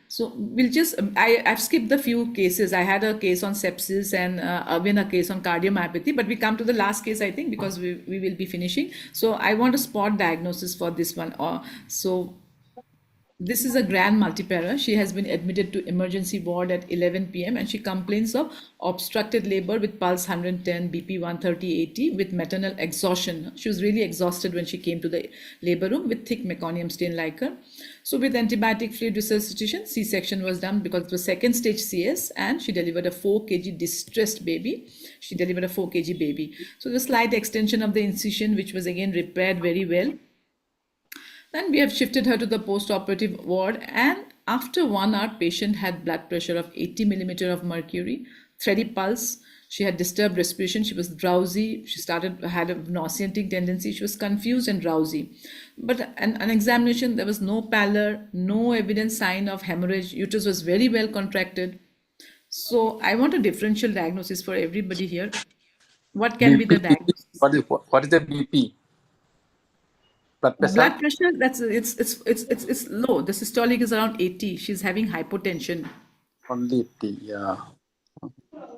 so we'll just I've skipped the few cases. I had a case on sepsis and Arvind a case on cardiomyopathy, but we come to the last case, I think, because we will be finishing. So I want a spot diagnosis for this one. So this is a grand multipara. She has been admitted to emergency ward at 11 p.m. and she complains of obstructed labor with pulse 110, BP 130/80 with maternal exhaustion. She was really exhausted when she came to the labor room with thick meconium stain like her. So with antibiotic fluid resuscitation, C-section was done because it was second stage CS, and she delivered a 4 kg distressed baby. She delivered a 4 kg baby. So the slight extension of the incision, which was again repaired very well. Then we have shifted her to the post-operative ward, and after 1 hour, patient had blood pressure of 80 millimeter of mercury, thready pulse. She had disturbed respiration. She was drowsy. She had a nauseating tendency. She was confused and drowsy. But an examination, there was no pallor, no evident sign of hemorrhage. Uterus was very well contracted. So I want a differential diagnosis for everybody here. What can be the diagnosis? What is the BP? Blood pressure? Blood pressure, it's low. The systolic is around 80. She's having hypotension. Only 80, yeah.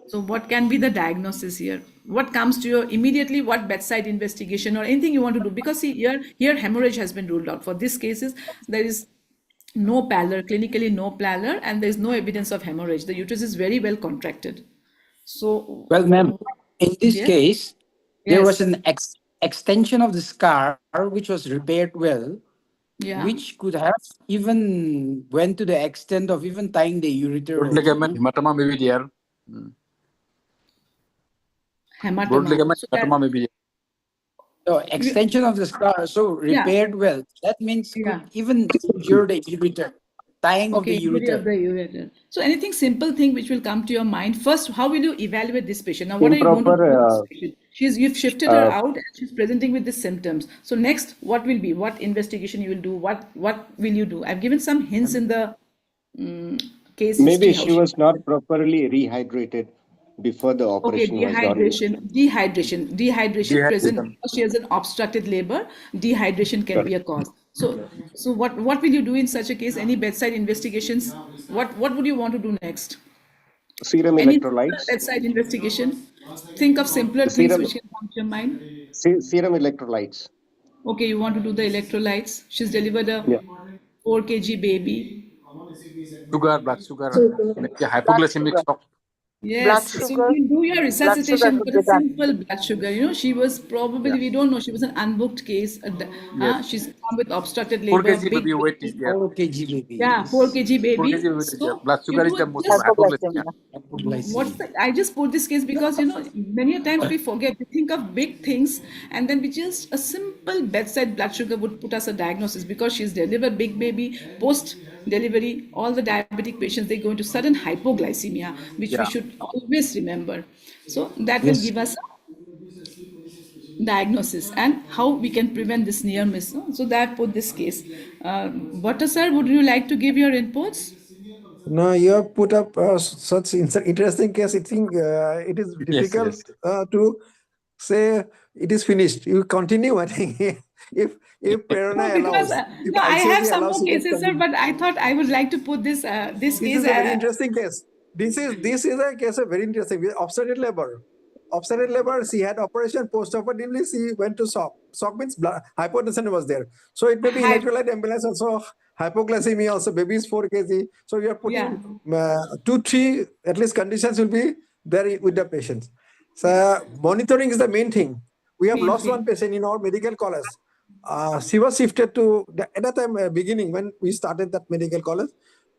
So what can be the diagnosis here? What comes to your immediately? What bedside investigation or anything you want to do? Because see, here hemorrhage has been ruled out. For these cases, there is no pallor, clinically no pallor, and there is no evidence of hemorrhage. The uterus is very well contracted. So, well, ma'am, in this yes? case, there was Yes. an extension of the scar which was repaired well, Yeah. which could have even went to the extent of even tying the ureter. Broad ligament, hematoma may be there. Hematoma. Broad ligament, So that- hematoma may be there. So extension of the scar, so repaired well. That means could even secure the ureter, tying of the injury of ureter. the ureter. So anything simple thing which will come to your mind. First, how will you evaluate this patient? Now, what are you going to do with this patient? You've shifted her out and she's presenting with the symptoms. So next, what will be? What investigation you will do? What will you do? I've given some hints in the case Maybe history. she was not properly rehydrated before the operation was done. Dehydration present. She has an obstructed labor. Dehydration can be a cause. So what will you do in such a case? Any bedside investigations? What would you want to do next? Serum Any electrolytes. bedside investigation? Think of simpler things which can come to your mind. Serum electrolytes. Okay, you want to do the electrolytes. She's delivered a 4 kg baby. Sugar, blood sugar, maybe hypoglycemic shock. Yes, so you can do your resuscitation would with be a done. simple blood sugar. You know, she was probably, we don't know, she was an unbooked case. She's come with obstructed 4 labor, kg big baby weight is baby. there. 4 kg baby. Yeah, 4 kg 4 baby. kg weight is there. So Blood sugar you is the do most just hypoglycemia. I just put this case because many a times we forget, we think of big things, and then we just a simple bedside blood sugar would put us a diagnosis. Because she's delivered big baby, post delivery, all the diabetic patients, they go into sudden hypoglycemia, which we should always remember. So that will give us a diagnosis and how we can prevent this near miss. So that put this case. Bhatta sir, would you like to give your inputs? No, you have put up such interesting case. I think it is difficult to say it is finished. You continue, I think. if Prerna allows, if I have ICOG some allows, more you can cases, sir, continue. but I thought I would like to put this This case. is a very interesting case. This is a case of very interesting. Obstructed labor. obstetric labor, she had operation, post-operatively she went to shock. Shock means blood, hypotension was there. So it may be electrolyte imbalance also, hypoglycemia also, baby is 4 kg. So we are putting 2-3 at least conditions will be there with the patients. So monitoring is the main thing. We have lost one patient in our medical college. She was shifted to, at that time beginning when we started that medical college,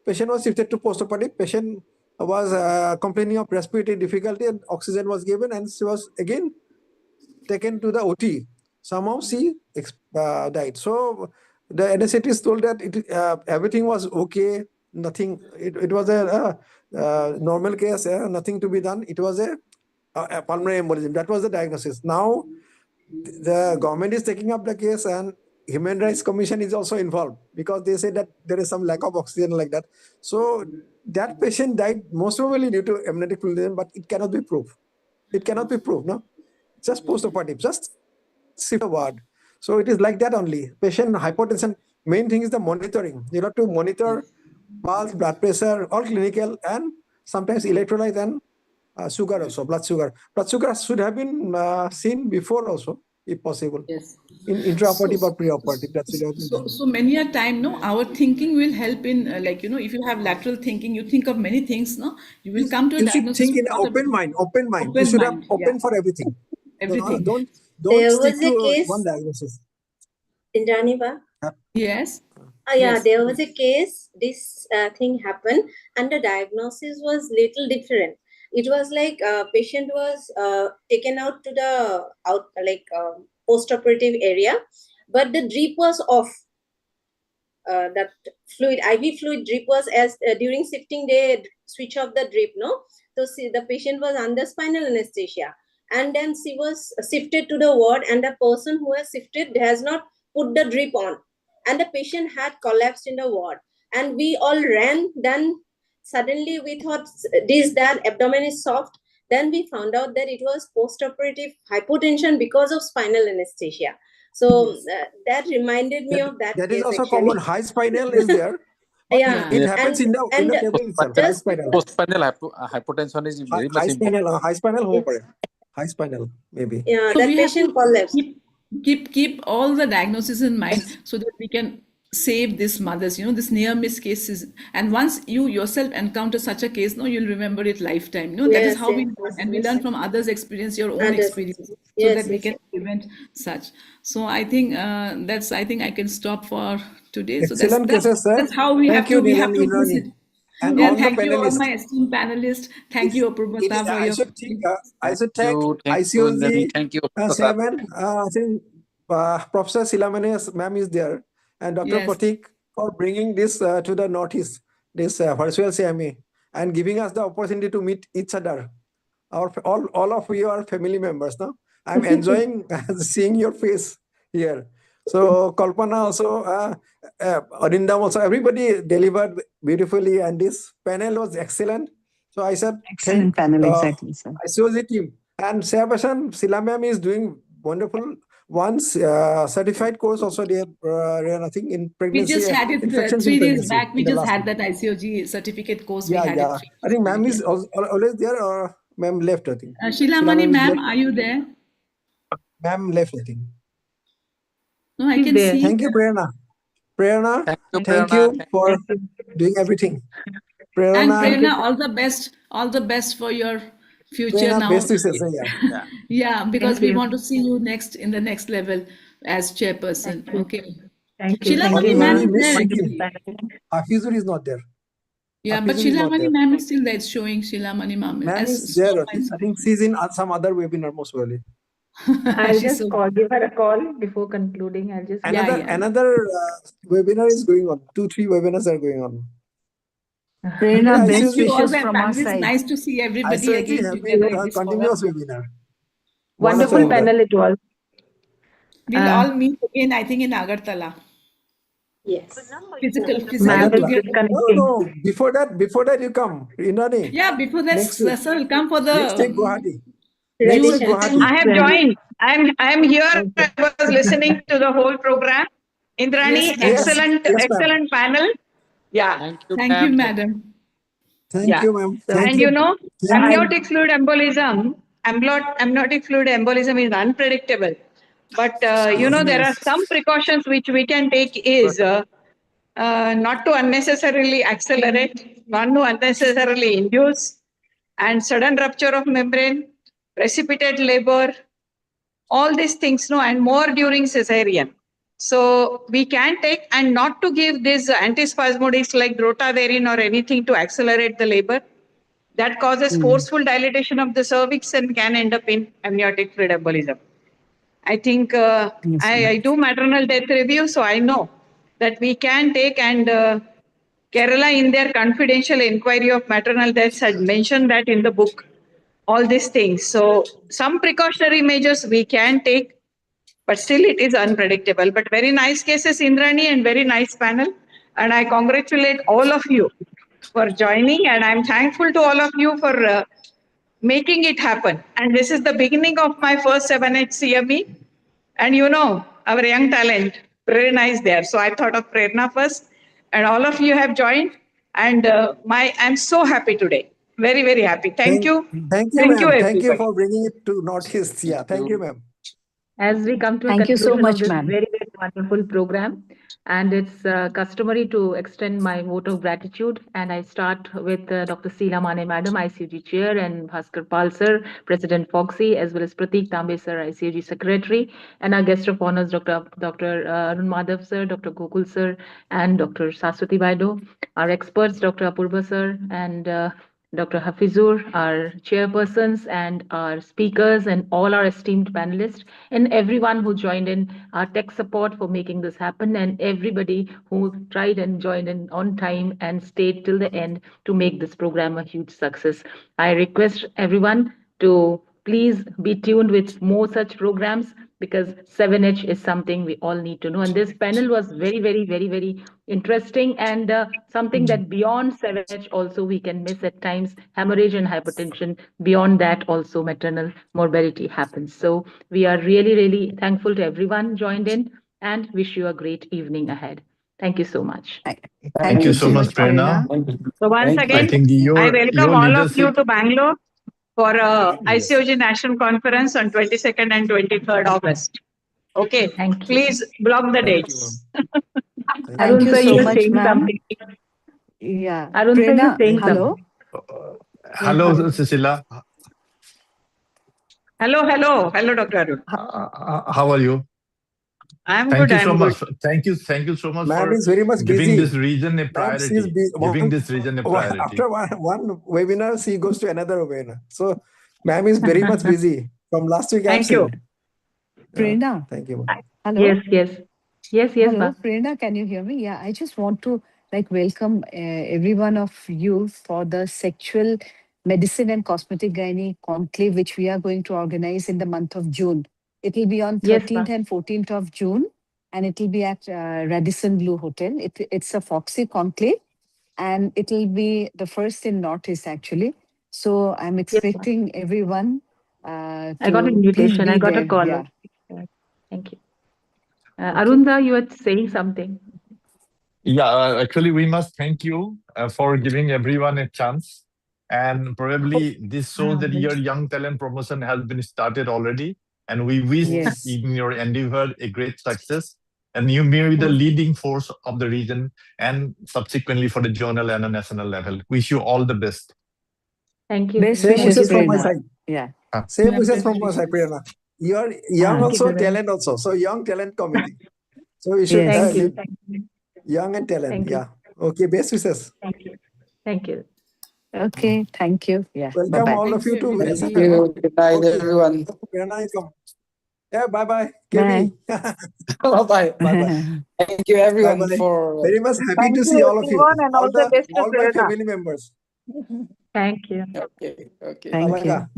patient was shifted to post-operative. Patient was complaining of respiratory difficulty and oxygen was given and she was again taken to the OT. Somehow she died. So the anesthetist told that everything was okay, nothing, it was a normal case, nothing to be done. It was a pulmonary embolism. That was the diagnosis. Now the government is taking up the case and Human Rights Commission is also involved because they say that there is some lack of oxygen like that. So that patient died most probably due to amniotic fluid, but it cannot be proved. It cannot be proved, no? Just post-operative, just shift the ward. So it is like that only. Patient hypotension, main thing is the monitoring. You have to monitor pulse, blood pressure, all clinical, and sometimes electrolyte and sugar also, blood sugar. Blood sugar should have been seen before also, if possible. Yes. In intraoperative or preoperative, that should have been done. So many a time, no, our thinking will help in like, if you have lateral thinking, you think of many things, no, you will come to a You should diagnosis. think in open mind, open mind. You should have open for everything. Everything. Don't There stick was a to case- one diagnosis. Indrani ba? Yes. Yeah, Yes. there was a case, this thing happened and the diagnosis was little different. It was like patient was taken out to the post-operative area, but the drip was off. That fluid, IV fluid drip was as during shifting they switch off the drip, no? So see, the patient was under spinal anesthesia and then she was shifted to the ward and the person who has shifted has not put the drip on and the patient had collapsed in the ward and we all ran. Then suddenly we thought that abdomen is soft. Then we found out that it was post-operative hypotension because of spinal anesthesia. So that reminded me of that That case is also actually. common. High spinal is there. But Yeah, it happens in the table itself. High spinal. Post-spinal hypotension is very much important. High spinal ho pare. High spinal maybe. Yeah, So that we have patient to collapsed. keep all the diagnoses in mind so that we can save these mothers, this near miss cases. And once you yourself encounter such a case, no, you'll remember it lifetime. No, that is Yes, how we yes, learn, yes, and we yes. learn from others' experience, your own Others' experience, so yes, that we yes, can prevent such. So I think I think I can stop for today. So Excellent cases, sir. that's how we Thank have you, to Nilan visit. Indrani. And Yeah, all the thank you all panelists. my esteemed panelists. Thank you, Apurvata, for I your. should think. I should Thank thank you, Indrani. ICOG Thank you, chairman. I think Professor Silamane ma'am is there, and Dr. Yes. Pratik for bringing this to the Northeast, this virtual CME, and giving us the opportunity to meet each other. All of you are family members, no? I'm enjoying seeing your face here. So Kalpana also, Arindam also, everybody delivered beautifully, and this panel was excellent. So I said, Excellent panel, exactly, sir. ICOG team. And Chairperson Sila ma'am is doing wonderful. Once certified course also they have ran, I think, in We pregnancy. just had it infections 3 in days pregnancy back. We in the just last had week. that ICOG certificate course. We Yeah, had yeah. it 3 I think days ma'am back, is always there, or ma'am left, I think. Sheila Sheila Mani, ma'am is ma'am, there. are you there? Ma'am left, I think. No, I She's can there. see. Thank you, Prerna. Prerna, Thank thank you, you for doing everything. And Prerna, Prerna, all the best for your future Prerna, now. best wishes. Yeah. Yeah, because Thank we you. want to see you next in the next level as chairperson. Thank you. Okay. Thank you. Sheila Thank Mani, you, ma'am we is ma'am. miss there. Wonderful Shikin. panel. Hafizur is not there. Yeah, but Hafizur is Sheila not Mani, there. ma'am is still there. It's showing Sheila Mani, ma'am. Ma'am As is there, so I think. I think she's in some other webinar most probably. I'll she's just so. give her a call before concluding. I'll just. Yeah, yeah. Another webinar is going on. 2-3 webinars are going on. Prerna, Yeah, best You all wishes the from our panelists. side. Nice to see everybody ICOG again having together in a this forum. continuous webinar. Wonderful Wonderful. panel it was. We'll all meet again, I think, in Agartala. Yes. Physically Ma'am is together. disconnecting. No. Before that you come. Indrani. Yeah, before that, Next week. sir will come for Next week, the Guwahati. Next week, Guwahati. I have joined. I am here. I was listening to the whole program. Indrani, Yes, excellent, Yes, ma'am. excellent panel. Yeah. Thank you, madam. Thank you, ma'am. So, Thank and you. you know, Thank you. amniotic fluid embolism amniotic fluid embolism is unpredictable. But there are some precautions which we can take is not to unnecessarily accelerate, not to unnecessarily induce, and sudden rupture of membrane, precipitate labor, all these things, and more during cesarean. So we can take, and not to give these antispasmodics like drotaverine or anything to accelerate the labor. That causes forceful dilatation of the cervix and can end up in amniotic fluid embolism. I think I do maternal death review, so I know that we can take, and Kerala in their confidential inquiry of maternal deaths had mentioned that in the book, all these things. So some precautionary measures we can take, but still it is unpredictable. But very nice cases, Indrani, and very nice panel. And I congratulate all of you for joining, and I'm thankful to all of you for making it happen. And this is the beginning of my first 7H CME. And our young talent, Prerna is there. So I thought of Prerna first, and all of you have joined. And I'm so happy today. Very, very happy. Thank you. Thank you, Thank you, ma'am. Thank you everybody. for bringing it to Northeast. Yeah, thank you, ma'am. As we come to a Thank you so conclusion of much, this ma'am. very, very wonderful program, and it's customary to extend my vote of gratitude. And I start with Dr. Sheela Mane Madam, ICUG Chair, and Bhaskar Pal Sir, President Fogsi, as well as Pratik Tambe Sir, ICUG Secretary, and our guest of honors, Dr. Arun Madhav Sir, Dr. Gokul Sir, and Dr. Saswati Baido, our experts, Dr. Apurva Sir, and Dr. Hafizur, our chairpersons, and our speakers, and all our esteemed panelists, and everyone who joined in, our tech support for making this happen, and everybody who tried and joined in on time and stayed till the end to make this program a huge success. I request everyone to please be tuned with more such programs, because 7H is something we all need to know. And this panel was very, very, very, very interesting, and something that beyond 7H also we can miss at times, hemorrhage and hypertension. Beyond that also maternal morbidity happens. So we are really, really thankful to everyone joined in, and wish you a great evening ahead. Thank you so much. Thank you so much, Prerna. So once I again, think I your welcome all of you leadership. to Bangalore for Yes. ICOG National Conference on 22nd and 23rd August. Okay, thank you. Please block the Thank you, dates. Arun Thank you sir, so you were much, saying ma'am. something. Yeah. Arun sir, you're Prerna, saying hello. something. Hello, Yes. Cecilia. Hello, Dr. Arun. How are you? I'm Thank good. you so I'm good. much. Thank you so much Ma'am for is very much giving this busy. region a Ma'am, she's priority. busy. Giving this region a priority. After one webinar, she goes to another webinar. So, ma'am is very much busy. From last week, I've Thank you. seen. Prerna, Thank you, ma'am. hello. Yes, Hello, ma'am. Prerna, can you hear me? Yeah, I just want to welcome every one of you for the Sexual Medicine and Cosmetic Gynae Conclave, which we are going to organize in the month of June. It will be on Yes, 13th ma'am. and 14th of June, and it will be at Radisson Blue Hotel. It's a Fogsi conclave, and it will be the first in Northeast, actually. So I'm expecting everyone I got an to please invitation. be I got a there. call. Yeah. Thank you. Okay. Arunda, you were saying something. Yeah, actually, we must thank you for giving everyone a chance. And probably this shows that your young talent promotion has been started already. And we wish Yes. in your endeavor a great success. And you may be the leading force of the region and subsequently for the journal and a national level. Wish you all the best. Thank you. Best Same wishes, wishes from my Prerna. side. Yeah. Same wishes from my side, Prerna. You are young Thank you, also, Gagan. talent also. So, young talent committee. So, we should Yes. Thank you. lead young and talent. Thank you. Yeah. Okay, best wishes. Thank you. Thank you. Okay, thank you. Yeah. Welcome Bye-bye. all of you to Thank Center. you. Good night, Okay. everyone. Prerna, you come. Yeah, bye-bye. Bye. KB. Bye-bye. Bye-bye. Thank you, everyone, Bye-bye. for Very much happy Thank to see you, all of you. everyone, and all the best to All my Prerna. family members. Thank you. okay. Thank you. Alanga.